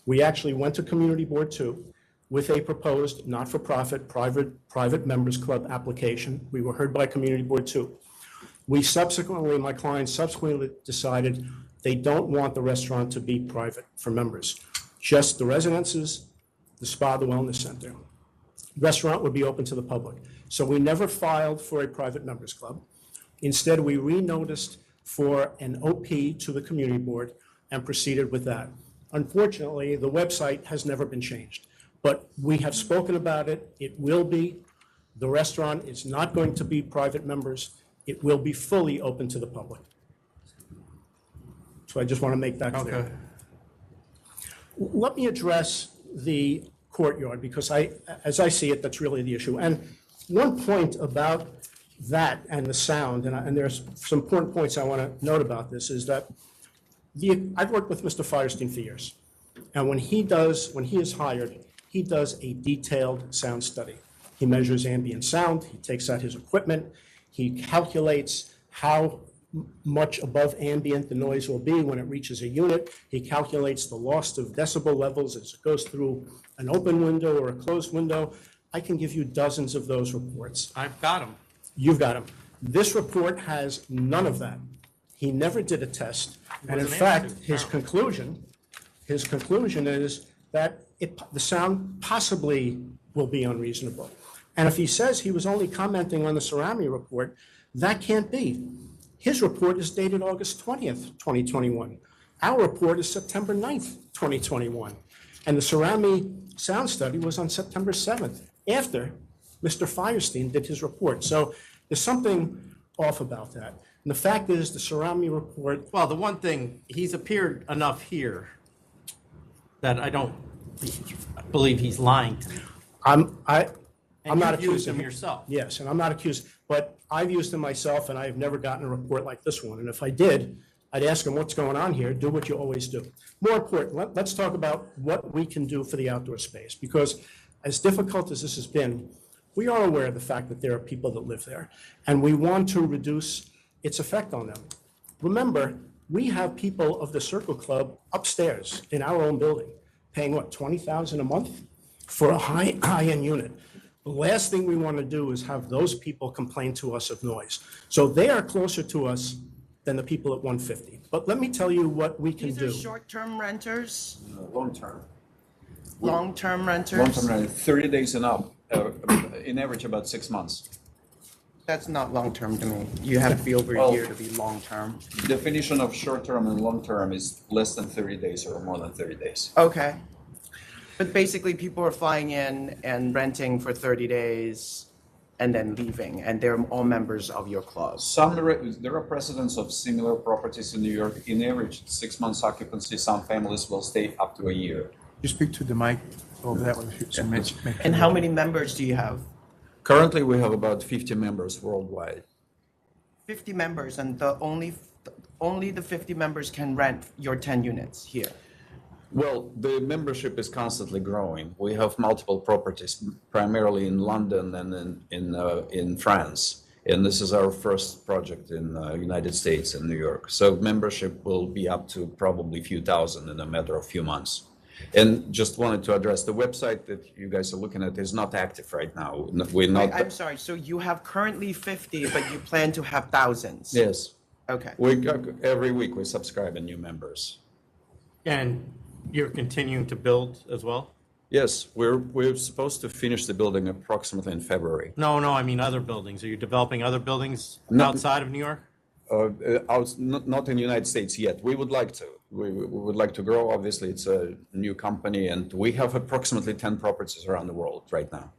We actually went to Community Board 2 with a proposed not-for-profit private members club application. We were heard by Community Board 2. My clients subsequently decided they don't want the restaurant to be private for members, just the residences, the spa, the wellness center. Restaurant would be open to the public. So we never filed for a private members club. Instead, we re-noticed for an OP to the community board and proceeded with that. Unfortunately, the website has never been changed, but we have spoken about it. It will be. The restaurant is not going to be private members. It will be fully open to the public. So I just want to make that clear. Okay. Let me address the courtyard, because as I see it, that's really the issue. And one point about that and the sound, and there's some important points I want to note about this, is that I've worked with Mr. Firestein for years. And when he is hired, he does a detailed sound study. He measures ambient sound, he takes out his equipment, he calculates how much above ambient the noise will be when it reaches a unit. He calculates the loss of decibel levels as it goes through an open window or a closed window. I can give you dozens of those reports. I've got them. You've got them. This report has none of that. He never did a test. And in Wasn't fact, able to, his conclusion is that the sound possibly will be unreasonable. And if he says he was only commenting on the Cerami report, that can't be. His report is dated August 20th, 2021. Our report is September 9th, 2021. And the Cerami sound study was on September 7th, after Mr. Firestein did his report. So there's something off about that. And the fact is, the Cerami report... Well, the one thing, he's appeared enough here that I don't believe he's lying to me. I'm not you've used accusing him yourself. Yes, and I'm not accused, but I've used him myself, and I have never gotten a report like this one. And if I did, I'd ask him, what's going on here? Do what you always do. More important, let's talk about what we can do for the outdoor space, because as difficult as this has been, we are aware of the fact that there are people that live there, and we want to reduce its effect on them. Remember, we have people of the Circle Club upstairs in our own building, paying what, $20,000 a month for a high-end unit. The last thing we want to do is have those people complain to us of noise. So they are closer to us than the people at 150. But let me tell you what we can do. These are short-term renters? Long-term. Long-term renters? Long-term renters, 30 days and up, in average about 6 months. That's not long-term to me. You have to be over a year to be long-term. Definition of short-term and long-term is less than 30 days or more than 30 days. Okay. But basically, people are flying in and renting for 30 days and then leaving, and they're all members of your club. There are precedents of similar properties in New York. In average, 6 months occupancy, some families will stay up to a year. You speak to the mic over that one. And how many members do you have? Currently, we have about 50 members worldwide. 50 members, and only the 50 members can rent your 10 units here. Well, the membership is constantly growing. We have multiple properties, primarily in London and in France. And this is our first project in the United States and New York. So membership will be up to probably a few thousand in a matter of few months. And just wanted to address the website that you guys are looking at is not active right now. We're not. I'm sorry. So you have currently 50, but you plan to have thousands? Yes. Okay. Every week we subscribe new members. And you're continuing to build as well? Yes, we're supposed to finish the building approximately in February. No, I mean other buildings. Are you developing other buildings outside of New York? Not in the United States yet. We would like to. We would like to grow. Obviously, it's a new company, and we have approximately 10 properties around the world right now.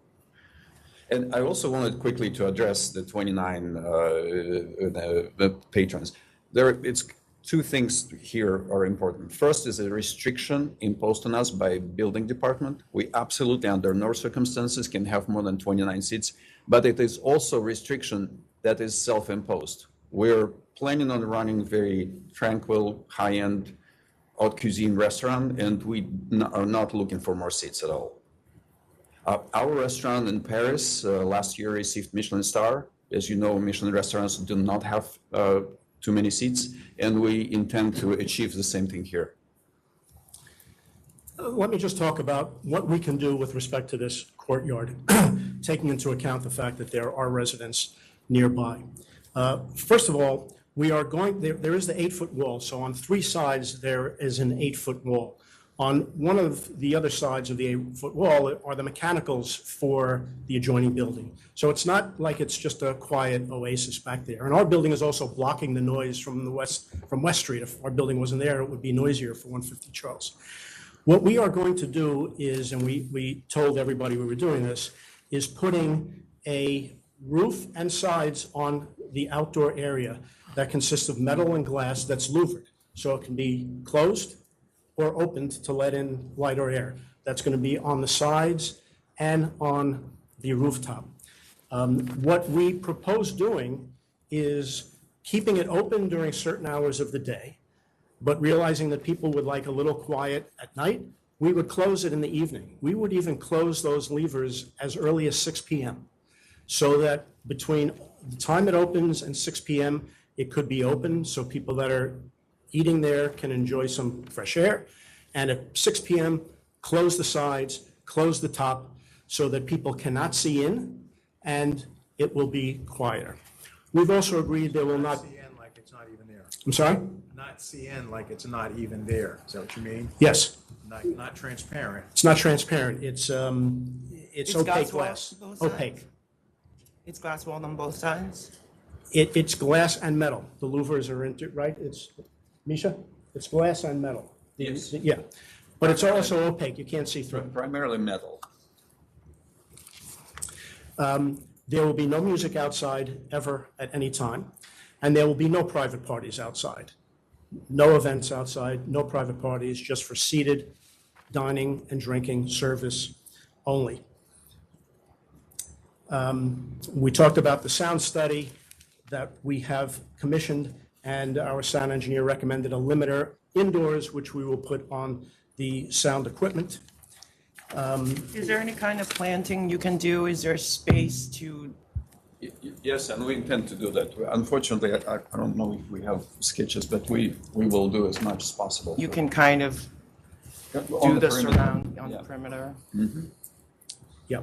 And I also wanted quickly to address the 29 the patrons. It's two things here are important. First is a restriction imposed on us by building department. We absolutely, under no circumstances, can have more than 29 seats, but it is also a restriction that is self-imposed. We're planning on running very tranquil, high-end, haute cuisine restaurant, and we are not looking for more seats at all. Our restaurant in Paris last year received Michelin star. As you know, Michelin restaurants do not have too many seats, and we intend to achieve the same thing here. Let me just talk about what we can do with respect to this courtyard, taking into account the fact that there are residents nearby. First of all, there is the 8-foot wall, so on 3 sides there is an 8-foot wall. On one of the other sides of the 8-foot wall are the mechanicals for the adjoining building. So it's not like it's just a quiet oasis back there. And our building is also blocking the noise from West Street. If our building wasn't there, it would be noisier for 150 Charles. What we are going to do is, and we told everybody we were doing this, is putting a roof and sides on the outdoor area that consists of metal and glass that's louvered. So it can be closed or opened to let in light or air. That's going to be on the sides and on the rooftop. What we propose doing is keeping it open during certain hours of the day, but realizing that people would like a little quiet at night, we would close it in the evening. We would even close those levers as early as 6 p.m. so that between the time it opens and 6 p.m., it could be open so people that are eating there can enjoy some fresh air. And at 6 p.m., close the sides, close the top so that people cannot see in and it will be quieter. We've also agreed there will not. CN like it's not even there. I'm sorry? Not CN like it's not even there. Is that what you mean? Yes. Not transparent. It's not transparent. It's opaque glass. Opaque. It's glass wall on both sides? It's glass and metal. The louvers are right? It's, Misha? It's glass and metal. Yes. Yeah. But it's also opaque. You can't see through it. Primarily metal. There will be no music outside ever at any time, and there will be no private parties outside. No events outside, no private parties, just for seated dining and drinking service only. We talked about the sound study that we have commissioned, and our sound engineer recommended a limiter indoors, which we will put on the sound equipment. Is there any kind of planting you can do? Is there space to? Yes, and we intend to do that. Unfortunately, I don't know if we have sketches, but we will do as much as possible. You can kind of On do the the perimeter. surround on Yeah. the perimeter. Yeah.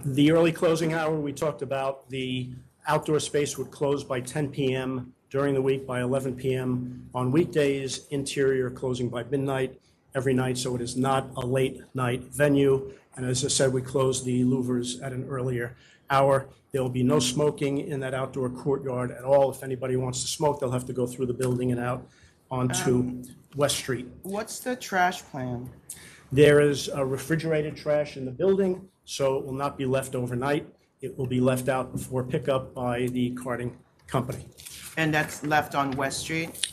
The early closing hour, we talked about, the outdoor space would close by 10 p.m. during the week, by 11 p.m. on weekdays, interior closing by midnight every night, so it is not a late night venue. And as I said, we close the louvers at an earlier hour. There will be no smoking in that outdoor courtyard at all. If anybody wants to smoke, they'll have to go through the building and out onto West Street. What's the trash plan? There is a refrigerated trash in the building, so it will not be left overnight. It will be left out before pickup by the carting company. And that's left on West Street?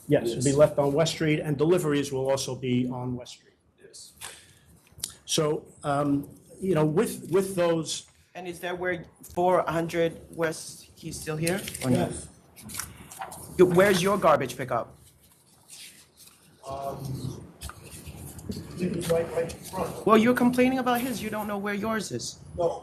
Yes, it'll be left on West Street, and deliveries will also be on West Street. Yes. So, with those. And is that where 400 West, he's still here? Or no? Yes. Where's your garbage pickup? Right in front. Well, you're complaining about his, you don't know where yours is. No,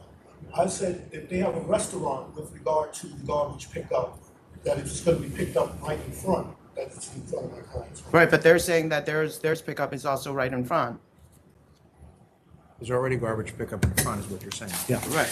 I said if they have a restaurant with regard to the garbage pickup, that it's going to be picked up right in front, that it's in front of my clients. Right, but they're saying that theirs pickup is also right in front. There's already garbage pickup in front, is what you're saying. Yeah. Right.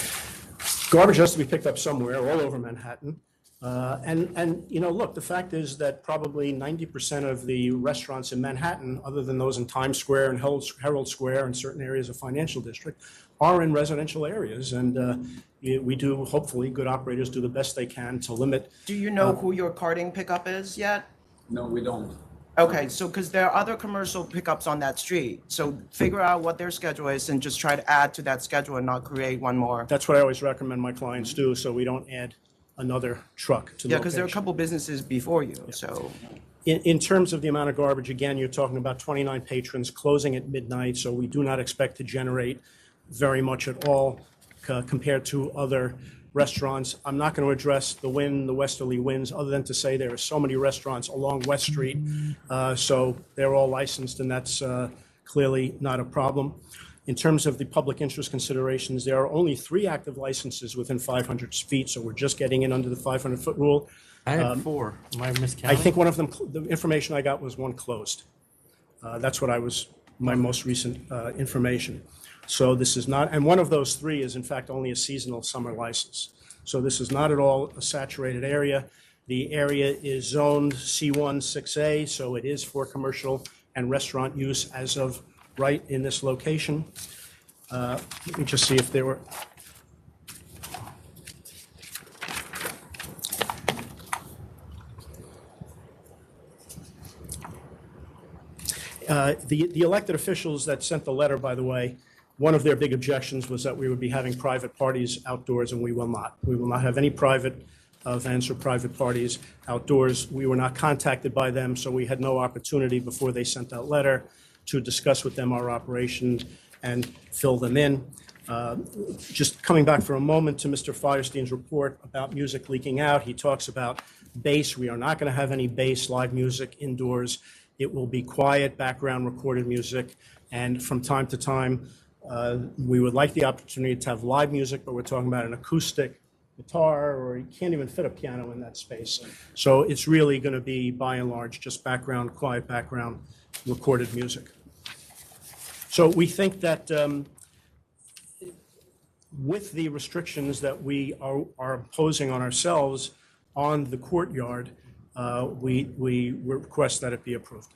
Garbage has to be picked up somewhere, all over Manhattan. Look, the fact is that probably 90% of the restaurants in Manhattan, other than those in Times Square and Herald Square and certain areas of financial district, are in residential areas. And we do, hopefully, good operators do the best they can to limit. Do you know who your carting pickup is yet? No, we don't. Okay, so because there are other commercial pickups on that street, so figure out what their schedule is and just try to add to that schedule and not create one more. That's what I always recommend my clients do, so we don't add another truck to the Yeah, because there are a location. couple businesses before you, so. In terms of the amount of garbage, again, you're talking about 29 patrons closing at midnight, so we do not expect to generate very much at all compared to other restaurants. I'm not going to address the westerly winds, other than to say there are so many restaurants along West Street, so they're all licensed, and that's clearly not a problem. In terms of the public interest considerations, there are only 3 active licenses within 500 feet, so we're just getting in under the 500-foot rule. I had 4. Am I miscounting? I think one of them, the information I got was one closed. That's what my most recent information. So this is not, and one of those 3 is in fact only a seasonal summer license. So this is not at all a saturated area. The area is zoned C1 6A, so it is for commercial and restaurant use as of right in this location. Let me just see if there were. The elected officials that sent the letter, by the way, one of their big objections was that we would be having private parties outdoors, and we will not. We will not have any private events or private parties outdoors. We were not contacted by them, so we had no opportunity before they sent that letter to discuss with them our operations and fill them in. Just coming back for a moment to Mr. Firestein's report about music leaking out, he talks about bass. We are not going to have any bass live music indoors. It will be quiet background recorded music, and from time to time, we would like the opportunity to have live music, but we're talking about an acoustic guitar, or you can't even fit a piano in that space. So it's really going to be, by and large, just background, quiet background recorded music. So we think that with the restrictions that we are imposing on ourselves on the courtyard, we request that it be approved.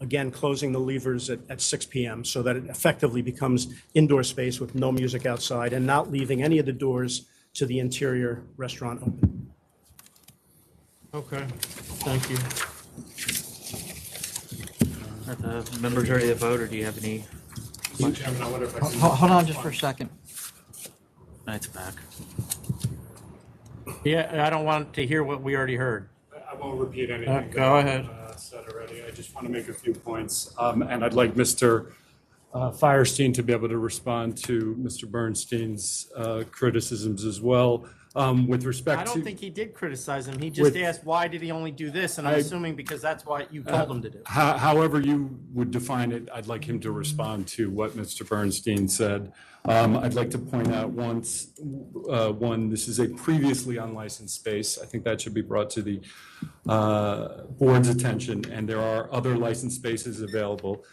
Again, closing the levers at 6 p.m. so that it effectively becomes indoor space with no music outside, and not leaving any of the doors to the interior restaurant open. Okay, thank you. Are the members ready to vote, or do you have any questions? Hold on just for a second. It's back. Yeah, I don't want to hear what we already heard. I won't repeat anything. Go ahead. Said already. I just want to make a few points. And I'd like Mr. Firestein to be able to respond to Mr. Bernstein's criticisms as well. With respect I to... don't think he did criticize him. He just With- asked, why did he only do this? And I'm assuming because that's what you told him to do. However you would define it, I'd like him to respond to what Mr. Bernstein said. I'd like to point out this is a previously unlicensed space. I think that should be brought to the board's attention, and there are other licensed spaces available.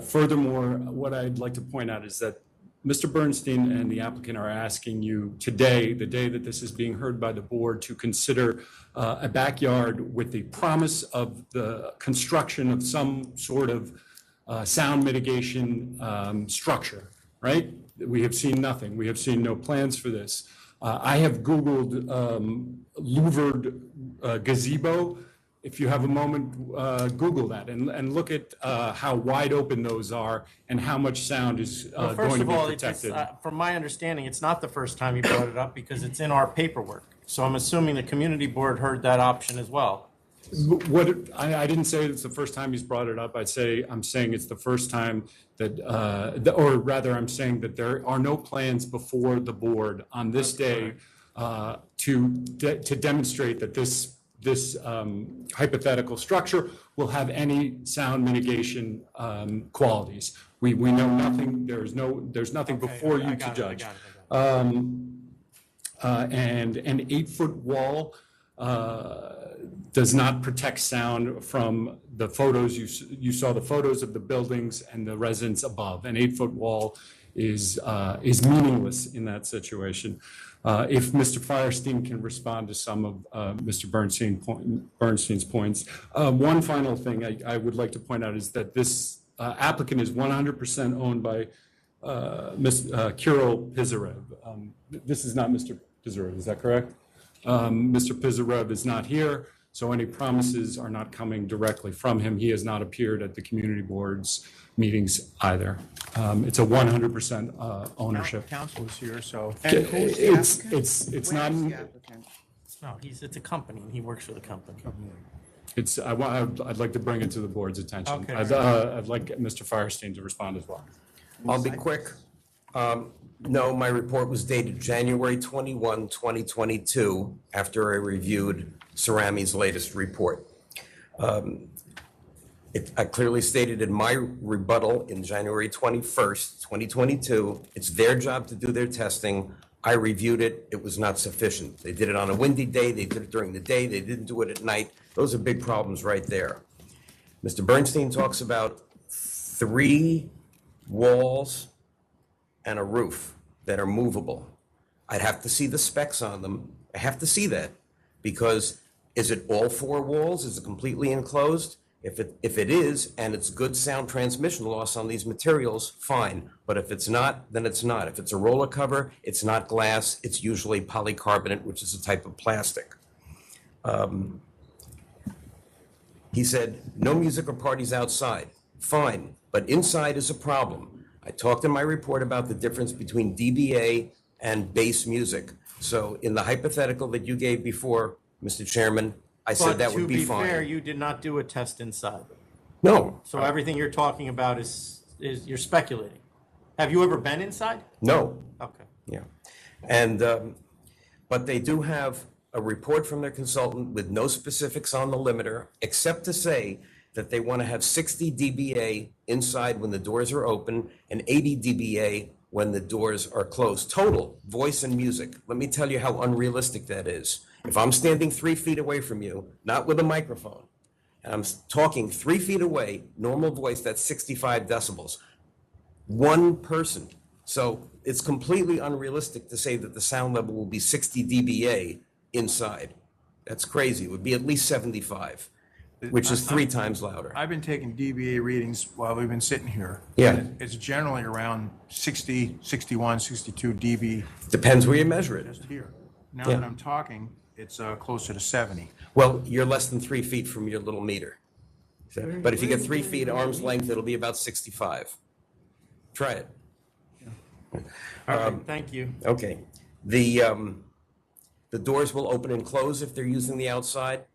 Furthermore, what I'd like to point out is that Mr. Bernstein and the applicant are asking you today, the day that this is being heard by the board, to consider a backyard with the promise of the construction of some sort of sound mitigation structure, right? We have seen nothing. We have seen no plans for this. I have Googled louvered gazebo. If you have a moment, Google that and look at how wide open those are and how much sound is Well, going first to of be all, protected. from my understanding, it's not the first time you brought it up because it's in our paperwork. So I'm assuming the community board heard that option as well. I didn't say it's the first time he's brought it up. I'm saying it's the first time that, or rather, I'm saying that there are no plans before the board on this day to demonstrate that this hypothetical structure will have any sound mitigation qualities. We know nothing. There's nothing before you to judge. And an 8-foot wall does not protect sound from the photos. You saw the photos of the buildings and the residents above. An 8-foot wall is meaningless in that situation. If Mr. Firestein can respond to some of Mr. Bernstein's points. One final thing I would like to point out is that this applicant is 100% owned by Kirill Pizarev. This is not Mr. Pizarev, is that correct? Mr. Pizarev is not here, so any promises are not coming directly from him. He has not appeared at the community board's meetings either. It's a 100% ownership. Council is here, so. It's not. No, it's a company, and he works for the company. I'd like to bring it to the board's attention. Okay. I'd like Mr. Firestein to respond as well. I'll be quick. No, my report was dated January 21, 2022, after I reviewed Cerami's latest report. I clearly stated in my rebuttal in January 21st, 2022, it's their job to do their testing. I reviewed it. It was not sufficient. They did it on a windy day. They did it during the day. They didn't do it at night. Those are big problems right there. Mr. Bernstein talks about 3 walls and a roof that are movable. I'd have to see the specs on them. I have to see that because is it all 4 walls? Is it completely enclosed? If it is, and it's good sound transmission loss on these materials, fine. But if it's not, then it's not. If it's a roller cover, it's not glass. It's usually polycarbonate, which is a type of plastic. He said, no music or parties outside. Fine, but inside is a problem. I talked in my report about the difference between DBA and bass music. So in the hypothetical that you gave before, Mr. Chairman, I said that would be fine. To be fair, you did not do a test inside. No. So everything you're talking about is you're speculating. Have you ever been inside? No. Okay. Yeah. And, but they do have a report from their consultant with no specifics on the limiter, except to say that they want to have 60 dBA inside when the doors are open and 80 dBA when the doors are closed. Total, voice and music. Let me tell you how unrealistic that is. If I'm standing 3 feet away from you, not with a microphone, and I'm talking 3 feet away, normal voice, that's 65 decibels. One person. So it's completely unrealistic to say that the sound level will be 60 dBA inside. That's crazy. It would be at least 75, which is 3 times louder. I've been taking DBA readings while we've been sitting here. Yeah. It's generally around 60, 61, 62 dB. Depends where you measure it. Just here. Now Yeah. that I'm talking, it's closer to 70. Well, you're less than 3 feet from your little meter. But if you get 3 feet arm's length, it'll be about 65. Try it. All right, thank you. Okay. The doors will open and close if they're using the outside.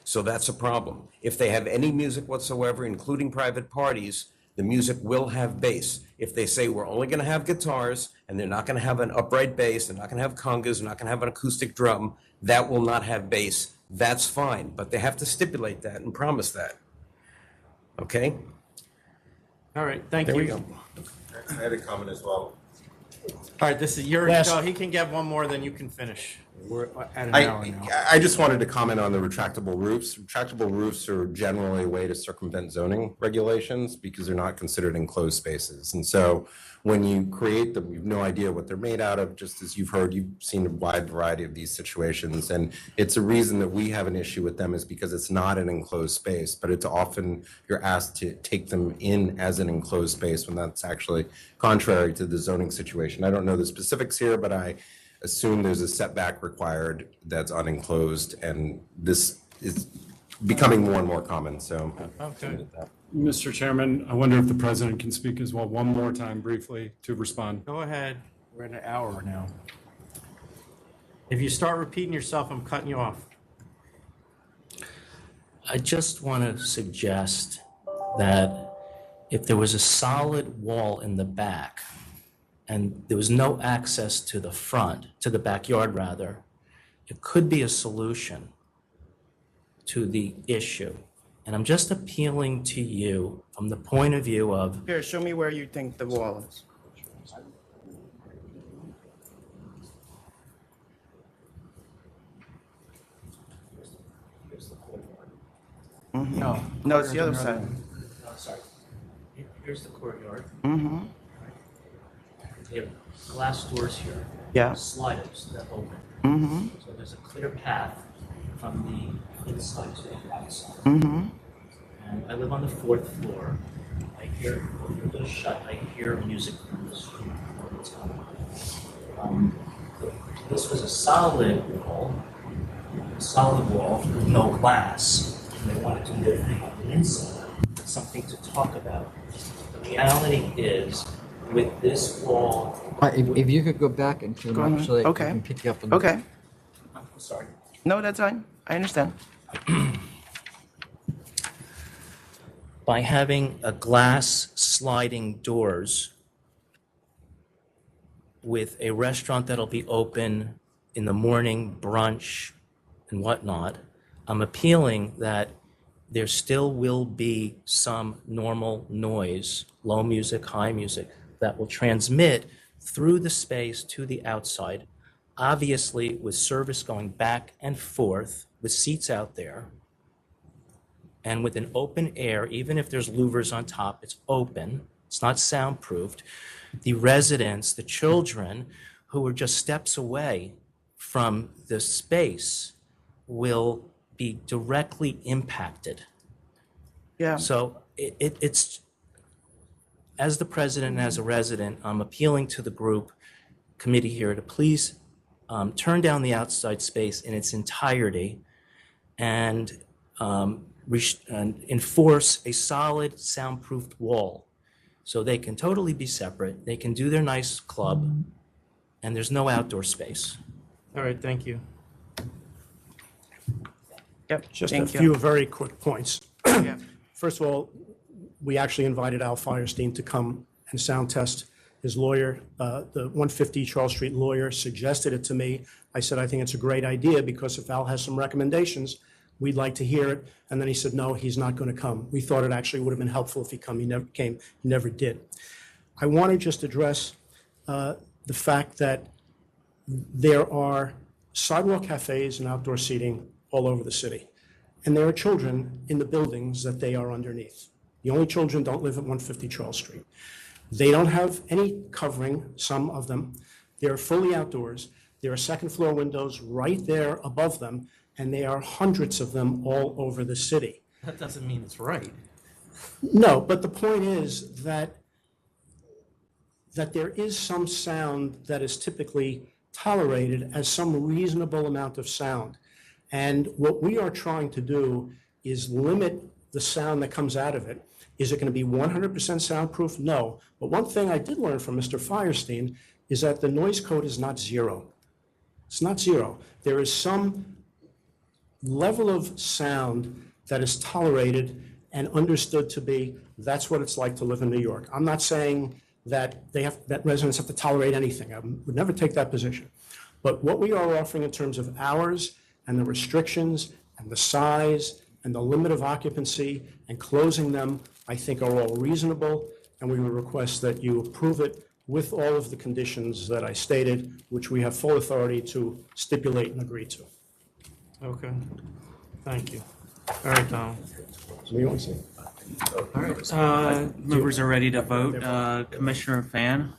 So that's a problem. If they have any music whatsoever, including private parties, the music will have bass. If they say we're only going to have guitars and they're not going to have an upright bass, they're not going to have congas, they're not going to have an acoustic drum, that will not have bass. That's fine, but they have to stipulate that and promise that. Okay? All right, thank There we you. go. I had a comment as well. All right, this is your, Last- no, he can get one more, then you can finish. We're at an hour now. I just wanted to comment on the retractable roofs. Retractable roofs are generally a way to circumvent zoning regulations because they're not considered enclosed spaces. And so when you create them, you have no idea what they're made out of. Just as you've heard, you've seen a wide variety of these situations. And it's a reason that we have an issue with them is because it's not an enclosed space, but it's often you're asked to take them in as an enclosed space when that's actually contrary to the zoning situation. I don't know the specifics here, but I assume there's a setback required that's unenclosed, and this is becoming more and more common, so. Okay. Mr. Chairman, I wonder if the president can speak as well one more time briefly to respond. Go ahead. We're at an hour now. If you start repeating yourself, I'm cutting you off. I just want to suggest that if there was a solid wall in the back and there was no access to the front, to the backyard rather, it could be a solution to the issue. And I'm just appealing to you from the point of view of, Here, show me where you think the wall is. No. No, it's the other side. oh, sorry, here's the courtyard. Mm-hmm. You have glass doors here. Yeah. Sliders that open. Mm-hmm. So there's a clear path from the inside to the outside. Mm-hmm. And I live on the 4th floor. I hear, when the windows shut, I hear music from the street all the time. This was a solid wall with no glass, and they wanted to do their thing on the inside. It's something to talk about. The reality is, with this wall. If you could go back and turn Go up ahead. so that Okay. you can pick you up on the. Okay. I'm sorry. No, that's fine. I understand. By having a glass sliding doors with a restaurant that'll be open in the morning, brunch and whatnot, I'm appealing that there still will be some normal noise, low music, high music, that will transmit through the space to the outside, obviously with service going back and forth, with seats out there, and with an open air, even if there's louvers on top, it's open, it's not soundproofed. The residents, the children who are just steps away from the space will be directly impacted. Yeah. So it's, as the president and as a resident, I'm appealing to the group committee here to please turn down the outside space in its entirety and enforce a solid soundproofed wall so they can totally be separate, they can do their nice club, and there's no outdoor space. All right, thank you. Yep. Just a Thank you. few very quick points. First of all, we actually invited Al Firestein to come and sound test. His lawyer, the 150 Charles Street lawyer, suggested it to me. I said, I think it's a great idea because if Al has some recommendations, we'd like to hear it. And then he said, no, he's not going to come. We thought it actually would have been helpful if he come. He never came. He never did. I want to just address the fact that there are sidewalk cafes and outdoor seating all over the city. And there are children in the buildings that they are underneath. The only children don't live at 150 Charles Street. They don't have any covering, some of them. They're fully outdoors. There are second floor windows right there above them, and there are hundreds of them all over the city. That doesn't mean it's right. No, but the point is that there is some sound that is typically tolerated as some reasonable amount of sound. And what we are trying to do is limit the sound that comes out of it. Is it going to be 100% soundproof? No. But one thing I did learn from Mr. Firestein is that the noise code is not zero. It's not zero. There is some level of sound that is tolerated and understood to be, that's what it's like to live in New York. I'm not saying that that residents have to tolerate anything. I would never take that position. But what we are offering in terms of hours and the restrictions and the size and the limit of occupancy and closing them, I think are all reasonable, and we would request that you approve it with all of the conditions that I stated, which we have full authority to stipulate and agree to. Okay, thank you. All right, Tom. All right, members are ready to vote. Commissioner Fan?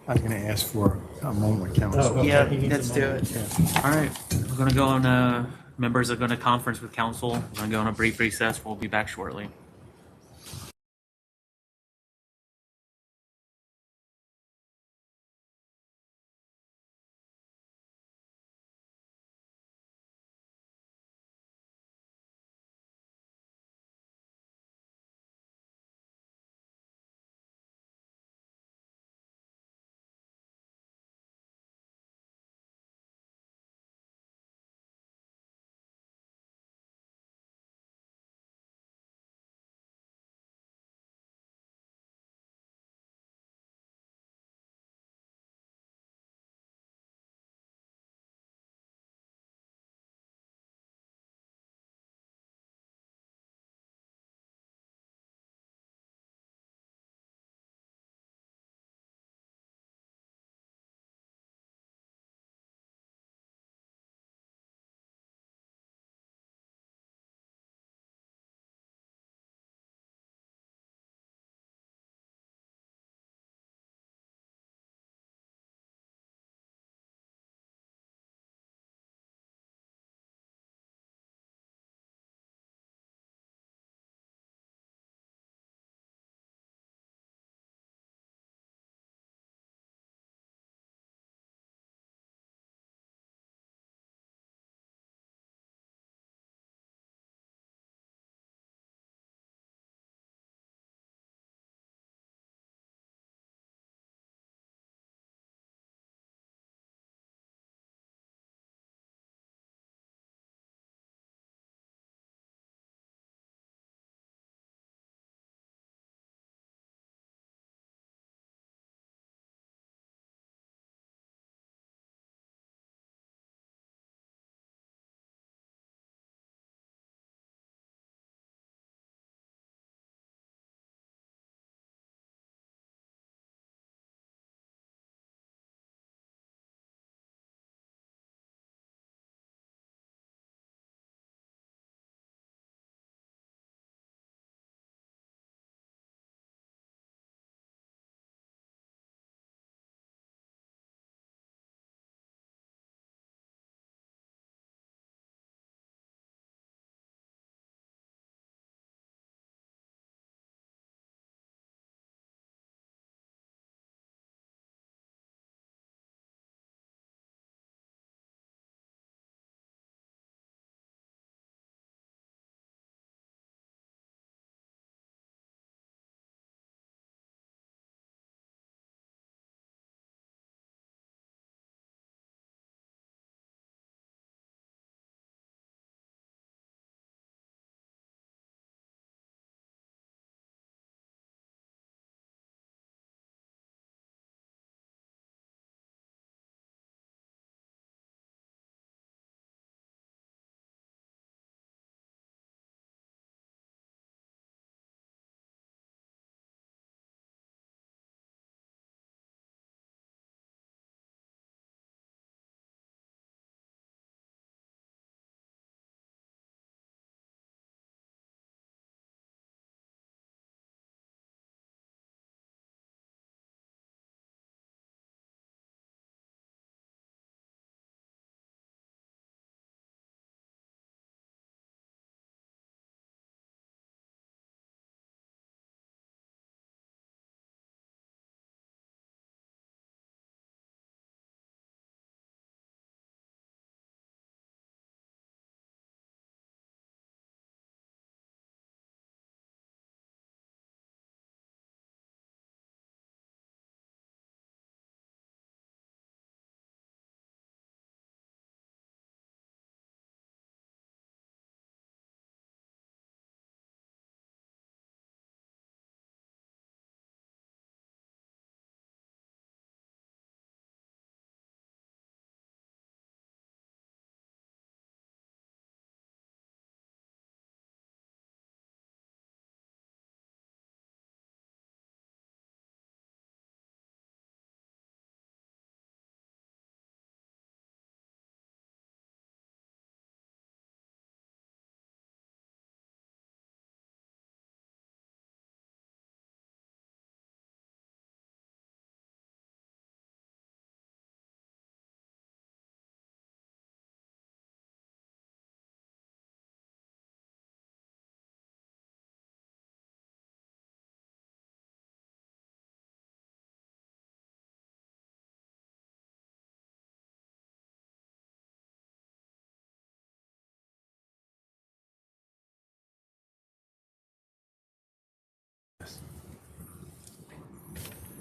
I was going to ask for a moment with council. Oh, yeah, let's do it. All right, we're going to go on, members are going to conference with council. We're going to go on a brief recess. We'll be back shortly.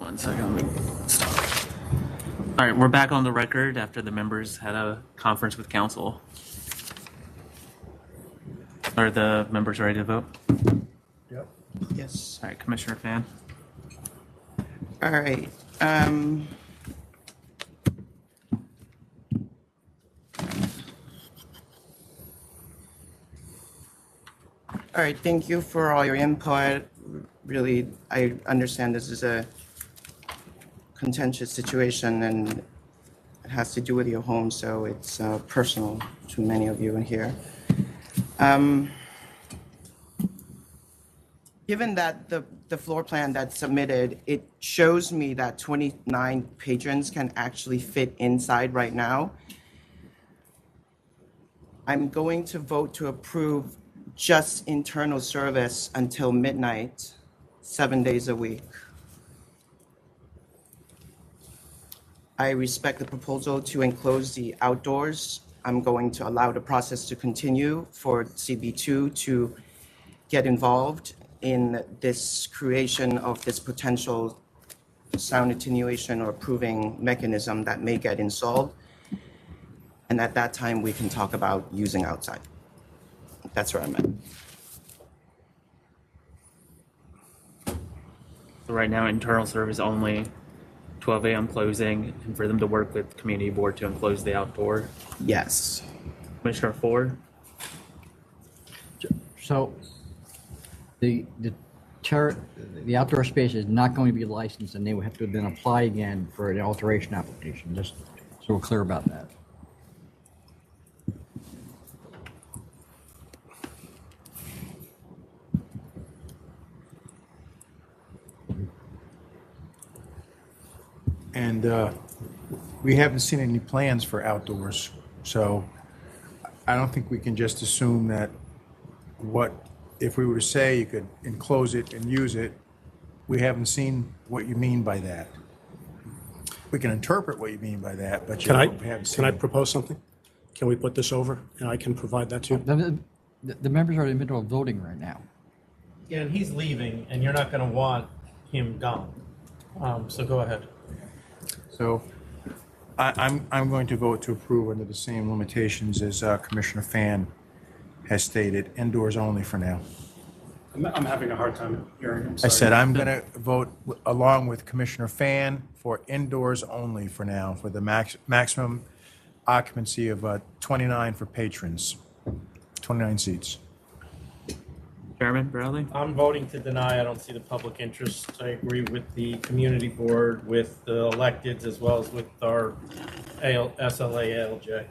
1 second. Let me stop. All right, we're back on the record after the members had a conference with council. Are the members ready to vote? Yep. Yes. All right, Commissioner Fan. All right. All right, thank you for all your input. Really, I understand this is a contentious situation and it has to do with your home, so it's personal to many of you in here. Given that the floor plan that's submitted, it shows me that 29 patrons can actually fit inside right now. I'm going to vote to approve just internal service until midnight, 7 days a week. I respect the proposal to enclose the outdoors. I'm going to allow the process to continue for CB2 to get involved in this creation of this potential sound attenuation or proving mechanism that may get installed. And at that time, we can talk about using outside. That's where I'm at. So right now, internal service only, 12 a.m. closing, and for them to work with community board to enclose the outdoor. Yes. Commissioner Ford? So the outdoor space is not going to be licensed, and they would have to then apply again for an alteration application, just so we're clear about that. And we haven't seen any plans for outdoors, so I don't think we can just assume that if we were to say you could enclose it and use it, we haven't seen what you mean by that. We can interpret what you mean by that, but Can haven't seen can I it. propose something? Can we put this over and I can provide that to you? The members are in the middle of voting right now. Yeah, and he's leaving, and you're not going to want him gone. So go ahead. So I'm going to vote to approve under the same limitations as Commissioner Fan has stated, indoors only for now. I'm having a hard time hearing him. I said I'm going to vote along with Commissioner Fan for indoors only for now, for the maximum occupancy of 29 for patrons, 29 seats. Chairman Bradley? I'm voting to deny. I don't see the public interest. I agree with the community board, with the electeds, as well as with our SLA ALJ.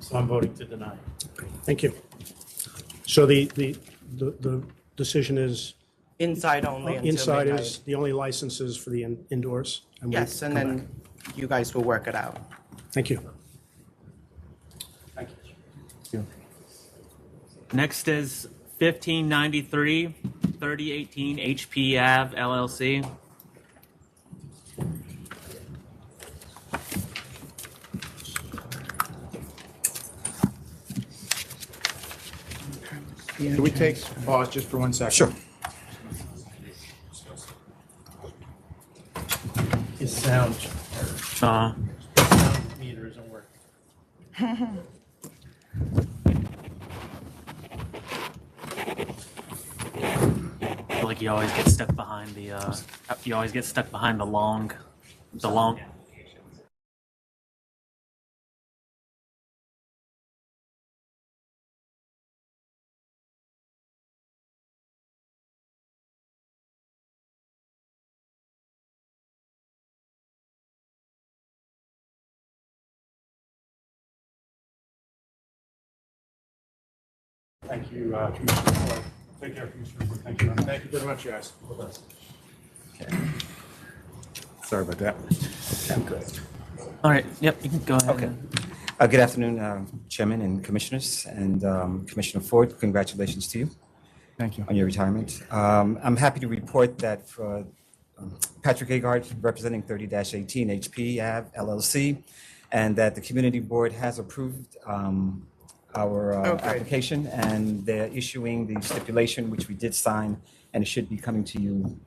So I'm voting to deny. Thank you. So the decision is? Inside only until Inside midnight. is the only licenses for the indoors? And we Yes, and come then back. you guys will work it out. Thank you. Thank you. Next is 1593, 3018 HP Ave LLC. Can we take pause just for 1 second? Sure. His sound meter isn't working. I feel like you always get stuck behind the long. Thank you, Commissioner Ford. Take care, Commissioner Ford. Thank you. Thank you very much, guys. Sorry about that. All right, yep, you can go ahead. Okay. Good afternoon, Chairman and Commissioners, and Commissioner Ford, congratulations to you. Thank you. On your retirement. I'm happy to report that for Patrick Agard, representing 30-18 HP Ave LLC, and that the Community Board has approved our application, and they're issuing the stipulation, which we did sign, and it should be coming to you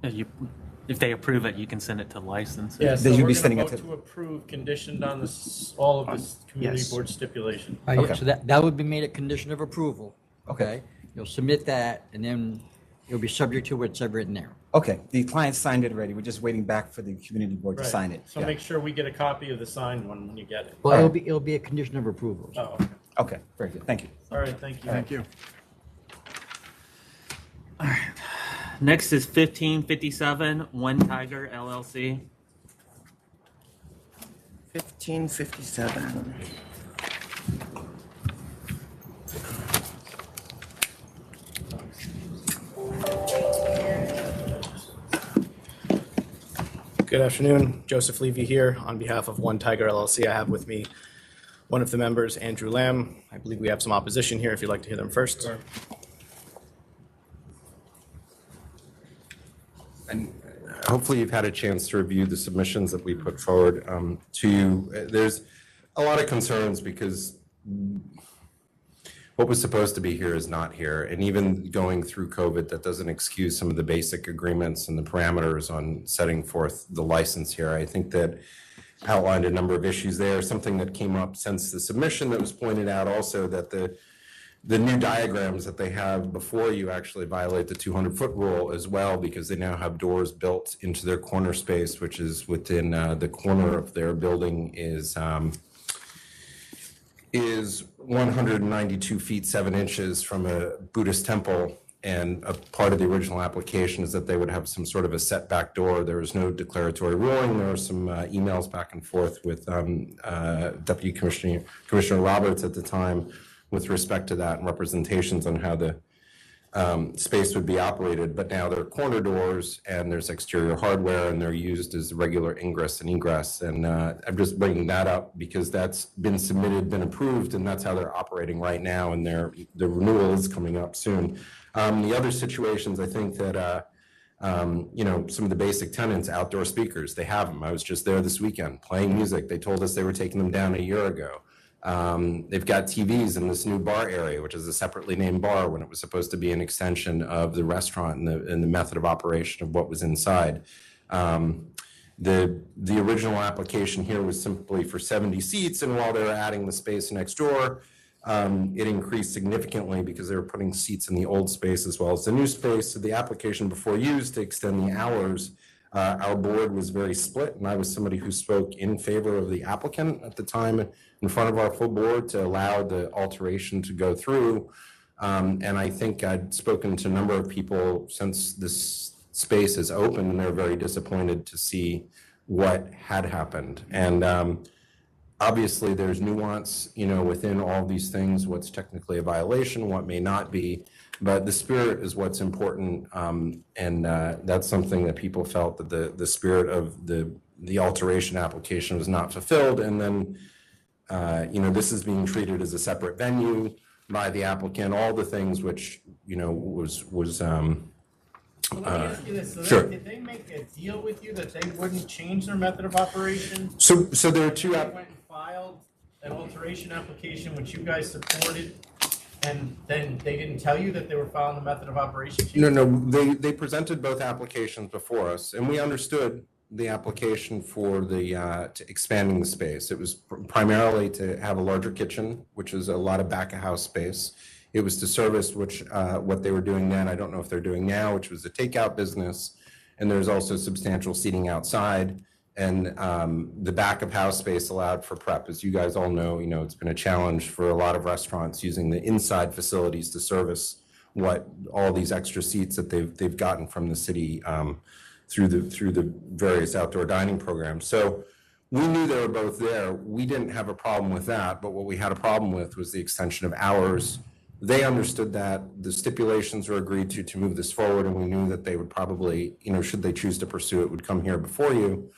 If they approve it, you can send it to license. Yeah, so Then you'll we're be gonna sending it vote to- to approve conditioned on this, all of this community Yes. board stipulation. Yeah, so that would be made a condition of approval, okay? You'll submit that, and then it'll be subject to what's written there. Okay, the client signed it already. We're just waiting back for the community board to Right. sign it. So Yeah. make sure we get a copy of the signed one when you get it. Well, it'll be a condition of approval. Oh, okay. Okay, very good. Thank you. All right, thank you. Thank you. Next is 1557 One Tiger LLC. 1557. Good afternoon, Joseph Levy here on behalf of One Tiger LLC. I have with me one of the members, Andrew Lamb. I believe we have some opposition here, if you'd like to hear them first. And hopefully you've had a chance to review the submissions that we put forward to you. There's a lot of concerns because what was supposed to be here is not here. And even going through COVID, that doesn't excuse some of the basic agreements and the parameters on setting forth the license here. I think that outlined a number of issues there. Something that came up since the submission that was pointed out also that the new diagrams that they have before you actually violate the 200-foot rule as well, because they now have doors built into their corner space, which is within the corner of their building is 192 feet 7 inches from a Buddhist temple. And a part of the original application is that they would have some sort of a setback door. There was no declaratory ruling. There were some emails back and forth with Deputy Commissioner Roberts at the time with respect to that and representations on how the space would be operated. But now there are corner doors and there's exterior hardware and they're used as regular ingress and egress. And I'm just bringing that up because that's been submitted, been approved, and that's how they're operating right now. And the renewal is coming up soon. The other situations, I think that, some of the basic tenants, outdoor speakers, they have them. I was just there this weekend playing music. They told us they were taking them down a year ago. They've got TVs in this new bar area, which is a separately named bar when it was supposed to be an extension of the restaurant and the method of operation of what was inside. The original application here was simply for 70 seats, and while they were adding the space next door, it increased significantly because they were putting seats in the old space as well as the new space. So the application before used to extend the hours, our board was very split, and I was somebody who spoke in favor of the applicant at the time in front of our full board to allow the alteration to go through. And I think I'd spoken to a number of people since this space is open, and they're very disappointed to see what had happened. And obviously there's nuance, within all these things, what's technically a violation, what may not be, but the spirit is what's important. And that's something that people felt that the spirit of the alteration application was not fulfilled. And then, this is being treated as a separate venue by the applicant, all the things which, was Let me ask you this, so sure. did they make a deal with you that they wouldn't change their method of operation? So there are two They went and filed an alteration application which you guys supported, and then they didn't tell you that they were filing the method of operation change? No, they presented both applications before us, and we understood the application for the to expanding the space. It was primarily to have a larger kitchen, which is a lot of back of house space. It was to service which what they were doing then, I don't know if they're doing now, which was a takeout business. And there's also substantial seating outside. And the back of house space allowed for prep. As you guys all know, it's been a challenge for a lot of restaurants using the inside facilities to service all these extra seats that they've gotten from the city through the various outdoor dining programs. So we knew they were both there. We didn't have a problem with that, but what we had a problem with was the extension of hours. They understood that the stipulations were agreed to move this forward, and we knew that they would probably, should they choose to pursue it, would come here before you.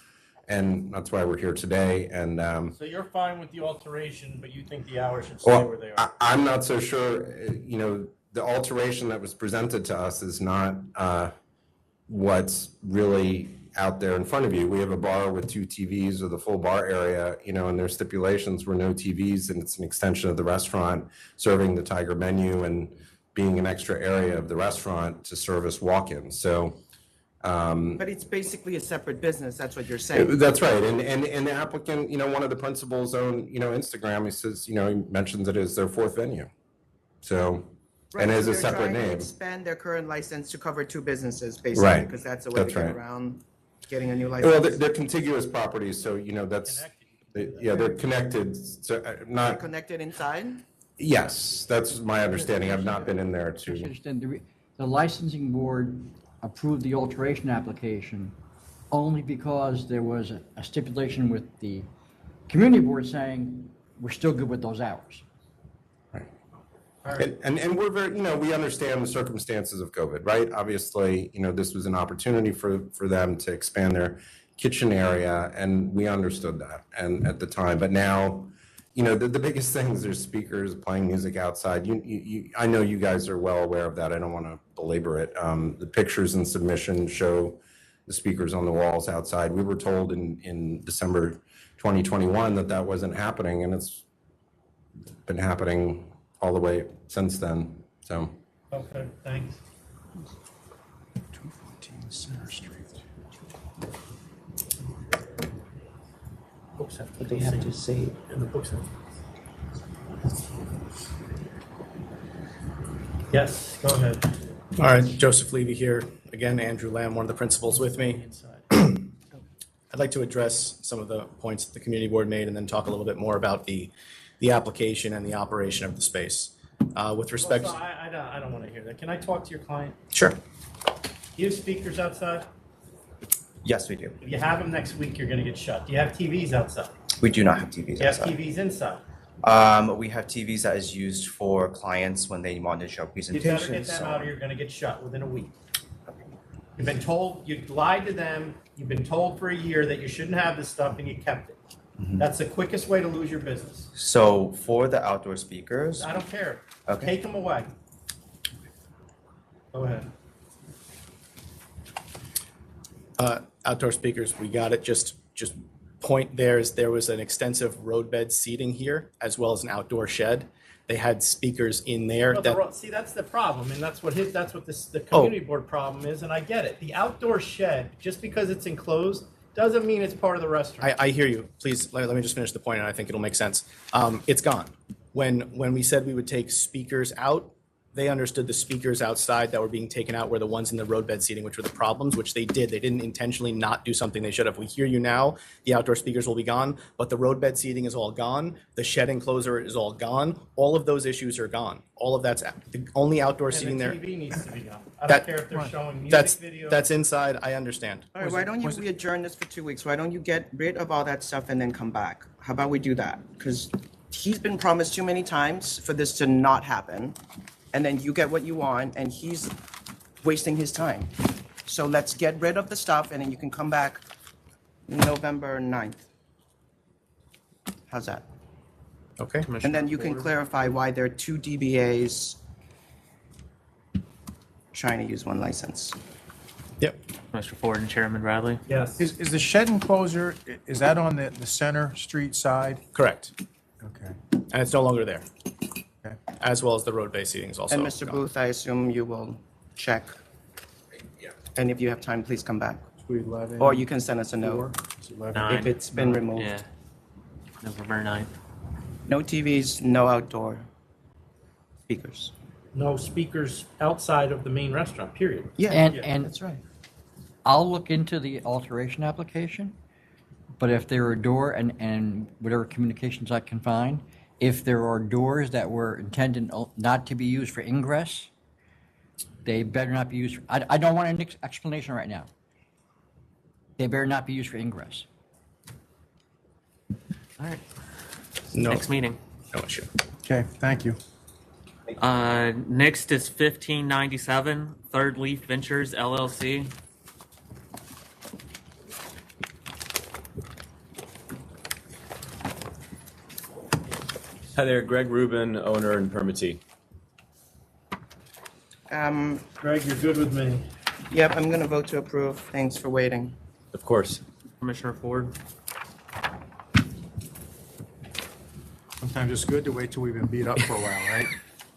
And that's why we're here today. And So you're fine with the alteration, but you think the hours should stay where they are? I'm not so sure. The alteration that was presented to us is not what's really out there in front of you. We have a bar with 2 TVs with a full bar area, and their stipulations were no TVs, and it's an extension of the restaurant serving the Tiger menu and being an extra area of the restaurant to service walk-ins. So But it's basically a separate business, that's what you're saying. That's right, and the applicant, one of the principals on, Instagram, he says, he mentions it as their fourth venue. So, Right, and as so a they're separate trying to name. expand their current license to cover two businesses, basically, Right. because that's the way to That's get right. around getting a new license. Well, they're contiguous properties, so, they're connected, so They're not, connected inside? yes, that's my understanding. I've not been in there Just to, understand, the licensing board approved the alteration application only because there was a stipulation with the community board saying, we're still good with those hours. and we're very, we understand the circumstances of COVID, right? Obviously, this was an opportunity for them to expand their kitchen area, and we understood that, and at the time, but now, the biggest thing is there's speakers playing music outside. I know you guys are well aware of that. I don't want to belabor it. The pictures and submissions show the speakers on the walls outside. We were told in December 2021 that wasn't happening, and it's been happening all the way since then, so. Okay, thanks. 214 Center Street. Books have What they have to say. in the books. Yes, go ahead. All right, Joseph Levy here. Again, Andrew Lamb, one of the principals with me. I'd like to address some of the points that the community board made and then talk a little bit more about the application and the operation of the space. With respect. Also, I don't want to hear that. Can I talk to your client? Sure. Do you have speakers outside? Yes, we do. If you have them next week, you're going to get shut. Do you have TVs outside? We do not have TVs Do you have outside. TVs inside? We have TVs that is used for clients when they want to show You better presentations. get them so- out or you're going to get shut within a week. You've been told, you lied to them, you've been told for a year that you shouldn't have this stuff and you kept it. That's the quickest way to lose your business. So for the outdoor speakers, I don't care. Okay. Take them away. Go ahead. Outdoor speakers, we got it. Just point there was an extensive roadbed seating here as well as an outdoor shed. They had speakers in there. See, that's the problem, and that's what the community board problem is, and I get it. The outdoor shed, just because it's enclosed, doesn't mean it's part of the restaurant. I hear you. Please, let me just finish the point, and I think it'll make sense. It's gone. When we said we would take speakers out, they understood the speakers outside that were being taken out were the ones in the roadbed seating, which were the problems, which they did. They didn't intentionally not do something they should have. We hear you now. The outdoor speakers will be gone, but the roadbed seating is all gone. The shed enclosure is all gone. All of those issues are gone. All of that's the only outdoor And seating the there. TV needs to be gone. I That- don't care if they're showing That's music videos. that's inside. I understand. All right, why don't we adjourn this for 2 weeks? Why don't you get rid of all that stuff and then come back? How about we do that? Because he's been promised too many times for this to not happen. And then you get what you want and he's wasting his time. So let's get rid of the stuff and then you can come back November 9th. How's that? Okay. And then you can clarify why there are two DBAs trying to use one license. Yep. Mr. Ford and Chairman Bradley? Yes. Is the shed enclosure, is that on the Center Street side? Correct. Okay. And it's no longer there. Okay. As well as the roadway seating is also And Mr. gone. Booth, I assume you will check. And if you have time, please come back. Or you can send us a note if it's been removed. Yeah. November 9th. No TVs, no outdoor speakers. No speakers outside of the main restaurant, period. And that's right. I'll look into the alteration application, but if there are and whatever communications I can find, if there are doors that were intended not to be used for ingress, they better not be used. I don't want an explanation right now. They better not be used for ingress. All right. No. Next meeting. No issue. Okay, thank you. Next is 1597 Third Leaf Ventures LLC. Hi there, Greg Rubin, owner and permittee. Greg, you're good with me. Yep, I'm gonna vote to approve. Thanks for waiting. Of course. Commissioner Ford? Sometimes it's good to wait till we've been beat up for a while, right?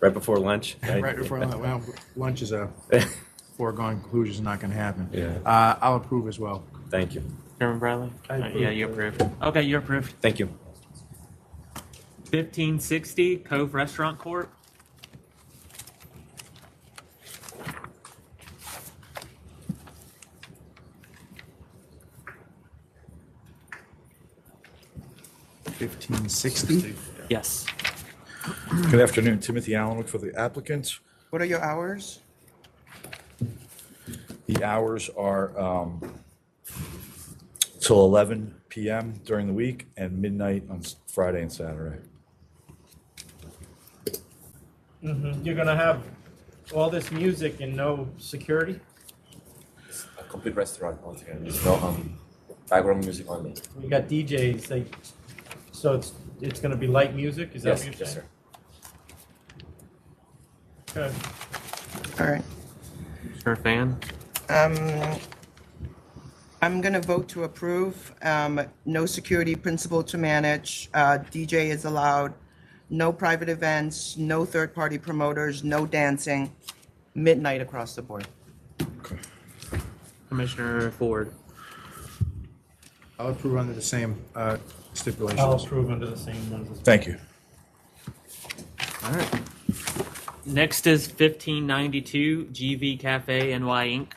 Right before lunch. Right before lunch. Well, lunch is a foregone conclusion is not going to happen. Yeah. I'll approve as well. Thank you. Chairman Bradley? Yeah, you approve. Okay, you're approved. Thank you. 1560 Cove Restaurant Corp. $15.60. Yes. Good afternoon, Timothy Allenwood for the applicant. What are your hours? The hours are till 11 p.m. during the week and midnight on Friday and Saturday. You're gonna have all this music and no security? A complete restaurant altogether. There's no background music only. You got DJs, so it's gonna be light music, is that Yes, what you're yes, saying? sir. Okay. All right. Sure, fan. I'm going to vote to approve. No security principal to manage. DJ is allowed. No private events, no third-party promoters, no dancing. Midnight across the board. Commissioner Ford. I'll approve under the same stipulations. I'll approve under the same ones. Thank you. All right. Next is 1592 GV Cafe NY Inc.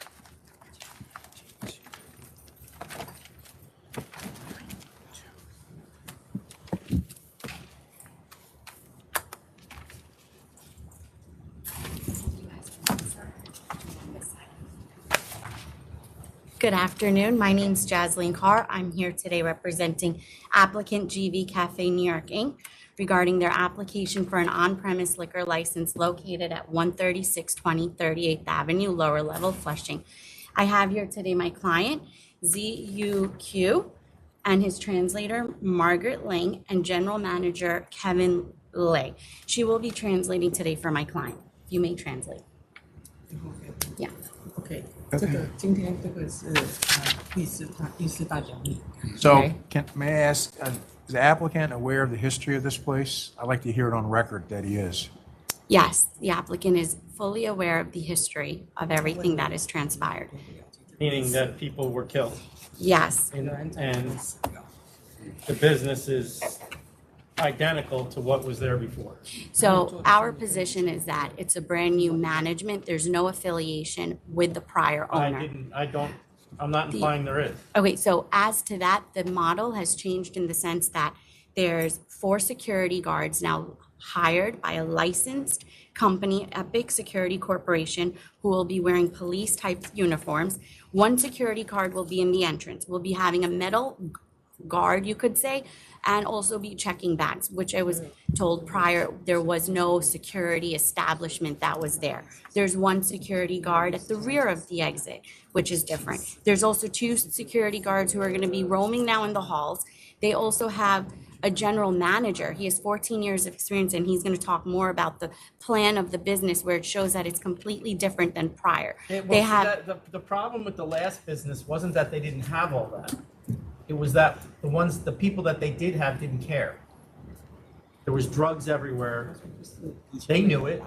Good afternoon. My name's Jasleen Carr. I'm here today representing applicant GV Cafe New York Inc. regarding their application for an on-premise liquor license located at 13620 38th Avenue, lower level, Flushing. I have here today my client, ZUQ, and his translator, Margaret Ling, and general manager, Kevin Lay. She will be translating today for my client. You may translate. Yeah. Okay. Okay. So, may I ask, is the applicant aware of the history of this place? I'd like to hear it on record that he is. Yes, the applicant is fully aware of the history of everything that has transpired. Meaning that people were killed. Yes. And the business is identical to what was there before. So our position is that it's a brand new management. There's no affiliation with the prior owner. I'm not implying there is. Okay, so as to that, the model has changed in the sense that there's 4 security guards now hired by a licensed company, Epic Security Corporation, who will be wearing police type uniforms. 1 security guard will be in the entrance. We'll be having a metal guard, you could say, and also be checking bags, which I was told prior, there was no security establishment that was there. There's 1 security guard at the rear of the exit, which is different. There's also 2 security guards who are gonna be roaming now in the halls. They also have a general manager. He has 14 years of experience, and he's gonna talk more about the plan of the business where it shows that it's completely different than prior. They have. The problem with the last business wasn't that they didn't have all that. It was that the people that they did have didn't care. There was drugs everywhere. They knew it.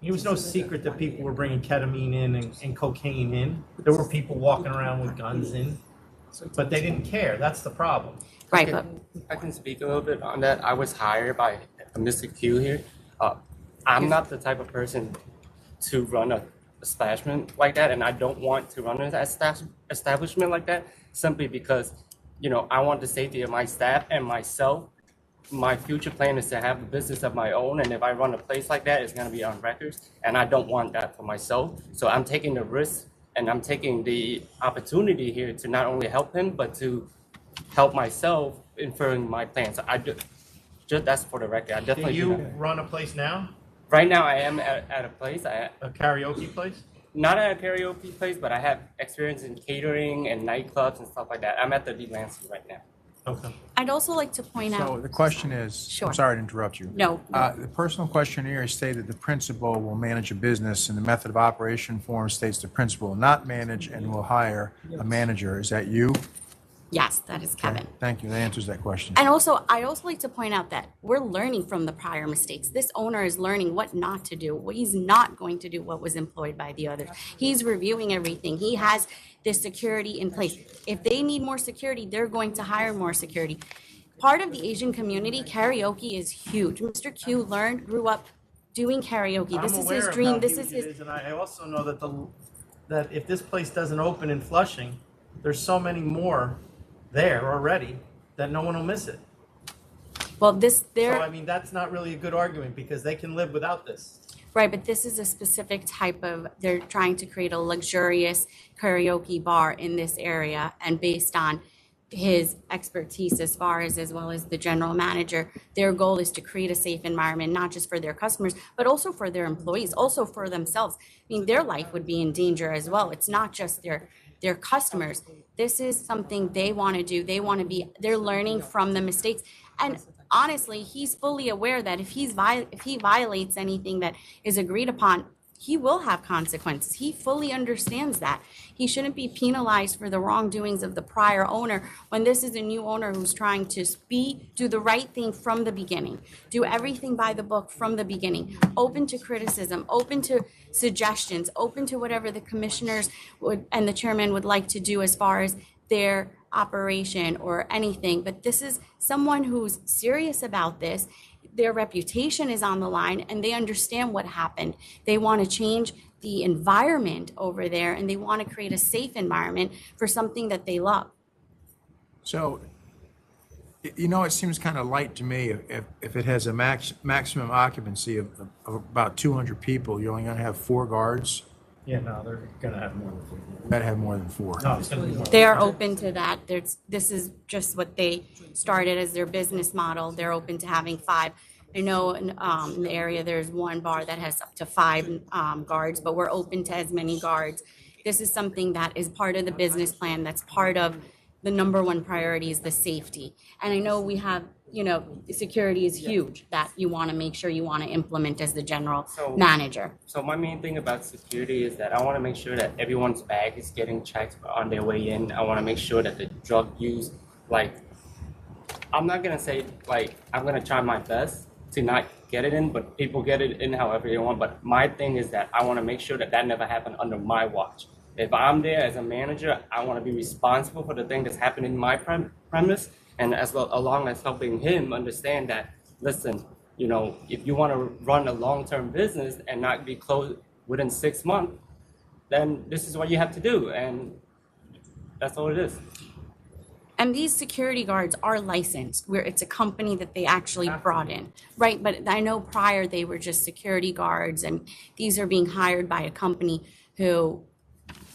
It was no secret that people were bringing ketamine in and cocaine in. There were people walking around with guns in, but they didn't care. That's the problem. Right, but I can speak a little bit on that. I was hired by Mr. Q here. I'm not the type of person to run a establishment like that, and I don't want to run an establishment like that simply because, I want the safety of my staff and myself. My future plan is to have a business of my own, and if I run a place like that, it's going to be on records, and I don't want that for myself. So I'm taking the risk, and I'm taking the opportunity here to not only help him, but to help myself in furthering my plans. So just that's for the record. I definitely Do you do that. run a place now? Right now, I am at a place. A karaoke place? Not at a karaoke place, but I have experience in catering and nightclubs and stuff like that. I'm at the Delancey right now. Okay. I'd also like to point So out. the question is, Sure. I'm sorry to interrupt you. No. The personal questionnaire stated the principal will manage a business, and the method of operation form states the principal will not manage and will hire a manager. Is that you? Yes, that is Kevin. Thank you. That answers that question. And also, I also like to point out that we're learning from the prior mistakes. This owner is learning what not to do. He's not going to do what was employed by the others. He's reviewing everything. He has this security in place. If they need more security, they're going to hire more security. Part of the Asian community, karaoke is huge. Mr. Q grew up doing karaoke. This is his dream. This is his. And I also know that that if this place doesn't open in Flushing, there's so many more there already that no one will miss it. Well, So I mean, that's not really a good argument because they can live without this. Right, but this is a specific type of, they're trying to create a luxurious karaoke bar in this area, and based on his expertise as well as the general manager, their goal is to create a safe environment, not just for their customers, but also for their employees, also for themselves. I mean, their life would be in danger as well. It's not just their customers. This is something they want to do. They're learning from the mistakes. And honestly, he's fully aware that if he violates anything that is agreed upon, he will have consequences. He fully understands that. He shouldn't be penalized for the wrongdoings of the prior owner when this is a new owner who's trying to do the right thing from the beginning, do everything by the book from the beginning, open to criticism, open to suggestions, open to whatever the commissioners and the chairman would like to do as far as their operation or anything. But this is someone who's serious about this. Their reputation is on the line, and they understand what happened. They want to change the environment over there, and they want to create a safe environment for something that they love. So, you know, it seems kind of light to me if it has a maximum occupancy of about 200 people, you're only going to have 4 guards. Yeah, no, they're going to have more than 4. Gotta have more than 4. No, it's going to be more. They are open to that. This is just what they started as their business model. They're open to having 5. I know in the area, there's one bar that has up to 5 guards, but we're open to as many guards. This is something that is part of the business plan. That's part of the number one priority is the safety. And I know we have, security is huge that you want to make sure you want to implement as the general manager. So my main thing about security is that I want to make sure that everyone's bag is getting checked on their way in. I want to make sure that the drug use, I'm not going to say, I'm going to try my best to not get it in, but people get it in however they want. But my thing is that I want to make sure that never happened under my watch. If I'm there as a manager, I want to be responsible for the thing that's happening in my premise, and along as helping him understand that, listen, if you want to run a long-term business and not be closed within 6 months, then this is what you have to do, and that's all it is. And these security guards are licensed, where it's a company that they actually brought in, right? But I know prior they were just security guards, and these are being hired by a company who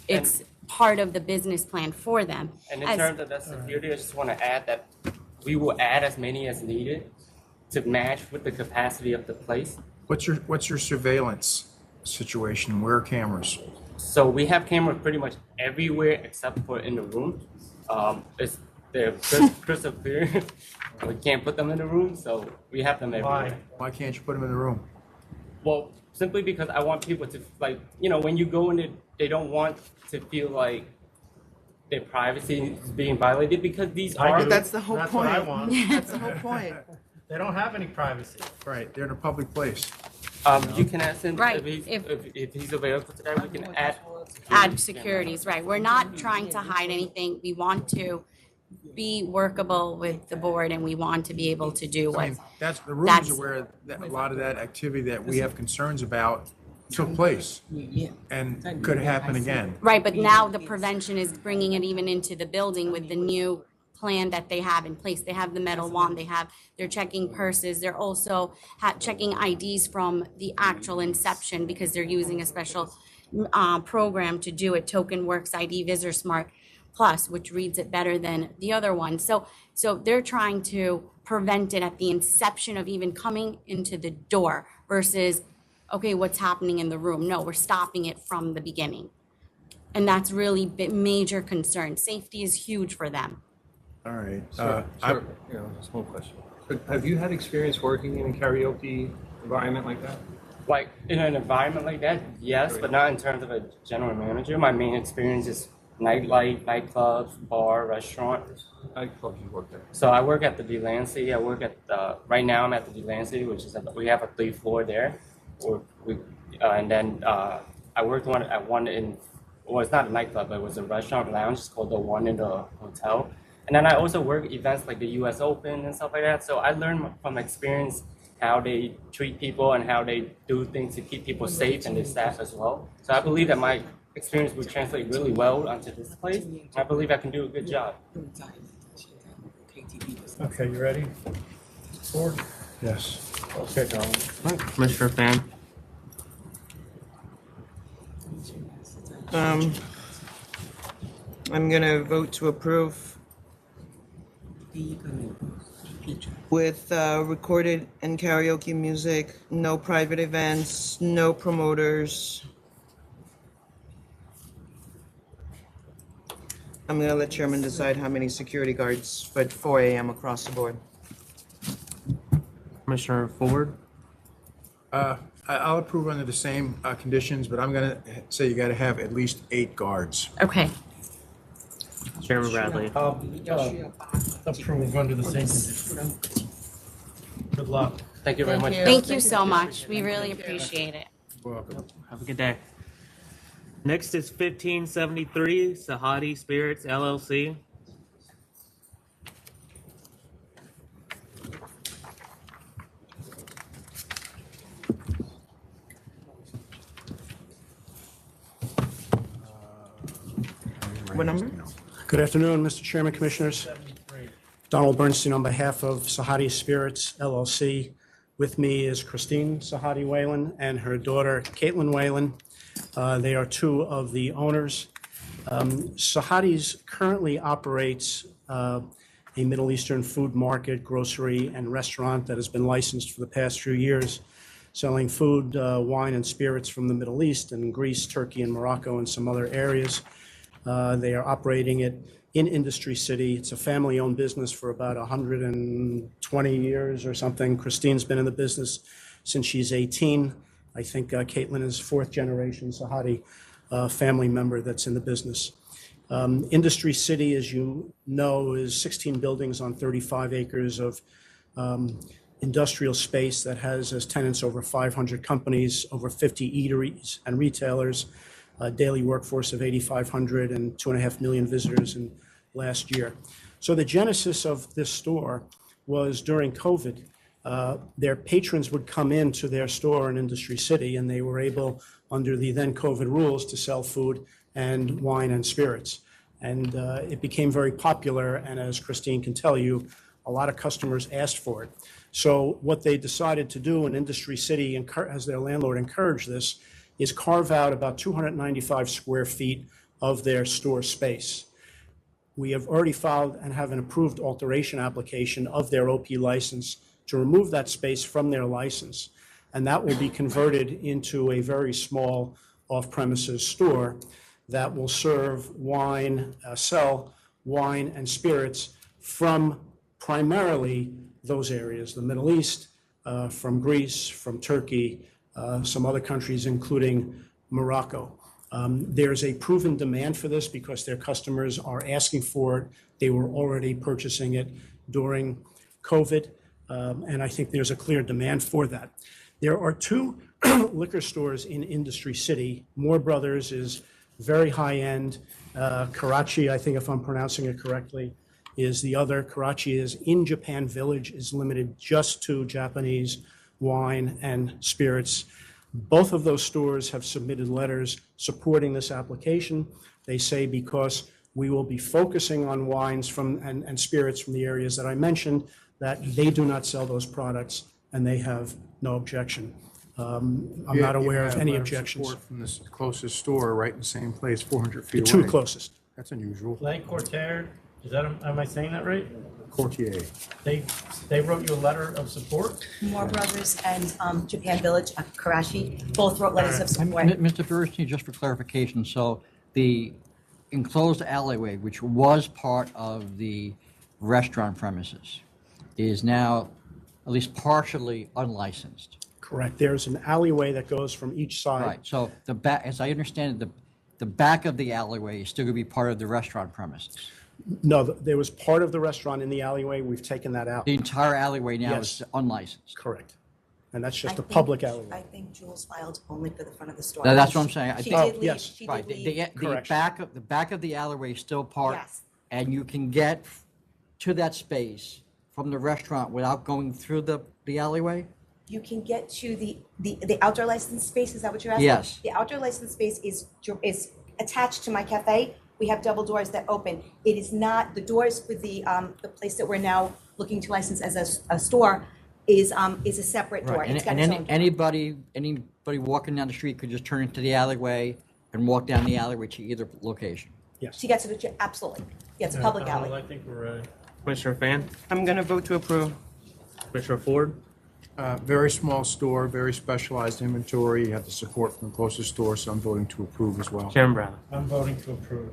it's part of the business plan for them. And in terms of that security, I just want to add that we will add as many as needed to match with the capacity of the place. What's your surveillance situation? Where are cameras? So we have cameras pretty much everywhere except for in the room. They're crystal clear. We can't put them in the room, so we have them everywhere. Why can't you put them in the room? Well, simply because I want people to, when you go in there, they don't want to feel like their privacy is being violated, because these are... But that's the whole point. What I want. That's the whole point. They don't have any privacy. Right, they're in a public place. You can ask him Right. if he's available to that. We can Add securities, right? We're not trying to hide anything. We want to be workable with the board, and we want to be able to do what. That's the rooms are where a lot of that activity that we have concerns about took place and could happen again. Right, but now the prevention is bringing it even into the building with the new plan that they have in place. They have the metal wand, they're checking purses, they're also checking IDs from the actual inception, because they're using a special program to do it, Token Works ID Visitor Smart Plus, which reads it better than the other one. So they're trying to prevent it at the inception of even coming into the door versus, okay, what's happening in the room? No, we're stopping it from the beginning. And that's really major concern. Safety is huge for them. All right. Sir, a small question. Have you had experience working in a karaoke environment like that? Like in an environment like that, yes, but not in terms of a general manager. My main experience is nightlife, nightclubs, bar, restaurant. Nightclubs you work at? So I work at the Delancey. I work at right now I'm at the Delancey, which is we have a 3rd floor there. And then I worked at one in, well, it's not a nightclub, but it was a restaurant lounge. It's called the One in the Hotel. And then I also work events like the U.S. Open and stuff like that. So I learned from experience how they treat people and how they do things to keep people safe and their staff as well. So I believe that my experience would translate really well onto this place. And I believe I can do a good job. Okay, you ready? Ford? Yes. Okay, Donald. Commissioner Fan. I'm gonna vote to approve with recorded and karaoke music, no private events, no promoters. I'm gonna let Chairman decide how many security guards, but 4 a.m. across the board. Commissioner Ford. I'll approve under the same conditions, but I'm gonna say you gotta have at least 8 guards. Okay. Chairman Bradley. Approve under the same conditions. Good luck. Thank you very much. Thank you so much. We really appreciate it. Welcome. Have a good day. Next is 1573 Sahadi Spirits LLC. What number? Good afternoon, Mr. Chairman, Commissioners. Donald Bernstein on behalf of Sahadi Spirits LLC. With me is Christine Sahadi Whalen and her daughter Caitlin Whalen. They are 2 of the owners. Sahadi's currently operates a Middle Eastern food market, grocery, and restaurant that has been licensed for the past few years, selling food, wine, and spirits from the Middle East and Greece, Turkey, and Morocco, and some other areas. They are operating it in Industry City. It's a family-owned business for about 120 years or something. Christine's been in the business since she's 18. I think Caitlin is 4th generation Sahadi family member that's in the business. Industry City, as you know, is 16 buildings on 35 acres of industrial space that has as tenants over 500 companies, over 50 eateries and retailers, a daily workforce of 8,500 and 2.5 million visitors in last year. So the genesis of this store was during COVID. Their patrons would come into their store in Industry City, and they were able, under the then COVID rules, to sell food and wine and spirits. And it became very popular, and as Christine can tell you, a lot of customers asked for it. So what they decided to do in Industry City, as their landlord encouraged this, is carve out about 295 square feet of their store space. We have already filed and have an approved alteration application of their OP license to remove that space from their license. And that will be converted into a very small off-premises store that will serve wine, sell wine and spirits from primarily those areas, the Middle East, from Greece, from Turkey, some other countries, including Morocco. There's a proven demand for this because their customers are asking for it. They were already purchasing it during COVID, and I think there's a clear demand for that. There are 2 liquor stores in Industry City. Moore Brothers is very high-end. Karachi, I think if I'm pronouncing it correctly, is the other. Karachi is in Japan Village, is limited just to Japanese wine and spirits. Both of those stores have submitted letters supporting this application. They say because we will be focusing on wines from and spirits from the areas that I mentioned, that they do not sell those products and they have no objection. I'm not aware of any objections. Support from this closest store right in the same place, 400 feet The away. 2 closest. That's unusual. Blank Cortair, is that, am I saying that right? Courtier. They wrote you a letter of support? Moore Brothers and Japan Village, Karachi, both wrote letters of support. Mr. Bernstein, just for clarification, so the enclosed alleyway, which was part of the restaurant premises, is now at least partially unlicensed. Correct. There's an alleyway that goes from each side. Right, so the back, as I understand it, the back of the alleyway is still going to be part of the restaurant premises. No, there was part of the restaurant in the alleyway. We've taken that out. The entire alleyway now Yes. is unlicensed. Correct. And that's just I a think- public alleyway. I think Jules filed only for the front of the store. Now, that's what I'm saying. I She think- did leave, yes. she Right, did the, leave. the back of the alleyway is still part, Yes. and you can get to that space from the restaurant without going through the alleyway? You can get to the outdoor license space, is that what you're asking? Yes. The outdoor license space is attached to my cafe. We have double doors that open. It is not, the doors for the place that we're now looking to license as a store is a separate door. Right, It's got and its own door. anybody walking down the street could just turn into the alleyway and walk down the alleyway to either location? Yes. To get to the, absolutely. Yeah, it's a public alley. I think we're ready. Commissioner Fan? I'm going to vote to approve. Commissioner Ford? Very small store, very specialized inventory. You have the support from the closest store, so I'm voting to approve as well. Chairman Brown? I'm voting to approve.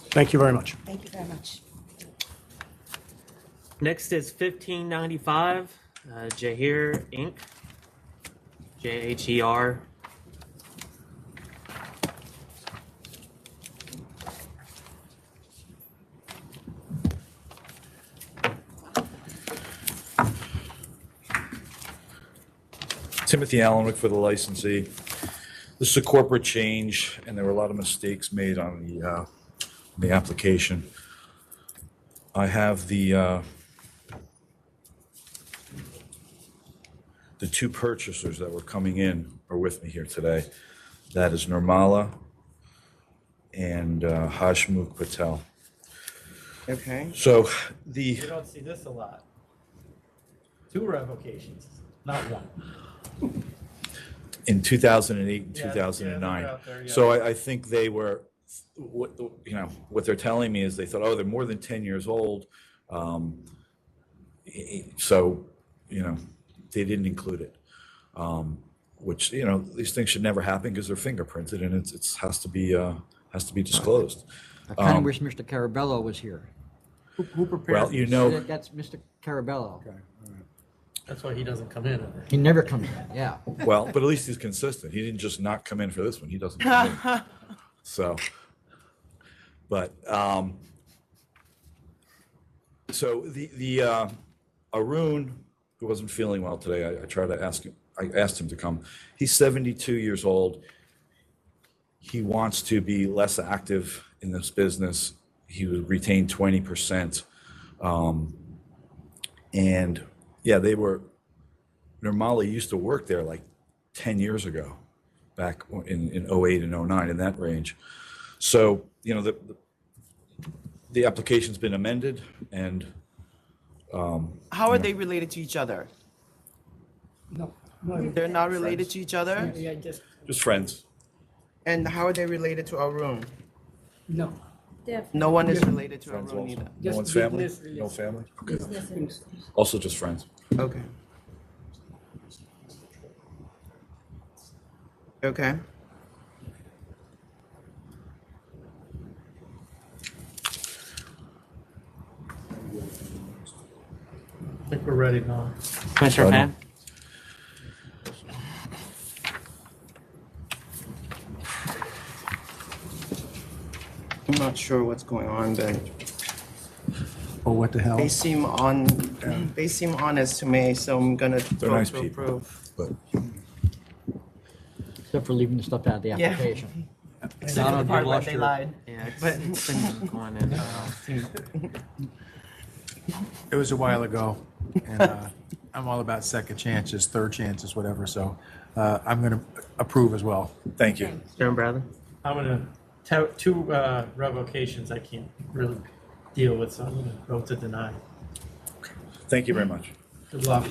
Thank you very much. Thank you very much. Next is 1595, JHER Inc., JHER. Timothy Allenwick for the licensee. This is a corporate change, and there were a lot of mistakes made on the application. I have the two purchasers that were coming in are with me here today. That is Nirmala and Hashmukh Patel. Okay. So You don't see this a lot. 2 revocations, not 1. in 2008 and Yeah, 2009. they're out there, yeah. So I think they were, what they're telling me is they thought, oh, they're more than 10 years old. So, they didn't include it. Which, these things should never happen because they're fingerprinted and it has to be disclosed. I kind of wish Mr. Carabello was here. Who prepared Well, this? That's Mr. Carabello. That's why he doesn't come in. He never comes in, yeah. Well, but at least he's consistent. He didn't just not come in for this one. He doesn't come in. So, but, so the Arun, who wasn't feeling well today, I tried to ask him, I asked him to come. He's 72 years old. He wants to be less active in this business. He would retain 20%. And yeah, Nirmala used to work there like 10 years ago, back in 08 and 09, in that range. So, the application's been amended and. How are they related to each other? No. They're not related to each other? Yeah, just, Just friends. And how are they related to Arun? no. No one is related to Friends Arun also. either. No Just one's family? business No family? Okay. Business. Also just friends. Okay. Okay. I think we're ready now. Commissioner Fan? I'm not sure what's going on, but Oh, what the hell? they seem honest to me, so I'm gonna They're vote nice to people. approve. But Except for leaving the stuff out of the Yeah. application. Except for the part where they lied. Yeah, But- it's been going in. It was a while ago, and I'm all about second chances, third chances, whatever, so I'm going to approve as well. Thank you. Chairman Bradley? I'm gonna, 2 revocations I can't really deal with, so I'm gonna vote to deny. Thank you very much. Good luck.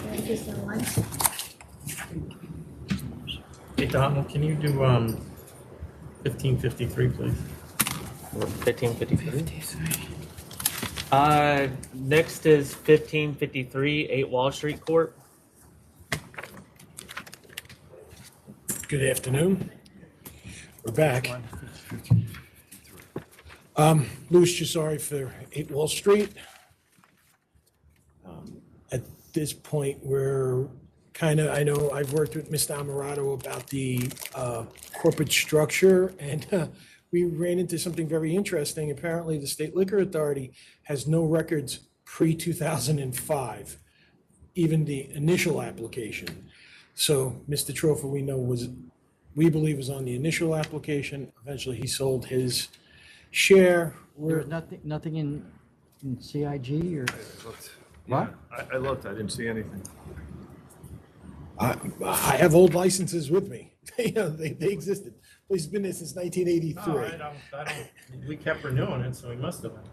Hey, Donald, can you do 1553, please? 1553. Next is 1553, 8 Wall Street Corp. Good afternoon. We're back. Louis Cesari for 8 Wall Street. At this point, we're I know I've worked with Mr. Amarato about the corporate structure, and we ran into something very interesting. Apparently, the State Liquor Authority has no records pre-2005, even the initial application. So Mr. Trofa, we believe was on the initial application. Eventually, he sold his share. There's nothing in CIG or? What? I looked, I didn't see anything. I have old licenses with me. You know, they existed. Place has been there since 1983. No, I don't, we kept renewing it, so we must have been.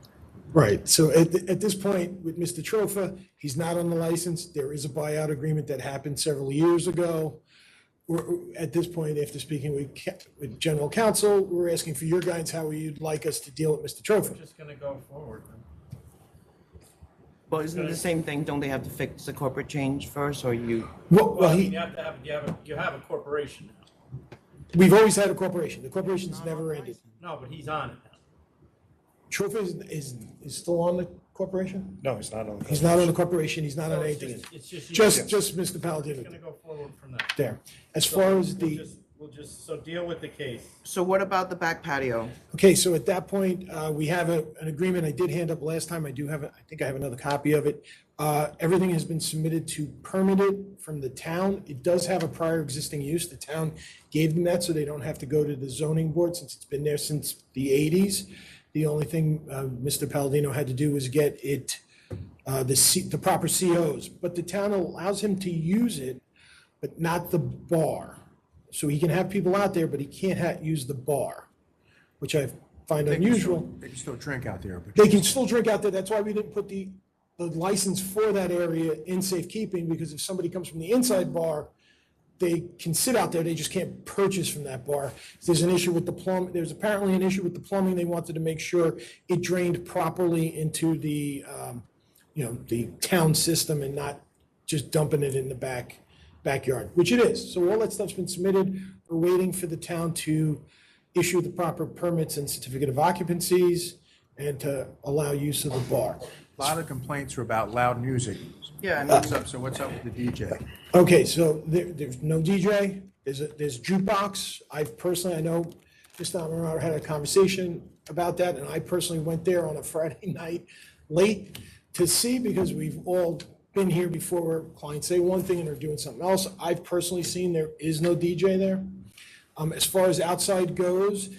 Right. So at this point, with Mr. Trofa, he's not on the license. There is a buyout agreement that happened several years ago. At this point, after speaking with General Counsel, we're asking for your guidance how you'd like us to deal with Mr. Trofa. We're just gonna go forward, then. Well, isn't it the same thing? Don't they have to fix the corporate change first, or you? Well, I mean, you have to have, you have a corporation now. we've always had a corporation. The corporation's never ended. No, but he's on it now. Trofa is still on the corporation? No, he's not on the. He's not on the corporation. He's not on anything. It's just. Just Mr. Palladino. It's gonna go forward from that. There. As So far as the. We'll just, so deal with the case. So what about the back patio? Okay, so at that point, we have an agreement I did hand up last time. I do have, I think I have another copy of it. Everything has been submitted to permitted from the town. It does have a prior existing use. The town gave them that, so they don't have to go to the zoning board since it's been there since the 80s. The only thing Mr. Palladino had to do was get it, the proper COs. But the town allows him to use it, but not the bar. So he can have people out there, but he can't use the bar, which I find unusual. They can still drink out there, but. They can still drink out there. That's why we didn't put the license for that area in safekeeping, because if somebody comes from the inside bar, they can sit out there. They just can't purchase from that bar. There's an issue with the plumbing. There's apparently an issue with the plumbing. They wanted to make sure it drained properly into the, the town system and not just dumping it in the backyard, which it is. So all that stuff's been submitted. We're waiting for the town to issue the proper permits and certificate of occupancies and to allow use of the bar. A lot of complaints are about loud music. Yeah. What's up? So what's up with the DJ? Okay, so there's no DJ. There's jukebox. I know Mr. Amarado had a conversation about that, and I personally went there on a Friday night late to see, because we've all been here before where clients say one thing and they're doing something else. I've personally seen there is no DJ there. As far as outside goes,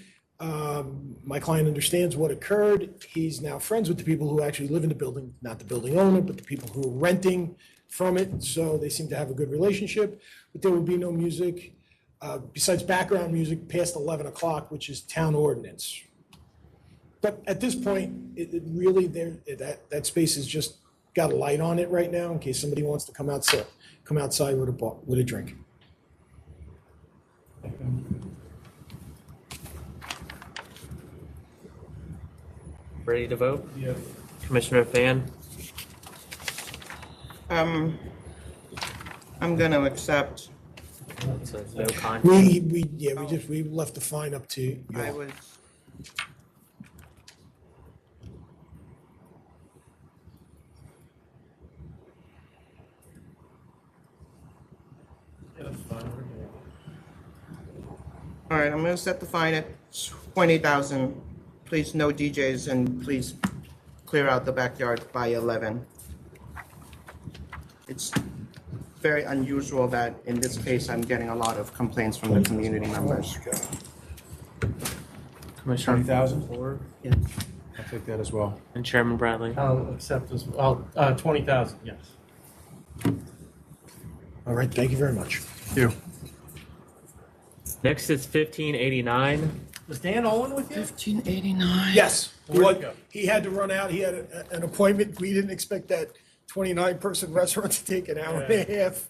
my client understands what occurred. He's now friends with the people who actually live in the building, not the building owner, but the people who are renting from it. So they seem to have a good relationship, but there will be no music besides background music past 11 o'clock, which is town ordinance. But at this point, it really, that space has just got a light on it right now in case somebody wants to come outside with a drink. Ready to vote? Yeah. Commissioner Fan? I'm gonna accept. So it's no contest. We left the fine up to you. I was. All right, I'm gonna set the fine at 20,000. Please, no DJs, and please clear out the backyard by 11. It's very unusual that in this case, I'm getting a lot of complaints from the community members. Commissioner 20,000? Yeah. I'll take that as well. And Chairman Bradley? I'll accept as well. 20,000, yes. All right, thank you very much. Thank you. Next is 1589. Was Dan Olin with you? 1589. Yes. Where'd he go? He had to run out. He had an appointment. We didn't expect that 29-person restaurant to take an hour and a half.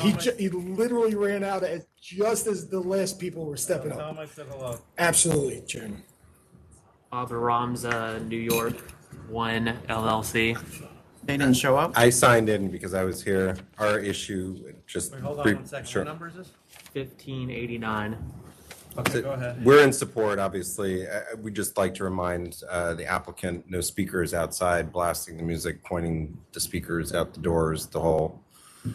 He literally ran out just as the last people were stepping Tell up. him I said hello. Absolutely, Chairman. AUBIRAMSA, New York, 1 LLC. They didn't show up? I signed in because I was here. Our issue just. Wait, hold on 1 second. Sure. What number is this? 1589. Okay, go ahead. We're in support, obviously. We'd just like to remind the applicant, no speakers outside blasting the music, pointing the speakers out the doors, the whole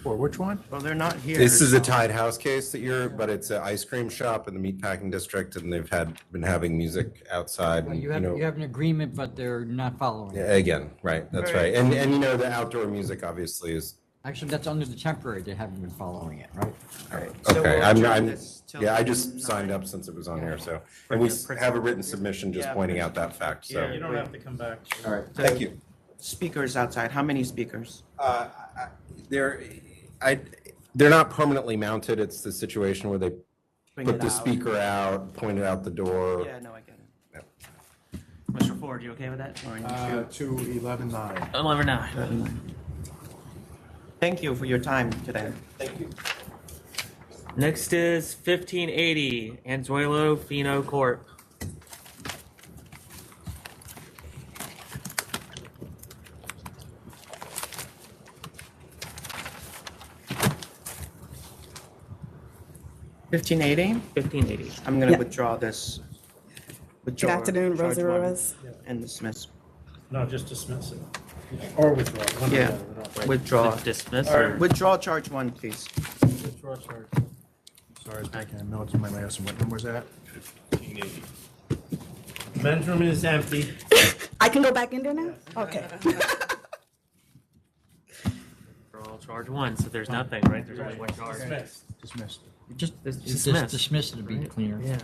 For which one? Well, they're not here. This is a so- tied house case that but it's an ice cream shop in the meatpacking district, and they've been having music outside. And, You have an agreement, but they're not following it. again, right, that's right. And the outdoor music obviously is. Actually, that's under the temporary, they haven't been following it, right? So Okay, we'll I'm, adjourn I'm, this till yeah, I just signed up since it was on here, so. And we have a written submission just pointing out that fact, so. Yeah, you don't have to come back. All right, thank you. Speakers outside, how many speakers? They're not permanently mounted. It's the situation where they Bring put it the out. speaker out, point it out the door. Yeah, no, I get it. Mr. Ford, you okay with that? 211-9. 11-9. Thank you for your time today. Thank you. Next is 1580, ANZUELO, FINO, CORP. $15.80. I'm gonna Yeah. withdraw this. Good afternoon, Rosa Ruiz. And dismiss. No, just dismiss it. Or withdraw. one or the Yeah, other, not right. withdraw. Dismiss Or or- withdraw charge 1, please. Withdraw charge. Sorry, I was making a note in my last one. What number was that? 1580. Men's room is empty. I can go back in there now? Okay. For all charge 1, so there's nothing, right? There's only one charge. Dismissed. Just Dismiss. dismiss it to be cleaner. Yeah.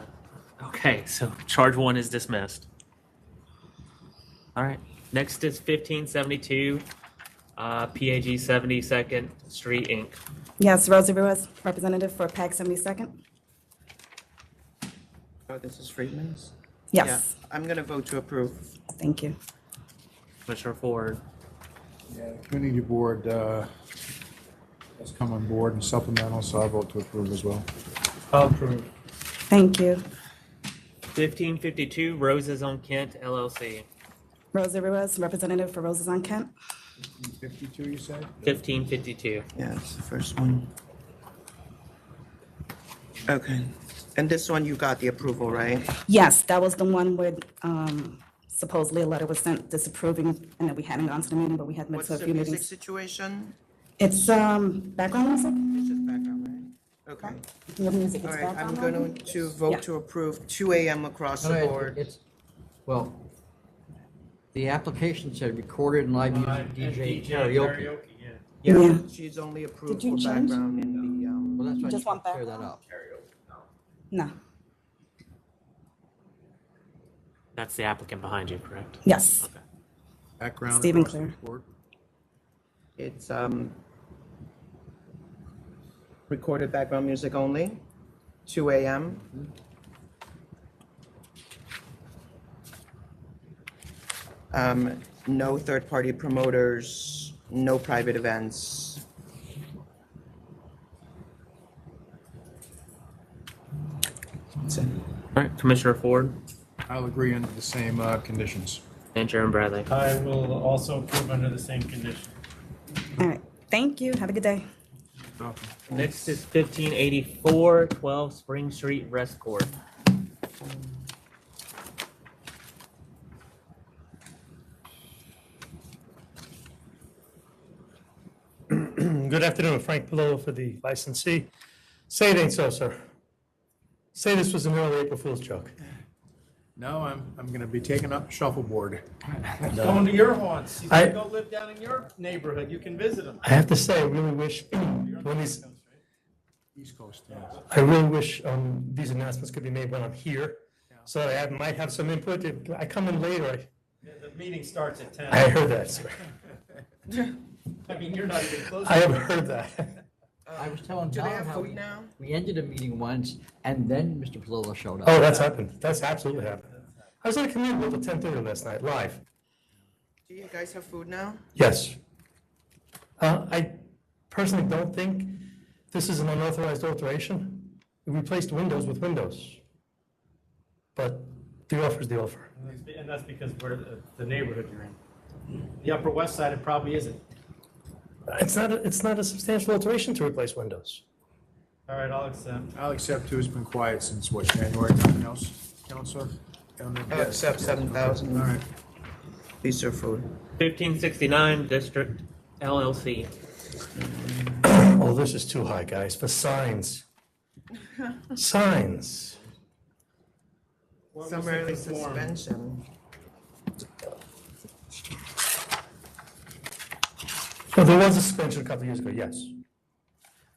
Okay, so charge 1 is dismissed. All right. Next is 1572, PAG 72nd Street, Inc. Yes, Rosa Ruiz, representative for PAC 72nd. Oh, this is Friedman's? Yes. Yeah, I'm gonna vote to approve. Thank you. Commissioner Ford. Yeah, the community board has come on board and supplemental, so I vote to approve as well. I'll approve. Thank you. 1552, Roses on Kent, LLC. Rosa Ruiz, representative for Roses on Kent. 52, you said? 1552. Yeah, it's the first one. Okay, and this one you got the approval, right? Yes, that was the one where supposedly a letter was sent disapproving and that we hadn't gone to the meeting, but we had met What's to a the few music meetings. situation? It's background music? It's just background, right? Okay. Your music is All right, I'm background going music? to Yeah. vote to approve 2 AM across the board. Well, the application said recorded and live music DJ karaoke. Yeah, Yeah. she's only approved Did you for change? background in the, Well, that's why Just you want clear that background? up. No. That's the applicant behind you, correct? Yes. Background. Stephen across the Clear. board. it's, recorded background music only, 2 AM. No third-party promoters, no private events. That's it. All right, Commissioner Ford I'll agree under the same conditions. and Chairman Bradley. I will also approve under the same condition. All right. Thank you. Have a good day. Next is 1584, 12 Spring Street, Rest Court. Good afternoon, Frank Palillo for the licensee. Say it ain't so, sir. Say this was an early April Fool's joke. No, I'm gonna be taking up shuffleboard. Going to your haunts. He's I- gonna go live down in your neighborhood. You can visit him. I have to say, I really wish, when these, East Coast, yes. I really wish these announcements could be made when I'm here, so that I might have some input. If I come in later, Yeah, the meeting starts at 10. I heard that, sir. I mean, you're not even close. I have heard that. I was telling Do they Don have how food now? we ended a meeting once, and then Mr. Palillo showed up. Oh, that's happened. That's absolutely happened. I was on a committee until 10:30 last night, live. Do you guys have food now? Yes. I personally don't think this is an unauthorized alteration. We replaced windows with windows. But the offer is the offer. And that's because we're the neighborhood you're in. The Upper West Side, it probably isn't. It's not a substantial alteration to replace windows. All right, I'll accept. I'll accept too. It's been quiet since what, January? Nothing else, Counselor? I'll accept 7,000. All right. Please serve food. 1569 District, LLC. Oh, this is too high, guys, for signs. Signs. Summary suspension. Well, there was a suspension a couple of years ago, yes.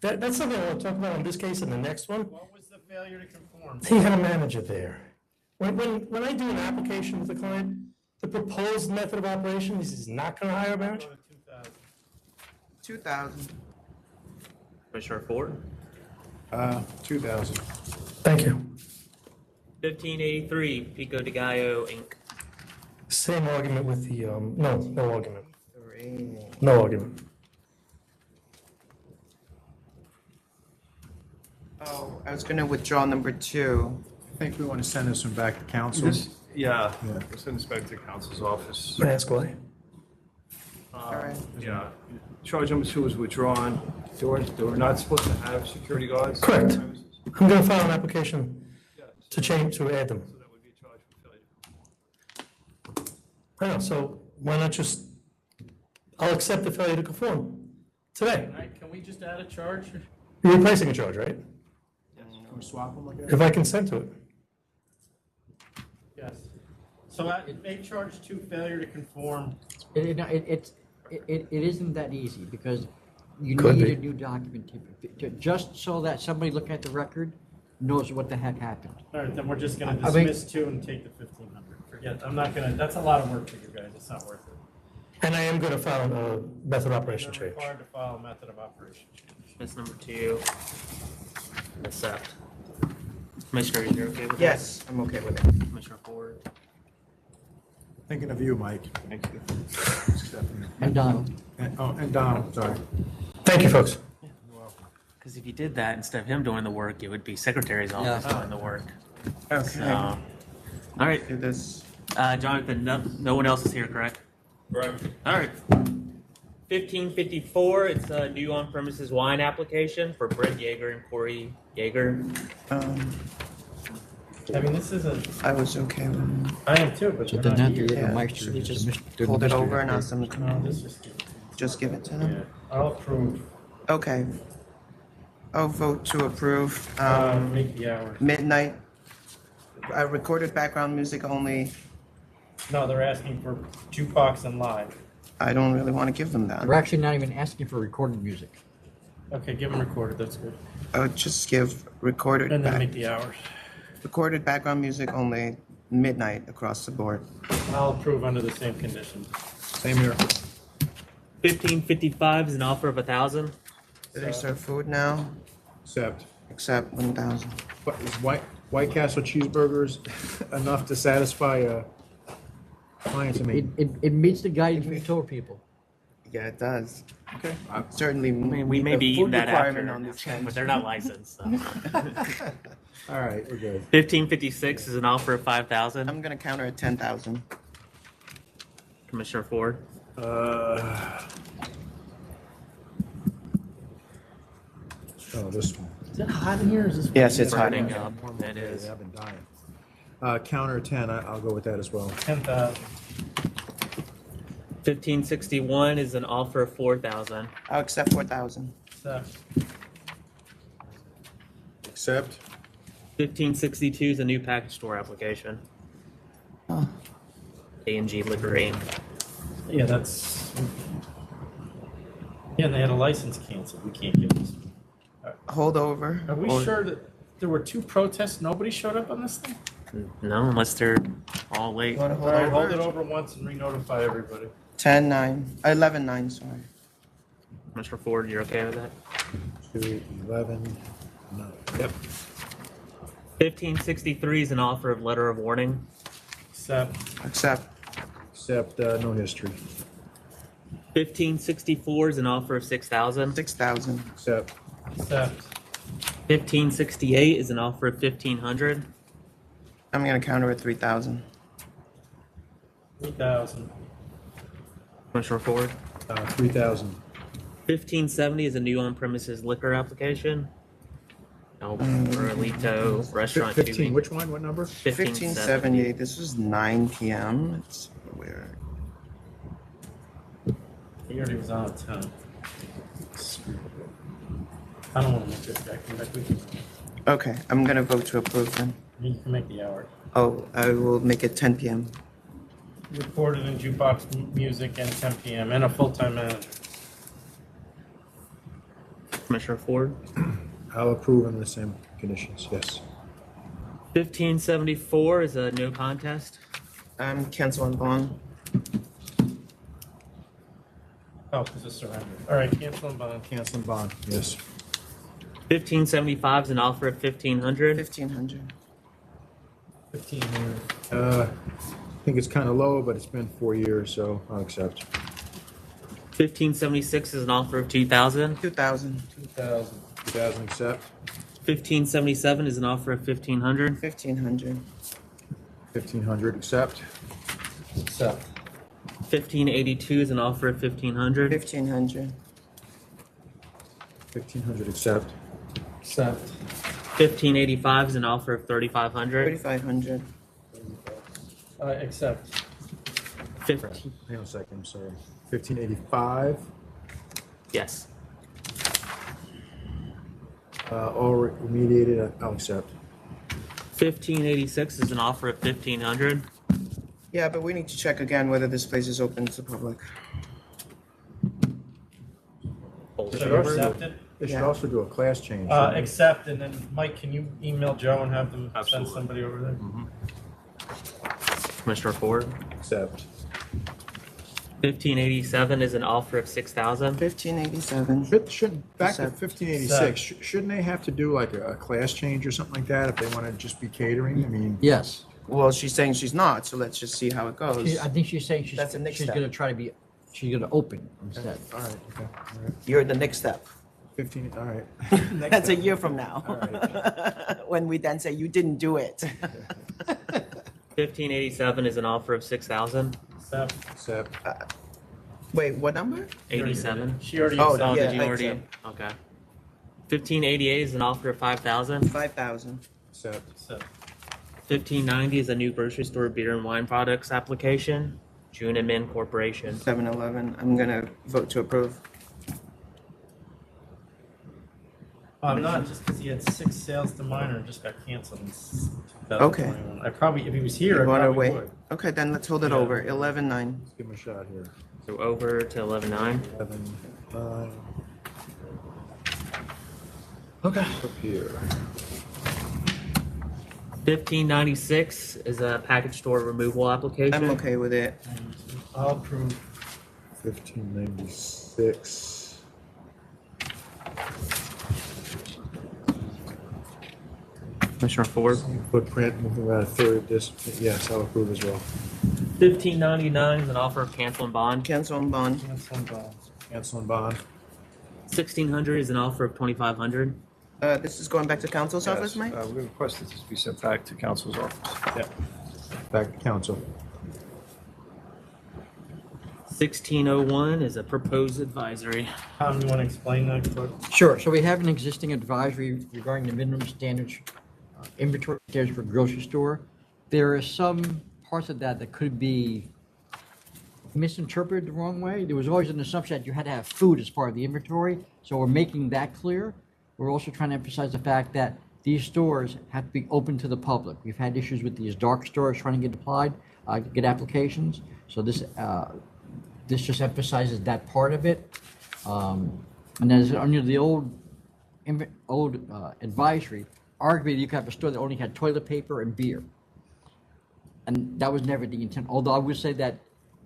That's something I want to talk about in this case and the next one. What was the failure to conform? He had a manager there. When I do an application with a client, the proposed method of operation is he's not going to hire a manager. 2,000. Commissioner Ford? 2,000. Thank you. 1583, Pico de Gallo, Inc. Same argument with the, no argument. No argument. Oh, I was going to withdraw number 2. I think we want to send this one back to council. Yeah, we'll send this back to counsel's office. May I ask why? Yeah, charge number 2 was withdrawn. They were not supposed to have security guards. Correct. I'm going to file an application to add them. I know, so why not just, I'll accept the failure to conform today. Can we just add a charge? You're replacing a charge, right? Can we swap them like that? If I consent to it. Yes. So they charge 2 failure to conform. It isn't that easy because you Could need be. a new document just so that somebody looking at the record knows what the heck happened. All right, then we're just gonna I mean- dismiss 2 and take the 1,500. Forget, I'm not gonna, that's a lot of work for you guys, it's not worth it. And I am going to file a method of operation You're change. required to file a method of operation change. Miss number 2. Accept. Commissioner, you're okay with that? Yes, I'm okay with it. Commissioner Ford? Thinking of you, Mike. Thank you. And Donald. And Donald, sorry. Thank you, folks. Because if you did that, instead of him doing the work, it would be secretary's office doing the work. Okay. So, all right. Do this. Jonathan, no one else is here, correct? Correct. All right. 1554, it's a new on-premises wine application for Brett Yeager and Corey Yeager. I mean, this is a, I was okay with it. I am too, but So they're then not that here. the Meister Should we is just the hold it mystery over and report. ask them to come No, in? this is, Just give it to yeah, them? I'll approve. Okay. I'll vote to approve. Make the hours. Midnight. Recorded background music only. No, they're asking for jukebox and live. I don't really want to give them that. We're actually not even asking for recorded music. Okay, give them recorded, that's good. I would just give recorded. And then back- make the hours. Recorded background music only, midnight across the board. I'll approve under the same conditions. Same here. 1555 is an offer of 1,000. Do they serve food now? Except 1,000. But is White Castle cheeseburgers enough to satisfy clients? I mean, It meets the guidance we told people. Yeah, it does. Okay. Certainly. I mean, we may the be eating food that requirement after, on this end. but they're not licensed. So. all right, we're good. 1556 is an offer of 5,000. I'm gonna counter at 10,000. Commissioner Ford? Oh, this one. Is it hot in here? Or is this? Yes, it's hot. Burning up. It is. I've been dying. Counter 10, I'll go with that as well. 10,000. 1561 is an offer of 4,000. I'll accept 4,000. Accept. 1562 is a new package store application. A&G Liquor Inc. Yeah, that's. Yeah, and they had a license canceled. We can't give this. Hold over. Are we Or- sure that there were 2 protests? Nobody showed up on this thing? No, unless they're all late. You wanna All hold right, hold over? it over once and re-notify everybody. 10-9, 11-9, sorry. Mr. Ford, you're okay with that? 2, 11, no. Yep. 1563 is an offer of letter of warning. Accept. Accept. Accept, no history. 1564 is an offer of 6,000. 6,000. Accept. Accept. 1568 is an offer of 1,500. I'm gonna counter at 3,000. 3,000. Commissioner Ford? 3,000. 1570 is a new on-premises liquor application. No, for Alito Restaurant 15, 2. which one, what number? 1570, this was 9 p.m. It's weird. He already was on at 10. I don't want to make this guy come back. We can, Okay, I'm gonna vote to approve then. you can make the hour. Oh, I will make it 10 PM. Recorded in jukebox music and 10 PM and a full-time manager. Commissioner Ford. I'll approve under the same conditions, yes. 1574 is a no contest. Cancel on bond. Oh, because it's surrender. All right, cancel and bond. Cancel and bond, yes. 1575 is an offer of 1500. 1500. 1500. I think it's kind of low, but it's been 4 years, so I'll accept. 1576 is an offer of 2000. 2000. 2000. 2000 accept. 1577 is an offer of 1500. 1500. 1500 accept. Accept. 1582 is an offer of 1500. 1500. 1500 accept. Accept. 1585 is an offer of 3500. 3500. Accept. 15. Hang on a second, I'm sorry. 1585. Yes. All remediated, I'll accept. 1586 is an offer of 1500. Yeah, but we need to check again whether this place is open to the public. Should I accept it? They should Yeah. also do a class change. Accept, and then Mike, can you email Joe and have them send somebody over there? Commissioner Ford. Accept. 1587 is an offer of 6000. 1587. Shouldn't, back to Accept. 1586, shouldn't they have to do like a class change or something like that if they want to just be catering? I mean, Yes. Well, she's saying she's not, so let's just see how it goes. I think she's saying she's, That's the next she's step. gonna try to be, she's gonna open instead. all right, okay, all right. You're the next step. 15, all right. That's a year from now. When we then say you didn't do it. 1587 is an offer of 6000. Accept. Accept. Wait, what number? 87. She already Oh, accepted. Oh, yeah, did you I already? accept. Okay. 1588 is an offer of 5000. 5000. Accept. Accept. 1590 is a new grocery store beer and wine products application. June and Min Corporation. 7-Eleven. I'm gonna vote to approve. I'm not, just because he had 6 sales to minor and just got canceled in 2021. I probably, if he was here, I You wanna probably wait? would. Okay, then let's hold it Yeah. over. 11-9. Let's give him a shot here. So over to 119. 11, Okay. up here. 1596 is a package store removal application. I'm okay with it. I'll approve. 1596. Commissioner Ford. Footprint, moving about a third of this. Yes, I'll approve as well. 1599 is an offer of cancel and bond. Cancel and bond. Cancel and bond. Cancel and bond. 1600 is an offer of 2500. This is going back to counsel's office, Mike? We request that this be sent back to council's office. Yeah. Back to council. 1601 is a proposed advisory. Tom, you want to explain that quick? Sure, so we have an existing advisory regarding the minimum standards, inventory standards for grocery store. There are some parts of that that could be misinterpreted the wrong way. There was always an assumption that you had to have food as part of the inventory, so we're making that clear. We're also trying to emphasize the fact that these stores have to be open to the public. We've had issues with these dark stores trying to get applied, get applications, so this just emphasizes that part of it. And as under the old advisory, arguably you could have a store that only had toilet paper and beer. And that was never the intent, although I would say that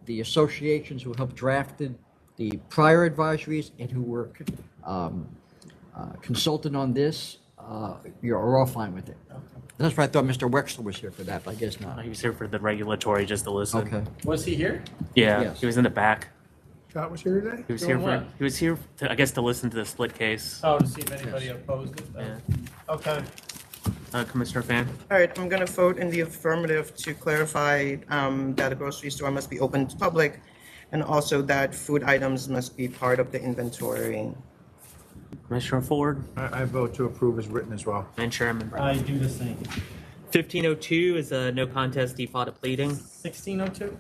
the associations who helped drafted the prior advisories and who were consulted on this, you're all fine with it. That's why I thought Mr. Wexler was here for that, but I guess not. He was here for the regulatory, just to listen. Okay. Was he here? Yeah, Yes. he was in the back. Scott was here today? He was Doing here for. what? He was here, to, I guess, to listen to the split case. Oh, to see if anybody opposed it? Yeah. Okay. Commissioner Fan. All right, I'm gonna vote in the affirmative to clarify that a grocery store must be open to public, and also that food items must be part of the inventory. Commissioner Ford. I vote to approve as written as well. And Chairman Brown. I do the same. 1502 is a no contest default of pleading. 1602?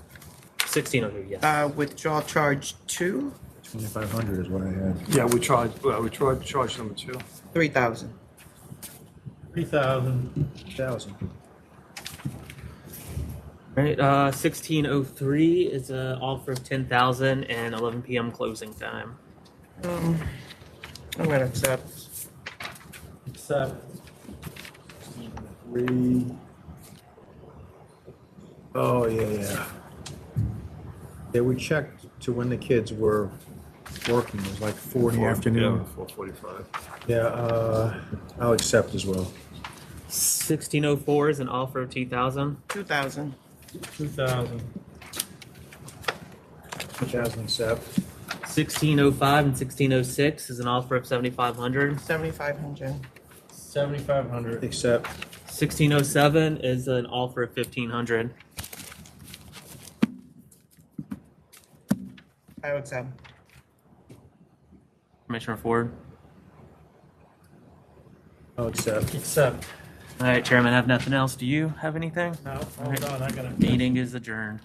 1602, yes. Withdraw charge 2. 2,500 is what I had. Yeah, we tried charge number 2. 3,000. 3,000. 1,000. All right, 1603 is an offer of 10,000 and 11 p.m. closing time. I'm gonna accept. Accept. 3. Oh, yeah. Yeah, we checked to when the kids were working. It was like 4 in the afternoon. 4:45. Yeah, I'll accept as well. 1604 is an offer of 2,000. 2,000. 2,000. 2,000 accept. 1605 and 1606 is an offer of 7,500. 7,500. 7,500. Accept. 1607 is an offer of 1,500. I would accept. Commissioner Ford. I'll accept. Accept. All right, Chairman, I have nothing else. Do you have anything? No, All hold right. on, I gotta. Meeting is adjourned.